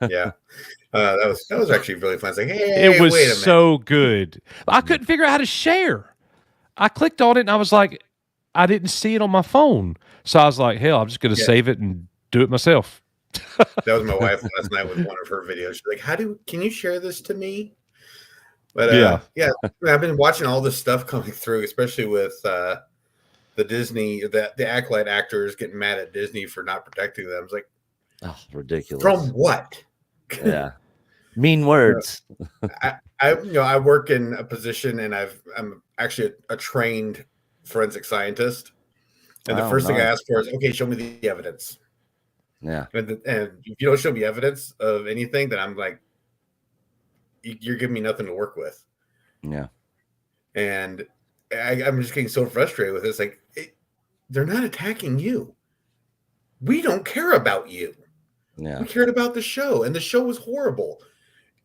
Yeah. That was actually really fun. It's like, hey, it was wait a minute. so good. I couldn't figure out how to share. I clicked on it and I was like, I didn't see it on my phone. So I was like, hell, I'm just going to save it and do it myself. That was my wife last night with one of her videos. She's like, can you share this to me? But yeah, I've been watching all this stuff coming through, especially with the Disney, the Acolyte actors getting mad at Disney for not protecting them. It's like, oh, ridiculous. From what? Yeah, mean words. I work in a position, and I'm actually a trained forensic scientist, and the first thing I ask for is, okay, show me the evidence. Yeah, and if you don't show me evidence of anything, then I'm like, you're giving me nothing to work with. Yeah. And I'm just getting so frustrated with this. Like, they're not attacking you. We don't care about you. Yeah. We cared about the show, and the show was horrible.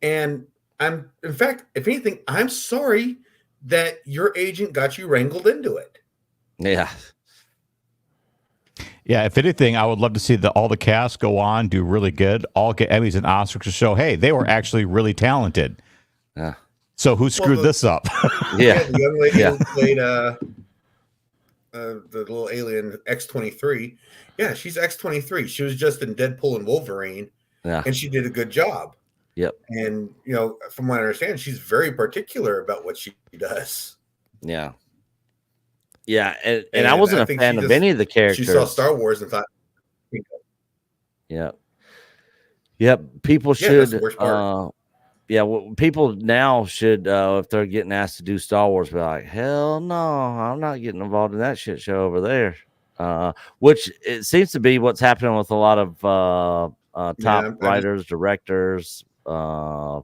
And in fact, if anything, I'm sorry that your agent got you wrangled into it. Yeah. Yeah, if anything, I would love to see all the cast go on, do really good, all get Emmys and Oscars to show, hey, they were actually really talented. Yeah. So who screwed this up? Yeah, the young lady who played the little alien X-23. Yeah, she's X-23. She was just in Deadpool and Wolverine, and she did a good job. Yep. And from what I understand, she's very particular about what she does. Yeah. Yeah, and I wasn't a fan of any of the characters. She saw Star Wars and thought, yeah. Yep. People should people now should if they're getting asked to do Star Wars, be like, hell no, I'm not getting involved in that shit show over there. Which it seems to be what's happening with a lot of top writers, directors, that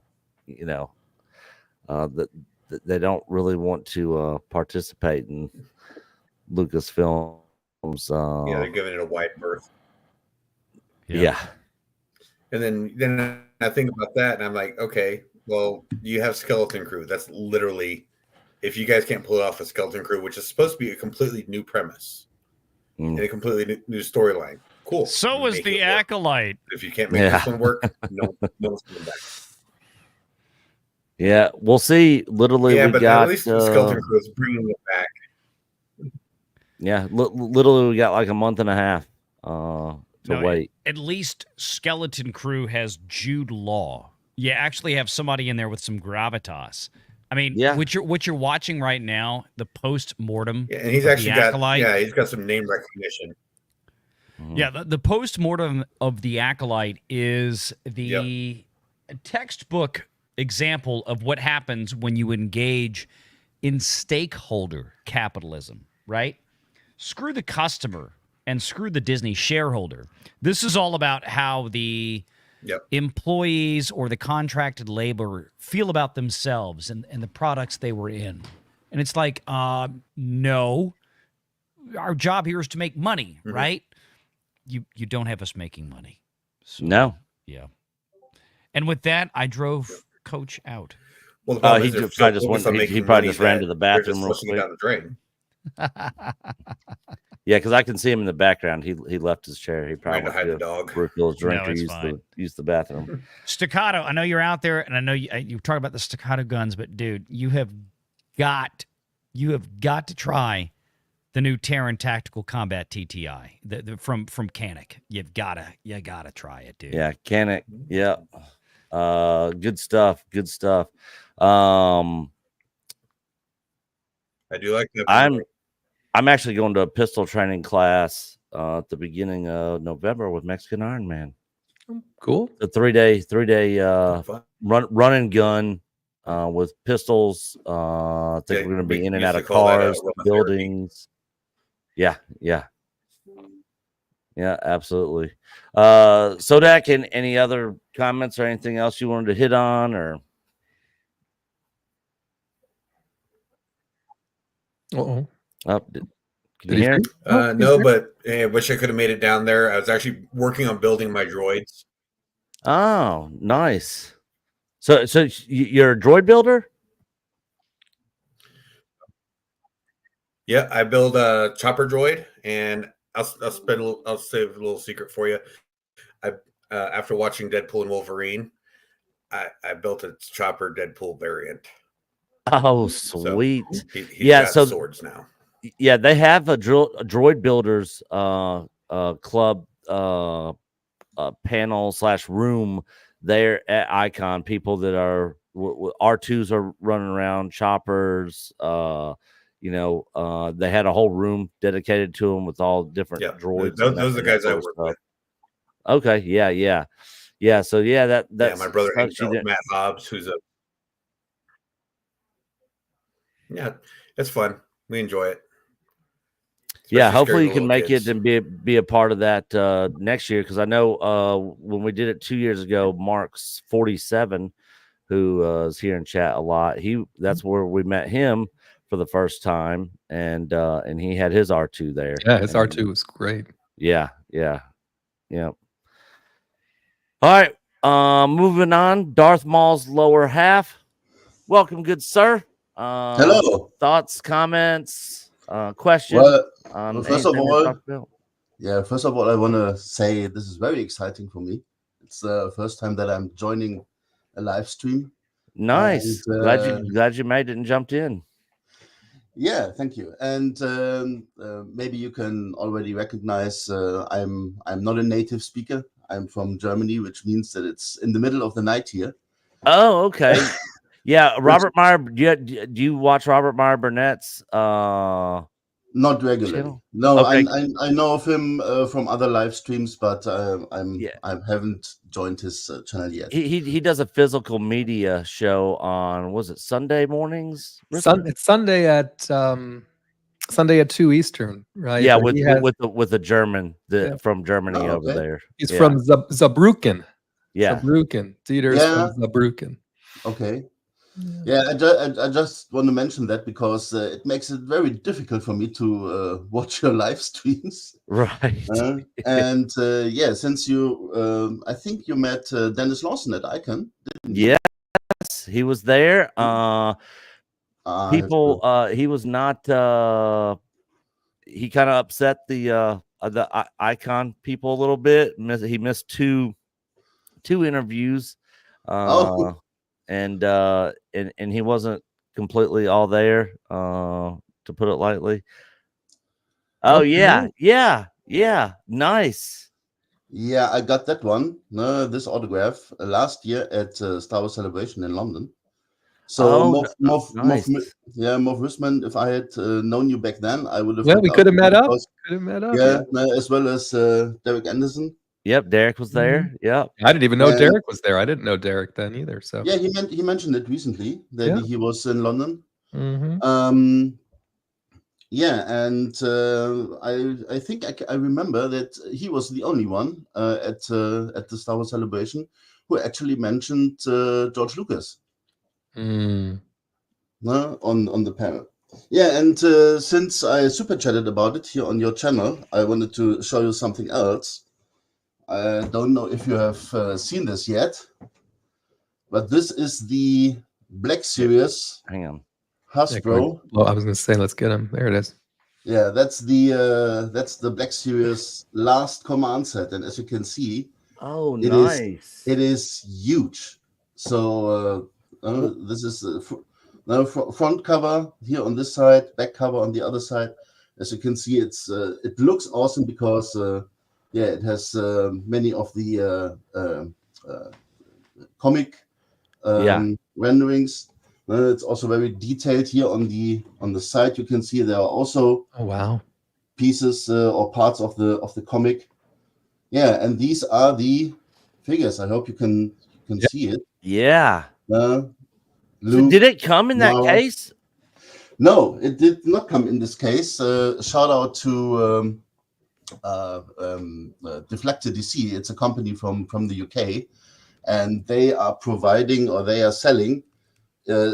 they don't really want to participate in Lucasfilms. They're giving it a wide berth. Yeah. And then I think about that, and I'm like, okay, well, you have Skeleton Crew. That's literally, if you guys can't pull it off a Skeleton Crew, which is supposed to be a completely new premise and a completely new storyline. Cool. So is the Acolyte. If you can't make this one work, no one's coming back. Yeah, we'll see. Literally, we but got at least the Skeleton Crew is bringing it back. Yeah, literally, we got like a month and a half to wait. At least Skeleton Crew has Jude Law. You actually have somebody in there with some gravitas. I mean, what you're watching right now, the post-mortem. Yeah, and he's actually he's got some name recognition. Yeah, the post-mortem of the Acolyte is the textbook example of what happens when you engage in stakeholder capitalism, right? Screw the customer and screw the Disney shareholder. This is all about how the employees or the contracted labor feel about themselves and the products they were in. And it's like, no, our job here is to make money, right? You don't have us making money. So, no. Yeah. And with that, I drove Coach out. Well, the problem he is if probably so just long went. as I'm He making probably money, just ran that to the they're just bathroom real flushing it quick. down the drain. Yeah, because I can see him in the background. He left his chair. He probably Trying to hide the dog. refill his drink No, or it's use fine. the bathroom. Staccato, I know you're out there, and I know you talk about the staccato guns, but dude, you have got to try the new Terran Tactical Combat TTI from Canic. You gotta try it, dude. Yeah, Canic. Yeah, good stuff. Good stuff. I do like that. I'm actually going to a pistol training class at the beginning of November with Mexican Iron Man. Cool. A 3-day run and gun with pistols. I think we're going to be in and out of cars, buildings. Yeah, absolutely. Sodak, and any other comments or anything else you wanted to hit on, or? Uh-oh. Can you hear? No, but I wish I could have made it down there. I was actually working on building my droids. Oh, nice. So you're a droid builder? Yeah, I build a chopper droid, and I'll save a little secret for you. I after watching Deadpool and Wolverine, I built a chopper Deadpool variant. Oh, sweet. So he's got so swords now. Yeah, they have a droid builders club panel / room there at Icon. People that are R2s are running around, choppers. They had a whole room dedicated to them with all different droids. Those are the guys I work with. Okay, yeah. So that's my brother hangs out with Matt Hobbs, who's it's fun. We enjoy it. Yeah, hopefully you can make it and be a part of that next year, because I know when we did it 2 years ago, Mark's 47, who is here in chat a lot. That's where we met him for the first time, and he had his R2 there. Yeah, his R2 was great. Yeah. All right, moving on. Darth Maul's lower half. Welcome, good sir. Hello. Thoughts, comments, questions? Well, first of all, I want to say this is very exciting for me. It's the first time that I'm joining a live stream. Nice. And, glad you made it and jumped in. Yeah, thank you. And maybe you can already recognize I'm not a native speaker. I'm from Germany, which means that it's in the middle of the night here. Oh, okay. Yeah, Robert Meyer. Do you watch Robert Meyer Burnett's? Not regularly. Channel? No, Okay. I know of him from other live streams, but I haven't joined his channel yet. He does a physical media show on, was it Sunday mornings? It's Sunday at 2 Eastern, right? Yeah, But with the German from Germany over there. He's from Saarbrücken. Yeah, Saarbrücken. Theaters from Saarbrücken. Okay. Yeah, I just want to mention that because it makes it very difficult for me to watch your live streams. Right. Since you, I think you met Dennis Lawson at Icon. Yes, he was there. He was not. He kind of upset the Icon people a little bit. He missed two interviews. And he wasn't completely all there, to put it lightly. Oh, okay. yeah, nice. Yeah, I got that one, this autograph last year at Star Wars Celebration in London. So, nice. Moff Wisman, if I had known you back then, I would have. Yeah, we could have met up. Yeah, as well as Derek Anderson. Yep, Derek was there. Yep. I didn't even know Derek was there. I didn't know Derek then either. So yeah, he mentioned it recently that he was in London. Mm-hmm. I think I remember that he was the only one at the Star Wars Celebration who actually mentioned George Lucas on the panel. Yeah, and since I super chatted about it here on your channel, I wanted to show you something else. I don't know if you have seen this yet. but this is the Black Series. Hang on. Hasbro. Well, I was going to say, let's get him. There it is. Yeah, that's the Black Series last command set, and as you can see, nice. It is huge. So this is front cover here on this side, back cover on the other side. As you can see, it looks awesome because it has many of the comic renderings. It's also very detailed here on the side. You can see there are also pieces or parts of the comic. Yeah, and these are the figures. I hope you can see it. Yeah. Luke, so did it come in that case? No, it did not come in this case. Shout out to Deflected DC. It's a company from the UK, and they are providing, or they are selling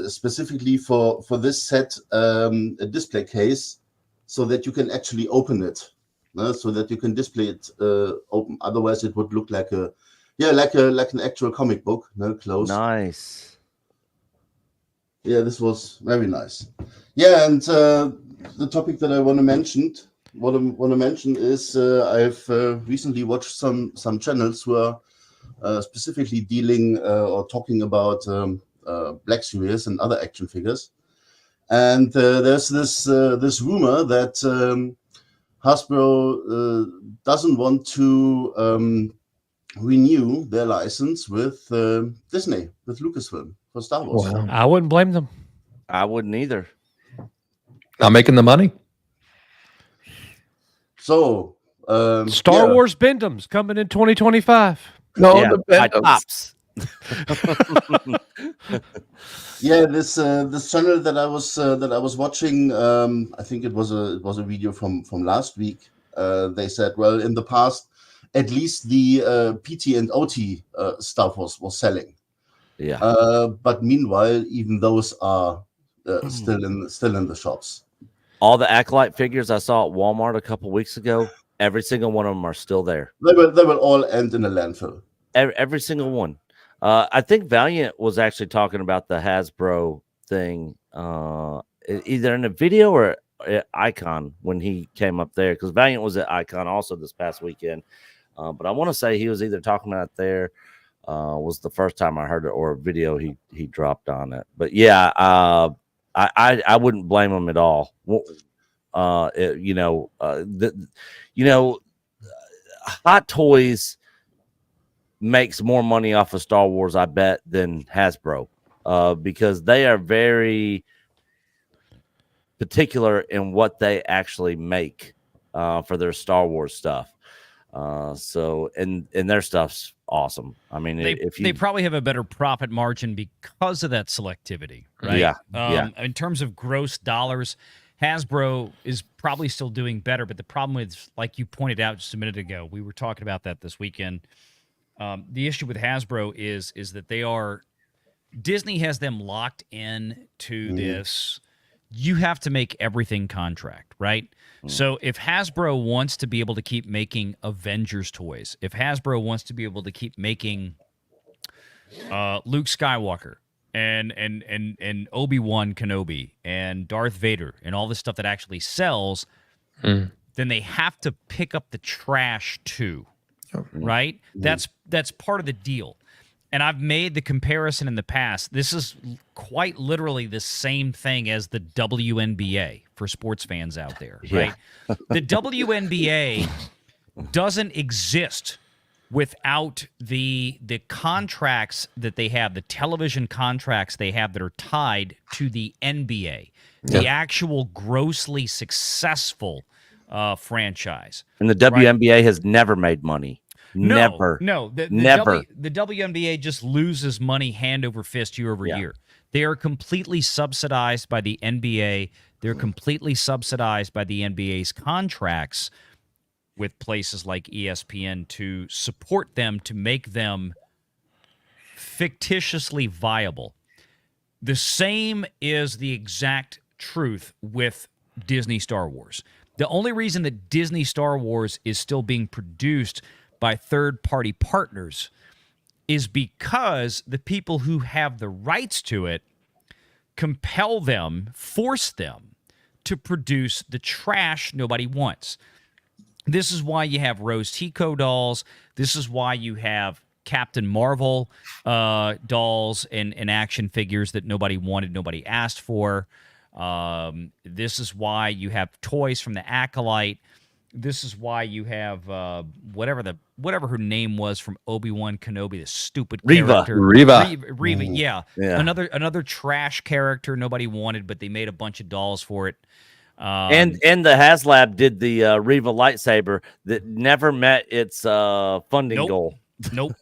specifically for this set a display case, so that you can actually open it, so that you can display it open. Otherwise, it would look like an actual comic book, closed. Nice. Yeah, this was very nice. Yeah, and the topic that I want to mention is I've recently watched some channels who are specifically dealing or talking about Black Series and other action figures, and there's this rumor that Hasbro doesn't want to renew their license with Disney, with Lucasfilm for Star Wars. Wow. I wouldn't blame them. I wouldn't either. Not making the money. So Star Wars Fandoms coming in 2025. No, yeah, the Fandoms. Yeah, this channel that I was watching, I think it was a video from last week. They said, well, in the past, at least the PT and OT stuff was selling. Yeah. But meanwhile, even those are still in the shops. All the Acolyte figures I saw at Walmart a couple weeks ago, every single one of them are still there. They will all end in a landfill. Every single one. I think Valiant was actually talking about the Hasbro thing, either in a video or at Icon when he came up there, because Valiant was at Icon also this past weekend. But I want to say he was either talking about it there, was the first time I heard it, or a video he dropped on it. But yeah, I wouldn't blame him at all. Hot Toys makes more money off of Star Wars, I bet, than Hasbro, because they are very particular in what they actually make for their Star Wars stuff. So their stuff's awesome. I mean, they probably have a better profit margin because of that selectivity, right? Yeah. In terms of gross dollars, Hasbro is probably still doing better, but the problem with, like you pointed out just a minute ago, we were talking about that this weekend. The issue with Hasbro is that Disney has them locked in to this. You have to make everything contract, right? So if Hasbro wants to be able to keep making Avengers toys, if Hasbro wants to be able to keep making Luke Skywalker and Obi-Wan Kenobi and Darth Vader and all this stuff that actually sells, then they have to pick up the trash too, right? That's part of the deal. And I've made the comparison in the past. This is quite literally the same thing as the WNBA for sports fans out there, right? Yeah. The WNBA doesn't exist without the contracts that they have, the television contracts they have that are tied to the NBA, the actual grossly successful franchise. And the WNBA has never made money. Never. No. Never. The WNBA just loses money hand over fist year over year. They are completely subsidized by the NBA. They're completely subsidized by the NBA's contracts with places like ESPN to support them, to make them fictitiously viable. The same is the exact truth with Disney Star Wars. The only reason that Disney Star Wars is still being produced by third-party partners is because the people who have the rights to it compel them, force them to produce the trash nobody wants. This is why you have Rose Tico dolls. This is why you have Captain Marvel dolls and action figures that nobody wanted, nobody asked for. This is why you have toys from the Acolyte. This is why you have whatever her name was from Obi-Wan Kenobi, the stupid character. Reva. Yeah. Another trash character nobody wanted, but they made a bunch of dolls for it. And the HasLab did the Reva lightsaber that never met its funding goal. Nope.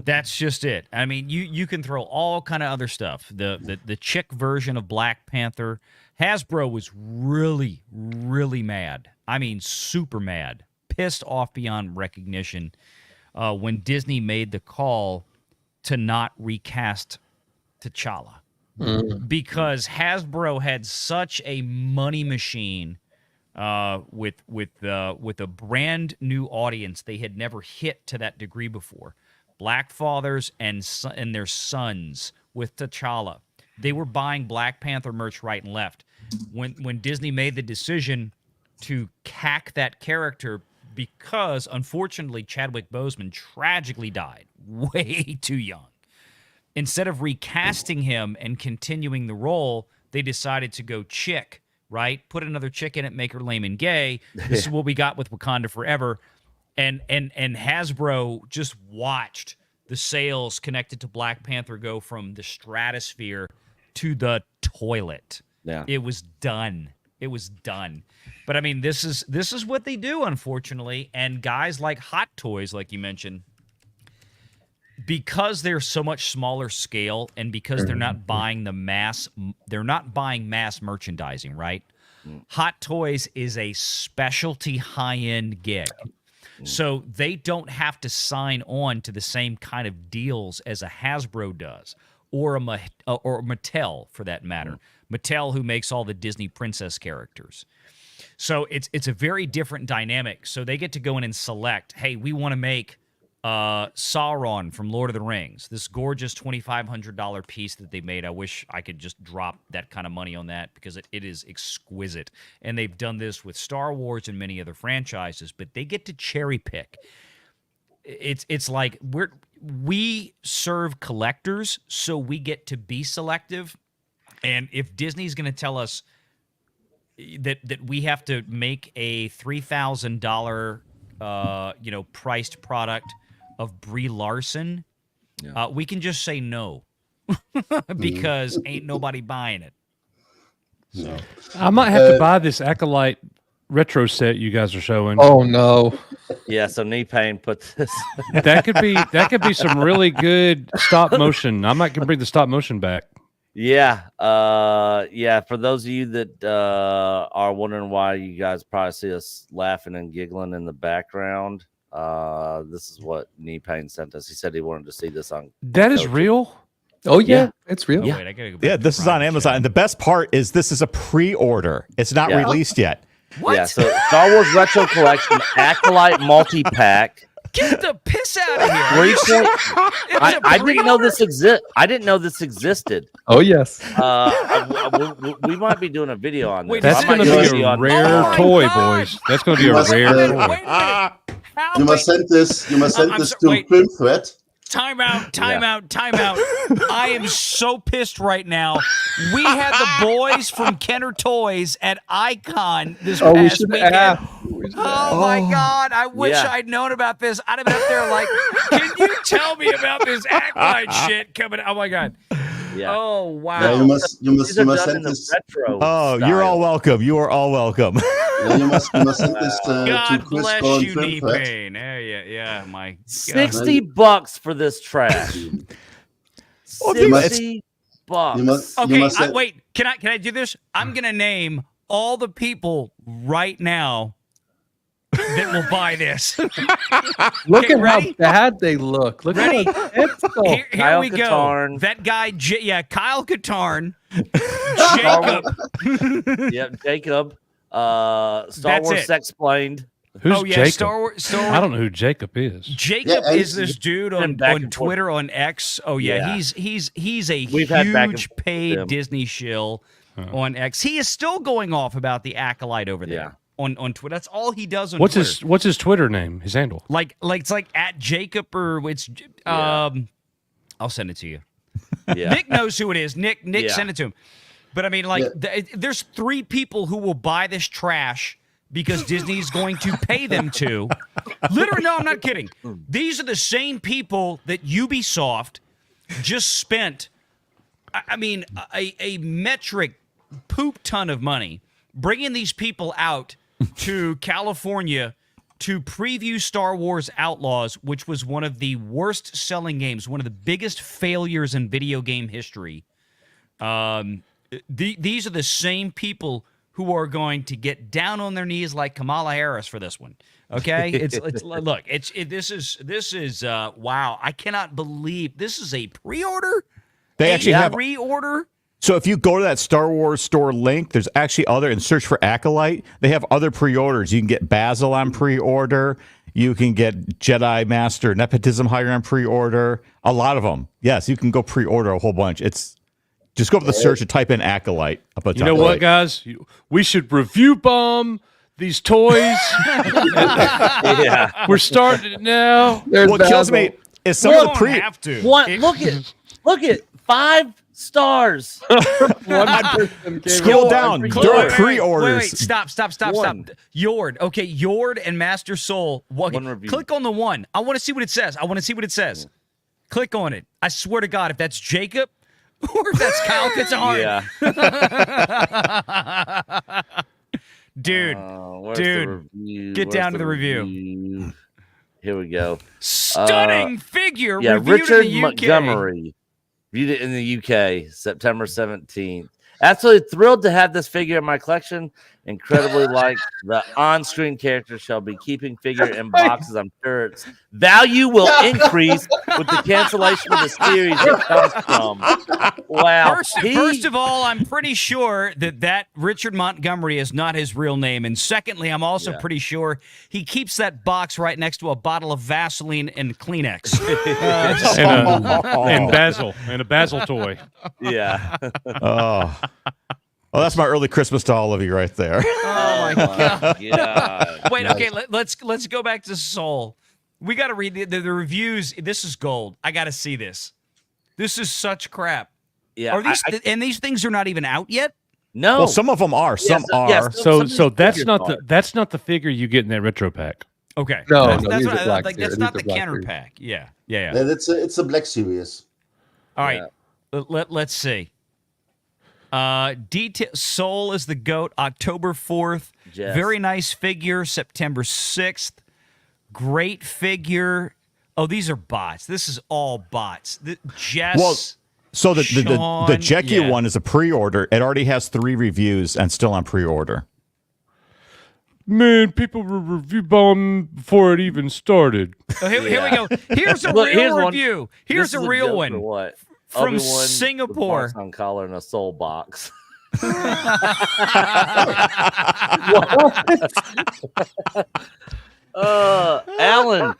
That's just it. I mean, you can throw all kind of other stuff. The chick version of Black Panther. Hasbro was really, really mad. I mean, super mad. Pissed off beyond recognition when Disney made the call to not recast T'Challa. Because Hasbro had such a money machine with a brand new audience they had never hit to that degree before. Black fathers and their sons with T'Challa. They were buying Black Panther merch right and left. When Disney made the decision to cack that character because, unfortunately, Chadwick Boseman tragically died way too young. Instead of recasting him and continuing the role, they decided to go chick, right? Put another chick in it, make her lame and gay. This is what we got with Wakanda Forever. And Hasbro just watched the sales connected to Black Panther go from the stratosphere to the toilet. Yeah. It was done. It was done. But I mean, this is what they do, unfortunately. And guys like Hot Toys, like you mentioned, because they're so much smaller scale and because they're not buying mass merchandising, right? Hot Toys is a specialty high-end gig. So they don't have to sign on to the same kind of deals as a Hasbro does, or Mattel, for that matter. Mattel, who makes all the Disney princess characters. So it's a very different dynamic. So they get to go in and select, hey, we want to make Sauron from Lord of the Rings, this gorgeous $2,500 piece that they made. I wish I could just drop that kind of money on that because it is exquisite. And they've done this with Star Wars and many other franchises, but they get to cherry pick. It's like we serve collectors, so we get to be selective. And if Disney's going to tell us that we have to make a $3,000 priced product of Brie Larson, we can just say no because ain't nobody buying it. So I might have to buy this Acolyte retro set you guys are showing. Oh no. Yeah, so Knee Pain put this. that could be some really good stop motion. I might can bring the stop motion back. Yeah. For those of you that are wondering why you guys probably see us laughing and giggling in the background, this is what Knee Pain sent us. He said he wanted to see this on. That is real. Oh yeah, it's real. Yeah, wait, I gotta go back Yeah, to this is on Amazon. And the best part is this is a pre-order. It's not released yet. What? Yeah, so Star Wars Retro Collection Acolyte multi-pack. Get the piss out of here! I didn't know this I didn't know this existed. Oh yes. We might be doing a video on this. That's going to be a rare toy, boys. That's going to be a rare toy. You must send this. You must send this to Film Thread. Time out. I am so pissed right now. We had the boys from Kenner Toys at Icon this past weekend. Oh my God. I wish I'd known about this. I'd have been up there like, can you tell me about this Acolyte shit coming? Oh my God. Yeah. Oh wow. Yeah, you must send this. Oh, you're all welcome. You are all welcome. Yeah, you must send this God to Chris bless Ball you, and Knee Film Thread. Pain. Yeah, my $60 for this trash. $60. Okay, wait. Can I do this? I'm gonna name all the people right now that will buy this. Look at how bad they look. Look Ready? how typical. Here we go. That guy, Kyle Katarn, Jacob. Jacob. Star Wars Explained. Who's oh yeah, Jacob? Star Wars. I don't know who Jacob is. Jacob is this dude on Twitter, on X. Oh yeah, he's a huge paid Disney shill on X. He is still going off about the Acolyte over there on Twitter. That's all he does on Twitter. What's his Twitter name? His handle? Like it's like at Jacob, or it's I'll send it to you. Yeah. Nick knows who it is. Nick send it to him. But I mean, like, there's 3 people who will buy this trash because Disney's going to pay them to. Literally, no, I'm not kidding. These are the same people that Ubisoft just spent, I mean, a metric poop ton of money bringing these people out to California to preview Star Wars Outlaws, which was one of the worst selling games, one of the biggest failures in video game history. These are the same people who are going to get down on their knees like Kamala Harris for this one. Okay, this is wow! I cannot believe this is a pre-order. They actually have pre-order. So if you go to that Star Wars store link, there's actually other, and search for Acolyte, they have other pre-orders. You can get Basil on pre-order. You can get Jedi Master Nepotism Hire on pre-order. A lot of them. Yes, you can go pre-order a whole bunch. It's just go to the search and type in Acolyte. Up at you know what, guys? We should review bomb these toys. We're starting it now. What kills me is some of the pre. Have to. Look at 5 stars. Scroll down. During pre-orders. Wait, stop. Yord. Okay, Yord and Master Soul. Click on the one. I want to see what it says. Click on it. I swear to God, if that's Jacob or if that's Kyle Katarn. Dude, get down to the review. Here we go. Stunning figure. Yeah, reviewed Richard in the UK. Montgomery. Viewed it in the UK, September 17th. Absolutely thrilled to have this figure in my collection. Incredibly like the on-screen character shall be keeping figure in boxes. I'm sure its value will increase with the cancellation of the series it comes from. Wow. First of all, I'm pretty sure that Richard Montgomery is not his real name. And secondly, I'm also pretty sure he keeps that box right next to a bottle of Vaseline and Kleenex. And Basil. And a Basil toy. Yeah. Oh, that's my early Christmas to all of you right there. Oh my God. Wait, okay, let's go back to Soul. We got to read the reviews. This is gold. I got to see this. This is such crap. Yeah. Are these and these things are not even out yet? No. Well, some of them are. Some are. Yeah, so that's not the figure you get in that retro pack. Okay. No, that's these are black that's series. not These the are black counter series. pack. Yeah. It's a Black Series. All right. Let's see. Soul is the GOAT, October 4th. Yes. Very nice figure, September 6th. Great figure. Oh, these are bots. This is all bots. Jess. Well, so the Sean, Jekki one is a pre-order. It already has 3 reviews and still on pre-order. Man, people were review bombing before it even started. Oh, here we go. Here's a real review. One. Here's a real one. What? From Obi-Wan, Singapore. The box on collar and a soul box. Alan,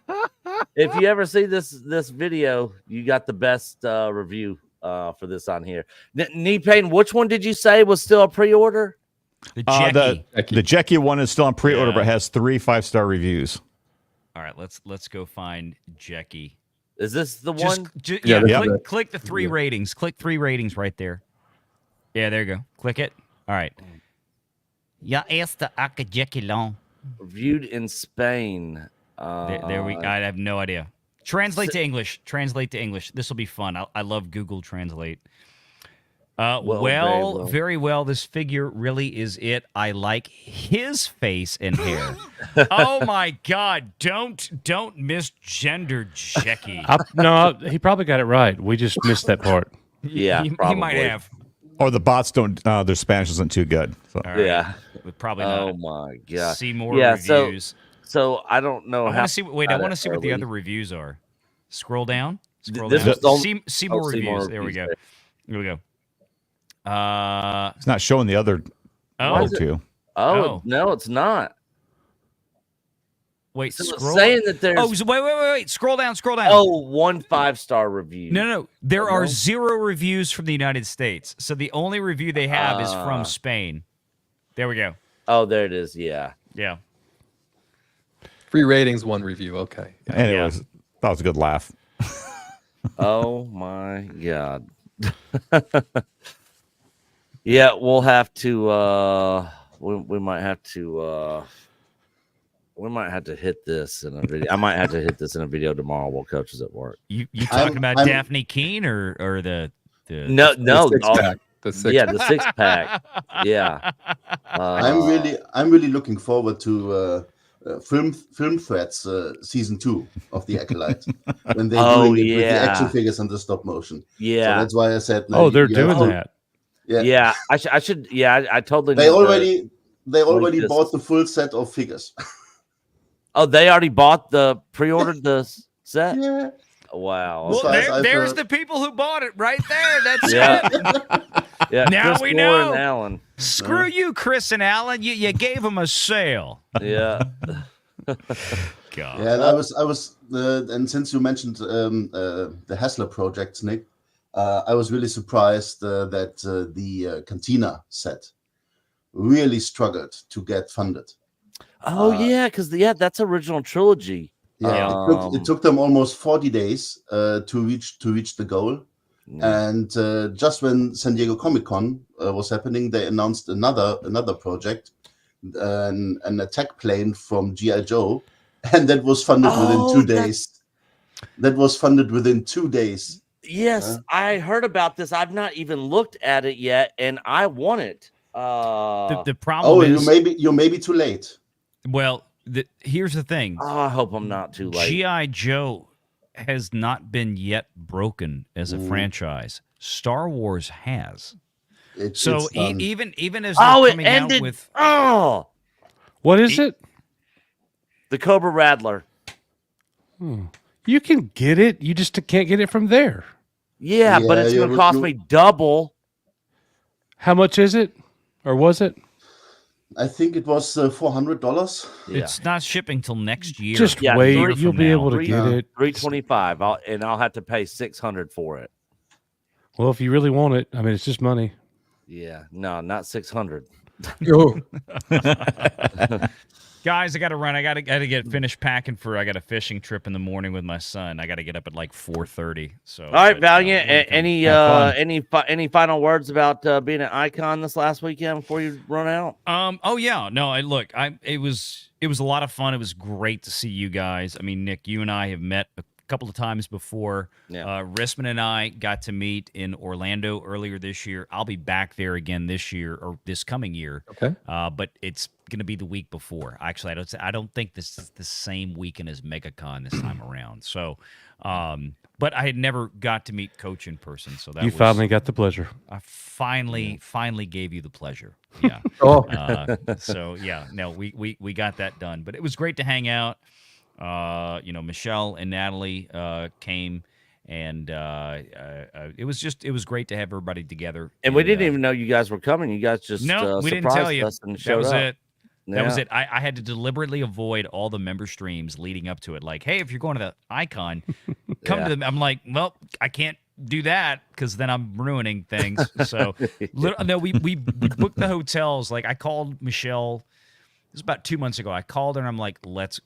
if you ever see this video, you got the best review for this on here. Knee pain. Which one did you say was still a pre-order? The Jekki. The Jekki one is still on pre-order, but has 3 5-star reviews. All right, let's go find Jekki. Is this the one? Click the 3 ratings. Click 3 ratings right there. Yeah, there you go. Click it. All right. Ya esta acá Jekki long. Viewed in Spain. There we. I have no idea. Translate to English. This will be fun. I love Google Translate. Very well. This figure really is it. I like his face and hair. Oh my God! Don't misgender Jekki. No, he probably got it right. We just missed that part. Yeah, he might have. Or the bots don't. Their Spanish isn't too good. So. Right. Yeah, probably not. Oh my God! See more reviews. So I don't know. I want to see. Wait, I want to see what the other reviews are. Scroll down. See more reviews. There we go. Here we go. It's not showing the other two. Oh no, it's not. Wait, So it's scroll. saying that there's. Oh, wait. Scroll down. Oh, 1 5-star review. No. There are 0 reviews from the United States. So the only review they have is from Spain. There we go. Oh, there it is. Yeah. Yeah. Free ratings, 1 review. Okay. And that was a good laugh. Oh my god. Yeah, we'll have to. We might have to. We might have to hit this in a video. I might have to hit this in a video tomorrow while Coach is at work. You talking about Daphne Keene or the no the six-pack. The six pack. Yeah. I'm really looking forward to Film Threads season 2 of the Acolyte when they're doing it with the action figures and the stop motion. Yeah, so that's why I said. They're doing that. Yeah. I should. Yeah, I totally. They already bought the full set of figures. Oh, they already pre-ordered the set. Yeah. Wow. Well, there's the people who bought it right there. That's it. Yeah. Now Chris we Moore know. and Alan. Screw you, Chris and Alan. You gave them a sale. Yeah. God. Yeah, I was, and since you mentioned the Hassler projects, Nick, I was really surprised that the Cantina set really struggled to get funded. Oh yeah, because that's original trilogy. Yeah, it took them almost 40 days to reach the goal. And just when San Diego Comic-Con was happening, they announced another project, an attack plane from G.I. Joe, and that was funded within 2 days. That was funded within 2 days. Yes, I heard about this. I've not even looked at it yet, and I want it. The problem is you may be too late. Well, here's the thing. Oh, I hope I'm not too late. G.I. Joe has not been yet broken as a franchise. Star Wars has. Even as they're coming out with what is it? The Cobra Rattler. You can get it. You just can't get it from there. Yeah, but it's going to cost me double. How much is it, or was it? I think it was $400. Yeah. It's not shipping till next year. Just wait. You'll be able to get it. $325, and I'll have to pay $600 for it. Well, if you really want it, I mean, it's just money. Yeah, no, not $600. Guys, I got to run. I got to get finished packing I got a fishing trip in the morning with my son. I got to get up at like 4:30. So, all right, Valiant. Any final words about being an icon this last weekend before you run out? Oh yeah, no. It was a lot of fun. It was great to see you guys. I mean, Nick, you and I have met a couple of times before. Yeah. Risman and I got to meet in Orlando earlier this year. I'll be back there again this year or this coming year. Okay. But it's going to be the week before. Actually, I don't think this is the same weekend as MegaCon this time around. So, but I had never got to meet Coach in person. So that finally got the pleasure. I finally gave you the pleasure. Yeah. So yeah, no, we got that done. But it was great to hang out. Michelle and Natalie came, and it was great to have everybody together. And we didn't even know you guys were coming. You guys just we didn't tell you. That was up. it. Yeah. That was it. I had to deliberately avoid all the member streams leading up to it. Like, hey, if you're going to the Icon, come to them. I'm like, well, I can't do that because then I'm ruining things. So no, we booked the hotels. Like, I called Michelle. This was about 2 months ago. I called her and I'm like, let's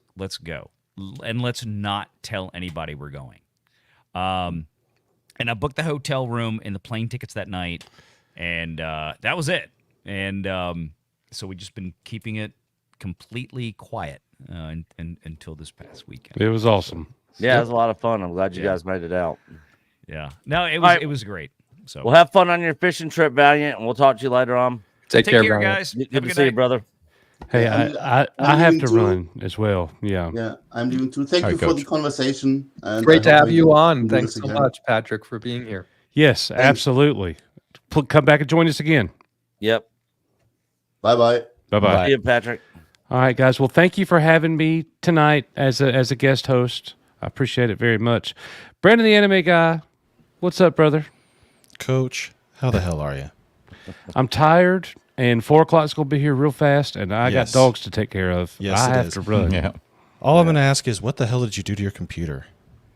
go. And let's not tell anybody we're going. And I booked the hotel room and the plane tickets that night, and that was it. And so we've just been keeping it completely quiet until this past weekend. It was awesome. Yeah, it was a lot of fun. I'm glad you guys made it out. Yeah. No, it was great. So we'll have fun on your fishing trip, Valiant, and we'll talk to you later on. Take care, guys. Good to see you, brother. Hey, I have to run as well. Yeah. Yeah, I'm leaving too. Thank you for the conversation. And great to have you on. Thanks so much, Patrick, for being here. Yes, absolutely. Come back and join us again. Yep. Bye-bye. Bye-bye. See you, Patrick. All right, guys. Well, thank you for having me tonight as a guest host. I appreciate it very much. Brandon, the anime guy, what's up, brother? Coach, how the hell are you? I'm tired, and 4 o'clock's going to be here real fast, and I got dogs to take care of. Yes, I it have is. to run. Yeah. All I'm going to ask is, what the hell did you do to your computer?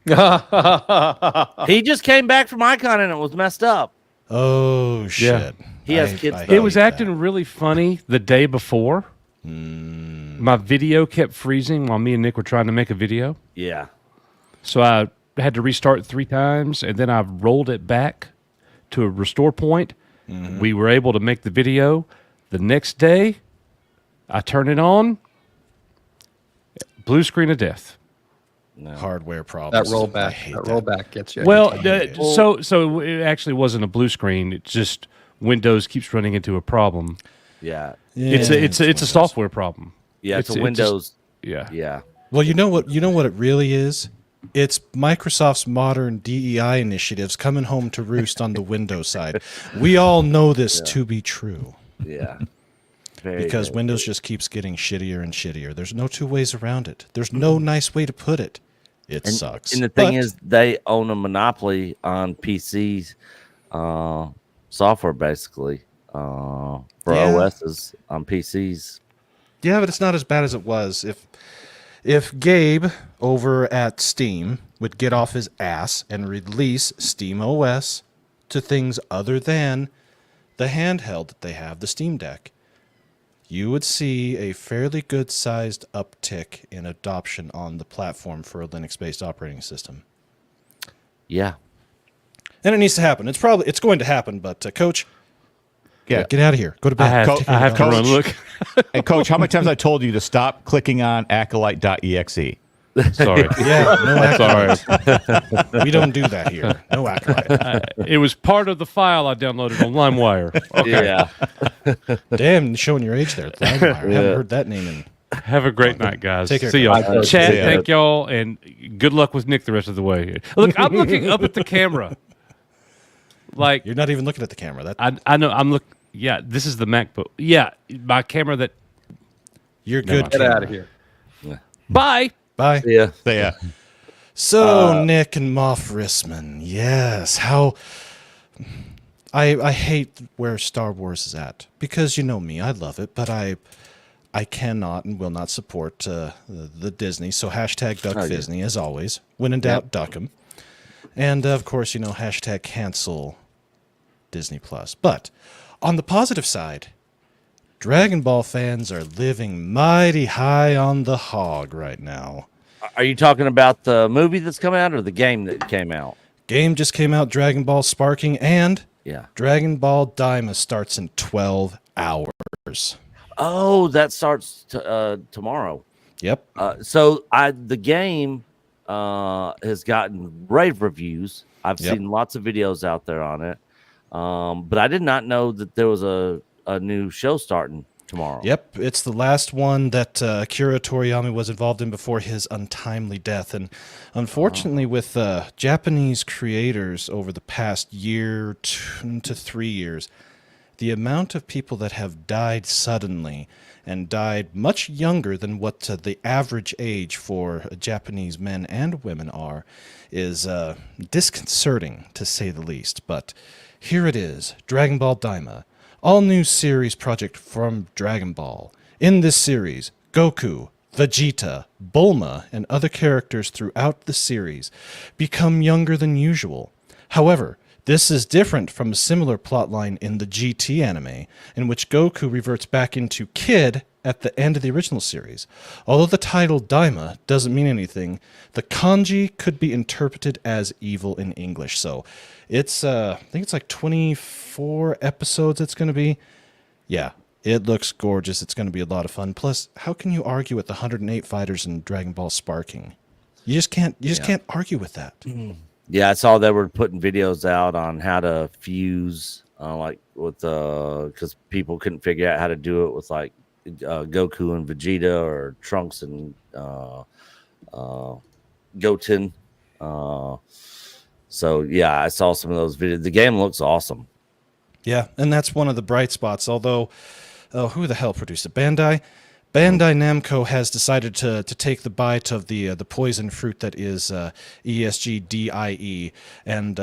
He just came back from Icon and it was messed up. Oh shit! He has kids. It was acting really funny the day before. My video kept freezing while me and Nick were trying to make a video. Yeah. So I had to restart 3 times, and then I rolled it back to a restore point. We were able to make the video. The next day, I turn it on. Blue screen of death. No. Hardware problems. That rollback gets you. Well, so it actually wasn't a blue screen. It's just Windows keeps running into a problem. Yeah. It's a software problem. Yeah, it's a Windows. Yeah. Well, you know what it really is? It's Microsoft's modern DEI initiatives coming home to roost on the Windows side. We all know this to be true. Yeah. Because Windows just keeps getting shittier and shittier. There's no two ways around it. There's no nice way to put it. It sucks. And the thing is, they own a monopoly on PCs software, basically, for OSs on PCs. Yeah, but it's not as bad as it was. If Gabe over at Steam would get off his ass and release Steam OS to things other than the handheld that they have, the Steam Deck, you would see a fairly good-sized uptick in adoption on the platform for a Linux-based operating system. Yeah. And it needs to happen. It's going to happen, but Coach, get out of here. Go to bed. I have to run. Look. And Coach, how many times I told you to stop clicking on acolyte.exe? Sorry. Yeah, no acolyte. Sorry. We don't do that here. No acolyte. It was part of the file I downloaded on LimeWire. Okay. Yeah. Damn, showing your age there. LimeWire. I haven't heard that name in. Have a great night, guys. Take care. See y'all. Bye, Chad, see ya. thank y'all, and good luck with Nick the rest of the way. Look, I'm looking up at the camera. Like you're not even looking at the camera. I know. I'm looking. Yeah, this is the MacBook. Yeah, my camera that. You're good. Get out of here. Yeah. Bye. Bye. See ya. See ya. So Nick and Moff Rissman, yes. How I hate where Star Wars is at because you know me, I love it, but I cannot and will not support the Disney. So hashtag Duck Disney as always. When in doubt, duck 'em. And of course, hashtag cancel Disney Plus. But on the positive side, Dragon Ball fans are living mighty high on the hog right now. Are you talking about the movie that's coming out or the game that came out? Game just came out, Dragon Ball Sparking, and Dragon Ball Daima starts in 12 hours. Oh, that starts tomorrow. Yep. So the game has gotten rave reviews. I've seen lots of videos out there on it, but I did not know that there was a new show starting tomorrow. Yep, it's the last one that Akira Toriyama was involved in before his untimely death. And unfortunately, with Japanese creators over the past year to 3 years, the amount of people that have died suddenly and died much younger than what the average age for Japanese men and women are is disconcerting, to say the least. But here it is, Dragon Ball Daima. All-new series project from Dragon Ball. In this series, Goku, Vegeta, Bulma, and other characters throughout the series become younger than usual. However, this is different from a similar plotline in the GT anime, in which Goku reverts back into Kid at the end of the original series. Although the title Daima doesn't mean anything, the kanji could be interpreted as evil in English. So it's, I think it's like 24 episodes it's going to be. Yeah, it looks gorgeous. It's going to be a lot of fun. Plus, how can you argue with the 108 fighters in Dragon Ball Sparking? You just can't argue with that. Yeah, I saw they were putting videos out on how to fuse, like with because people couldn't figure out how to do it with like Goku and Vegeta or Trunks and Goten. So yeah, I saw some of those videos. The game looks awesome. Yeah, and that's one of the bright spots. Although, who the hell produced it? Bandai Namco has decided to take the bite of the poison fruit that is ESGDIE, and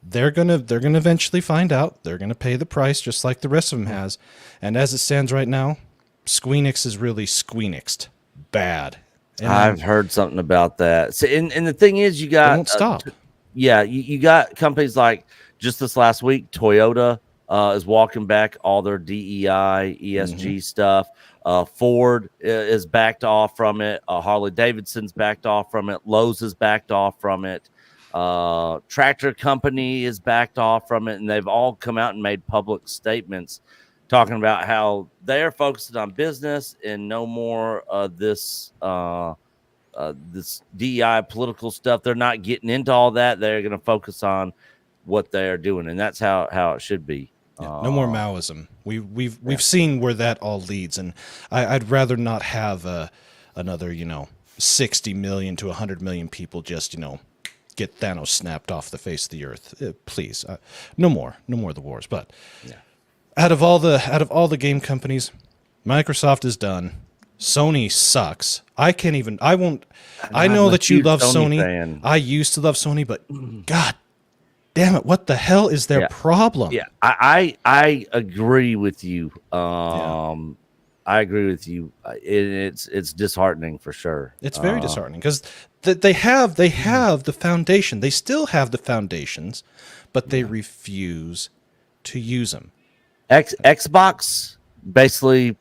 they're gonna eventually find out. They're gonna pay the price, just like the rest of them has. And as it stands right now, Squeenix is really Squeenixed bad. I've heard something about that. So, and the thing is, you got won't stop. You got companies like just this last week, Toyota is walking back all their DEI, ESG stuff. Ford is backed off from it. Harley Davidson's backed off from it. Lowe's is backed off from it. Tractor Company is backed off from it, and they've all come out and made public statements talking about how they're focused on business and no more this this DEI political stuff. They're not getting into all that. They're going to focus on what they are doing, and that's how it should be. No more Maoism. We've seen where that all leads, and I'd rather not have another 60 million to 100 million people just get Thanos snapped off the face of the earth. Please, no more of the wars. But out of all the game companies, Microsoft is done. Sony sucks. I know that you love Sony. Fan. I used to love Sony, but God damn it, what the hell is their problem? Yeah, I agree with you. I agree with you. It's disheartening for sure. It's very disheartening because they have the foundation. They still have the foundations, but they refuse to use them. Xbox basically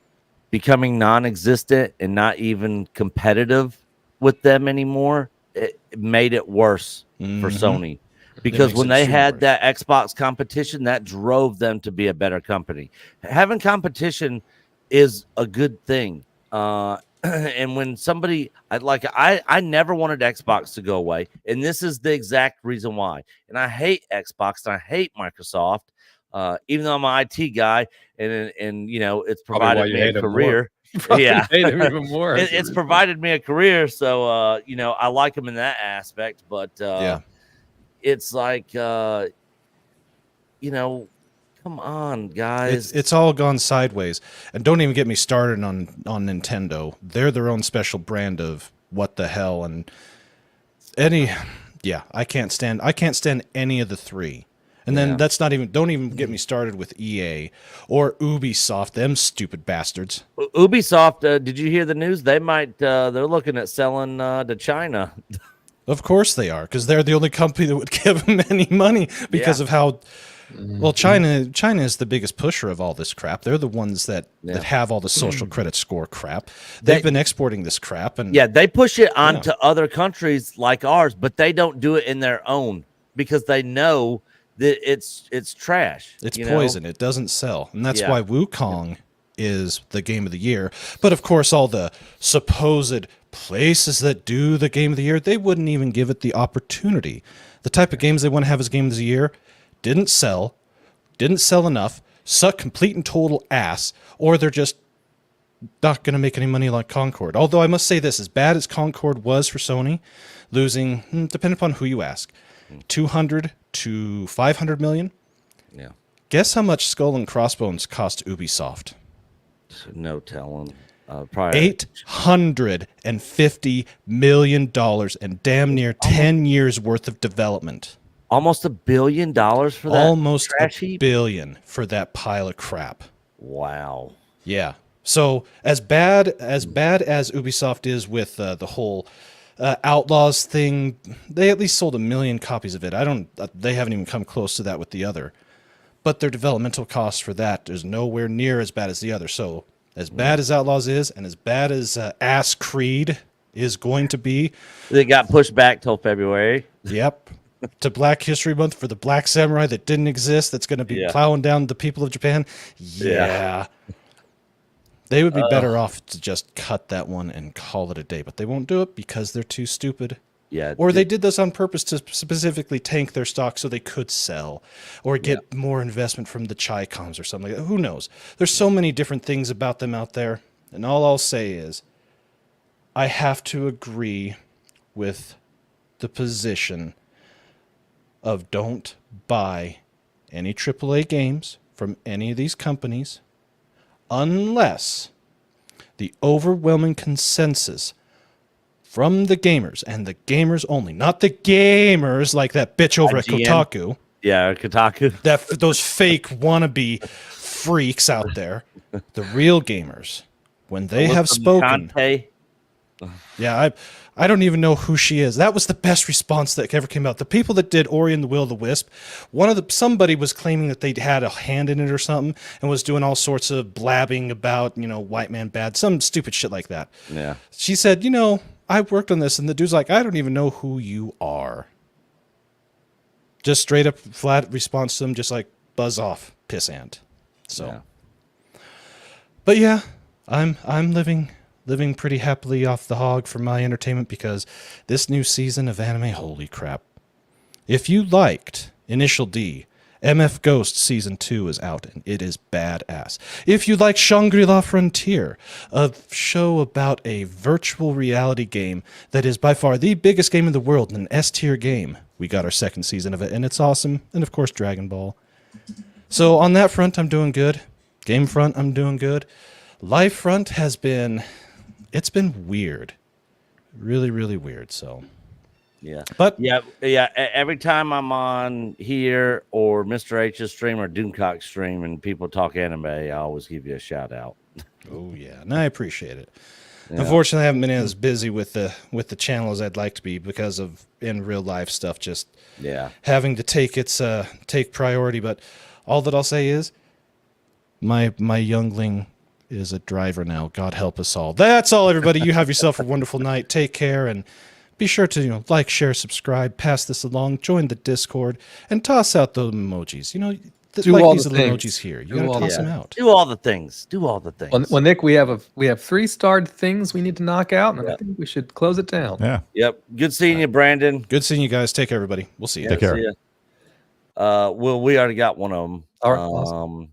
becoming non-existent and not even competitive with them anymore. It made it worse for Sony. Because when they had that Xbox competition, that drove them to be a better company. Having competition is a good thing. And when somebody I never wanted Xbox to go away, and this is the exact reason why. And I hate Xbox and I hate Microsoft, even though I'm an IT guy, and it's provided me a career. Yeah, hate him even more. It's provided me a career, so I like them in that aspect. But it's like come on, guys. It's all gone sideways. And don't even get me started on Nintendo. They're their own special brand of what the hell. And I can't stand any of the three. And then don't even get me started with EA or Ubisoft, them stupid bastards. Ubisoft, did you hear the news? They might they're looking at selling to China. Of course they are, because they're the only company that would give them any money because of how well China is the biggest pusher of all this crap. They're the ones that have all the social credit score crap. They've been exporting this crap, and they push it onto other countries like ours, but they don't do it in their own because they know that it's trash. It's poison. It doesn't sell, and that's why Wukong is the game of the year. But of course, all the supposed places that do the game of the year, they wouldn't even give it the opportunity. The type of games they want to have as game of the year didn't sell enough, suck complete and total ass, or they're just not going to make any money like Concord. Although I must say this, as bad as Concord was for Sony, losing, depending upon who you ask, 200 to 500 million. Yeah. Guess how much Skull and Crossbones cost Ubisoft? No telling. Probably $850 million and damn near 10 years worth of development. Almost $1 billion for that. Almost $1 billion for that pile of crap. Wow. Yeah. So as bad as Ubisoft is with the whole Outlaws thing, they at least sold 1 million copies of it. They haven't even come close to that with the other. But their developmental cost for that is nowhere near as bad as the other. So as bad as Outlaws is, and as bad as Ass Creed is going to be, they got pushed back till February. Yep. To Black History Month for the Black Samurai that didn't exist, that's going to be plowing down the people of Japan. Yeah. They would be better off to just cut that one and call it a day, but they won't do it because they're too stupid. Yeah. Or they did this on purpose to specifically tank their stock so they could sell or get more investment from the Chi-Coms or something like that. Who knows? There's so many different things about them out there. And all I'll say is I have to agree with the position of don't buy any AAA games from any of these companies unless the overwhelming consensus from the gamers, and the gamers only, not the gamers like that bitch over IGN. at Kotaku. Yeah, Kotaku. Those fake wannabe freaks out there. The real gamers, when they have spoken. Yeah, I don't even know who she is. That was the best response that ever came out. The people that did Ori and the Will of the Wisp, somebody was claiming that they had a hand in it or something and was doing all sorts of blabbing about, white man bad, some stupid shit like that. Yeah. She said, I worked on this, and the dude's like, I don't even know who you are. Just straight up flat response to them, just like buzz off, pissant. So, yeah. But yeah, I'm living pretty happily off the hog for my entertainment because this new season of anime, holy crap. If you liked Initial D, MF Ghost Season 2 is out, and it is badass. If you like Shangri-La Frontier, a show about a virtual reality game that is by far the biggest game in the world, an S-tier game, we got our second season of it, and it's awesome. And of course, Dragon Ball. So on that front, I'm doing good. Game front, I'm doing good. Live front it's been weird. Really, really weird, so... Yeah, but yeah. Every time I'm on here or Mr. H's stream or Doomcock stream and people talk anime, I always give you a shout out. Oh yeah, and I appreciate it. Yeah. Unfortunately, I haven't been as busy with the channel as I'd like to be because of in real life stuff. Just having to take priority. But all that I'll say is, my youngling is a driver now. God help us all. That's all, everybody. You have yourself a wonderful night. Take care and. Be sure to like, share, subscribe, pass this along, join the Discord, and toss out those emojis. Do like all these the little things. emojis here. You gotta toss them out. Do all the things. Well, Nick, we have 3-starred things we need to knock out, and I think we should close it down. Yeah. Yep. Good seeing you, Brandon. Good seeing you guys. Take care, everybody. We'll see you. Take care. See ya. Well, we already got one of them. All right. Awesome.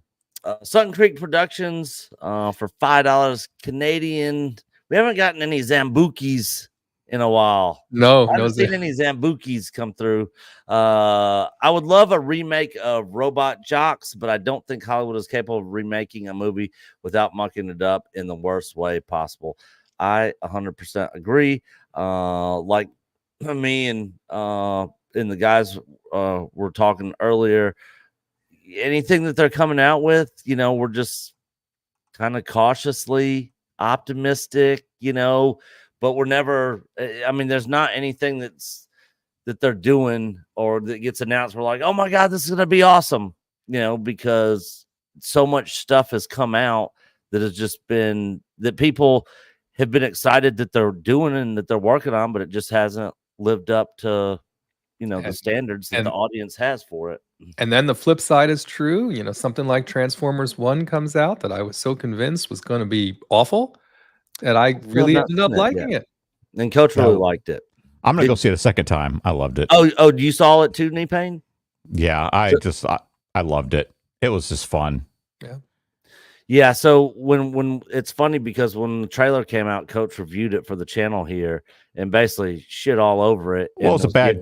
Sutton Creek Productions for $5 Canadian. We haven't gotten any Zambukis in a while. No, I haven't seen any Zambukis come through. I would love a remake of Robot Jocks, but I don't think Hollywood is capable of remaking a movie without mucking it up in the worst way possible. I 100% agree. Like me and the guys were talking earlier, anything that they're coming out with, we're just kind of cautiously optimistic, but we're never, there's not anything that they're doing or that gets announced. We're like, oh my God, this is going to be awesome, because so much stuff has come out that has just been, that people have been excited that they're doing and that they're working on, but it just hasn't lived up to, the standards that the audience has for it. And then the flip side is true. Something like Transformers 1 comes out that I was so convinced was going to be awful. And I really ended up liking it. And Coach really liked it. I'm gonna go see it a second time. I loved it. Oh, you saw it too, Knee Pain? Yeah, I loved it. It was just fun. Yeah. So when it's funny because when the trailer came out, Coach reviewed it for the channel here and basically shit all over it. Well, it's a bad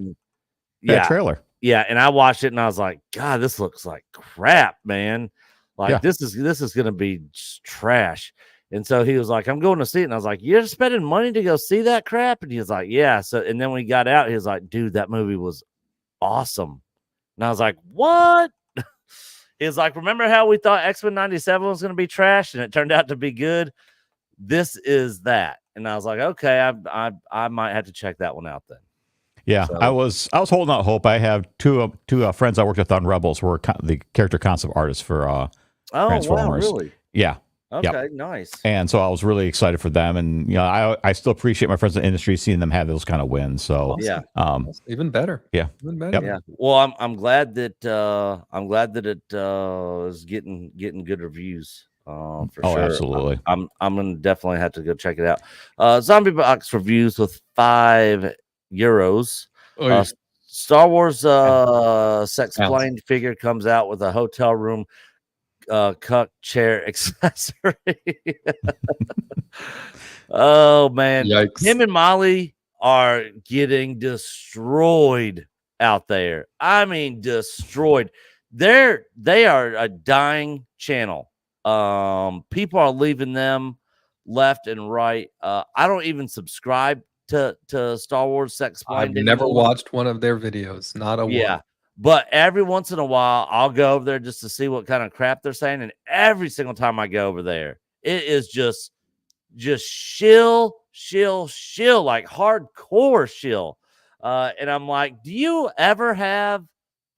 trailer. Yeah, and I watched it and I was like, God, this looks like crap, man. Like this is gonna be just trash. And so he was like, I'm going to see it. And I was like, you're spending money to go see that crap? And he was like, yeah. So, and then when he got out, he was like, dude, that movie was awesome. And I was like, what? He was like, remember how we thought X-Men 97 was going to be trash and it turned out to be good? This is that. And I was like, okay, I might have to check that one out then. Yeah, so, I was holding out hope. I have two friends I worked with on Rebels who were the character concept artists for Transformers. Wow, really? Yeah. Okay, nice. And so I was really excited for them, and I still appreciate my friends in the industry seeing them have those kind of wins. So even better. Yeah, even better. Yeah. Well, I'm glad that it is getting good reviews. For sure. Absolutely. I'm gonna definitely have to go check it out. Zombie Box reviews with €5. Star Wars sex-blind figure comes out with a hotel room cuck chair accessory. Oh man. Yikes. Him and Molly are getting destroyed out there. I mean destroyed. They are a dying channel. People are leaving them left and right. I don't even subscribe to Star Wars sex blind. I've never watched one of their videos. Not a one. But every once in a while, I'll go over there just to see what kind of crap they're saying. And every single time I go over there, it is just just shill, like hardcore shill. And I'm like, do you ever have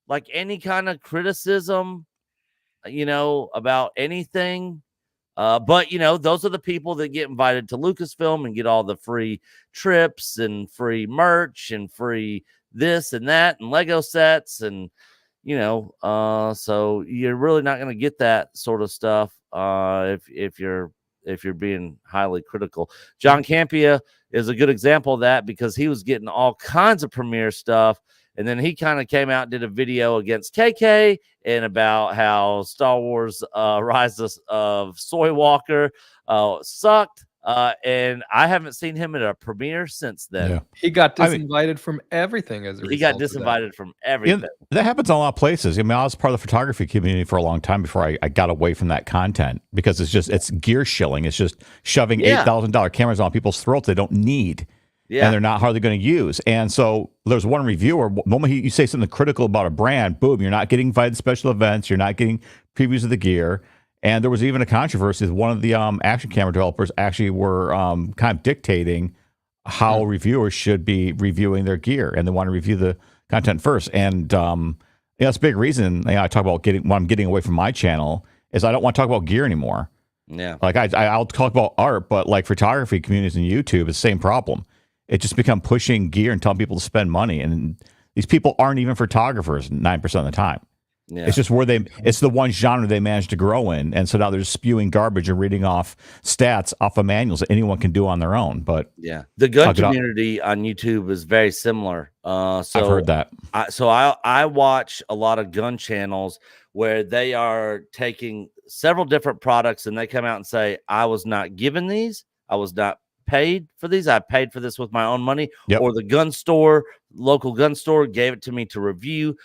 like any kind of criticism, about anything? But those are the people that get invited to Lucasfilm and get all the free trips and free merch and free this and that and Lego sets and so you're really not going to get that sort of stuff if you're being highly critical. John Campia is a good example of that because he was getting all kinds of premiere stuff. And then he kind of came out and did a video against KK and about how Star Wars Rise of Soy Walker sucked. And I haven't seen him at a premiere since then. Yeah. He got disinvited from everything as a result. He got disinvited from everything. That happens in a lot of places. I mean, I was part of the photography community for a long time before I got away from that content because it's gear shilling. It's just shoving $8,000 cameras on people's throats they don't need. Yeah. And they're not hardly going to use. And so there's one reviewer, the moment you say something critical about a brand, boom, you're not getting invited to special events. You're not getting previews of the gear. And there was even a controversy. One of the action camera developers actually were kind of dictating how reviewers should be reviewing their gear. And they want to review the content first. And that's a big reason I talk about what I'm getting away from my channel is I don't want to talk about gear anymore. Yeah. Like I'll talk about art, but like photography communities and YouTube, it's the same problem. It just become pushing gear and telling people to spend money. And these people aren't even photographers 9% of the time. Yeah. It's just it's the one genre they managed to grow in. And so now they're just spewing garbage and reading off stats off of manuals that anyone can do on their own. But yeah, the gun community on YouTube is very similar. So I've heard that. I watch a lot of gun channels where they are taking several different products and they come out and say, I was not given these. I was not paid for these. I paid for this with my own money, or the local gun store gave it to me to review.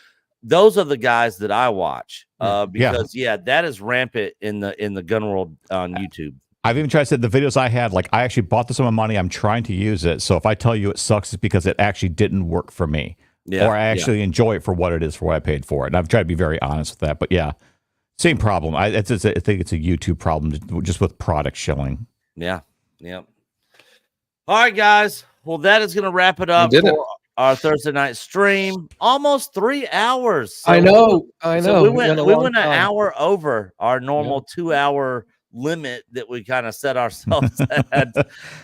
Those are the guys that I watch because that is rampant in the gun world on YouTube. I've even tried to say the videos I had, like I actually bought this with my money. I'm trying to use it. So if I tell you it sucks, it's because it actually didn't work for me, or I actually enjoy it for what it is, for what I paid for it. And I've tried to be very honest with that. But yeah, same problem. I think it's a YouTube problem, just with product shilling. Yeah. Yep. All right, guys. Well, that is going to wrap it up for our Thursday night stream. Almost 3 hours. So I know. So we went an hour over our normal 2-hour limit that we kind of set ourselves at.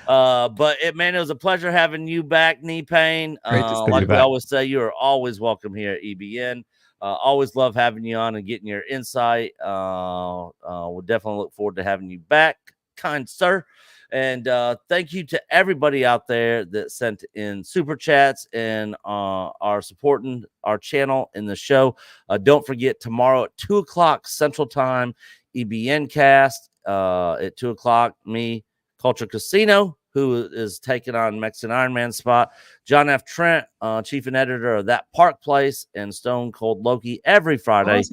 But it was a pleasure having you back, Knee Pain. Like we always say, you are always welcome here at EBN. Always love having you on and getting your insight. We'll definitely look forward to having you back, kind sir. And thank you to everybody out there that sent in super chats and are supporting our channel in the show. Don't forget, tomorrow at 2 o'clock Central Time, EBN cast at 2 o'clock. Me, Culture Casino, who is taking on Mexican Iron Man spot. John F. Trent, chief and editor of That Park Place, and Stone Cold Loki every Friday,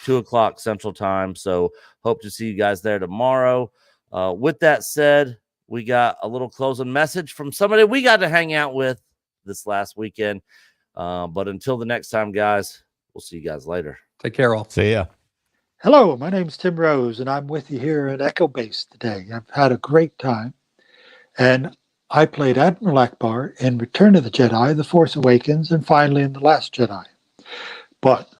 2 o'clock Central Time. So hope to see you guys there tomorrow. With that said, we got a little closing message from somebody we got to hang out with this last weekend. But until the next time, guys, we'll see you guys later. Take care, all. See ya. Hello, my name's Tim Rose, and I'm with you here at Echo Base today. I've had a great time, and I played Admiral Akbar in Return of the Jedi, The Force Awakens, and finally in The Last Jedi. But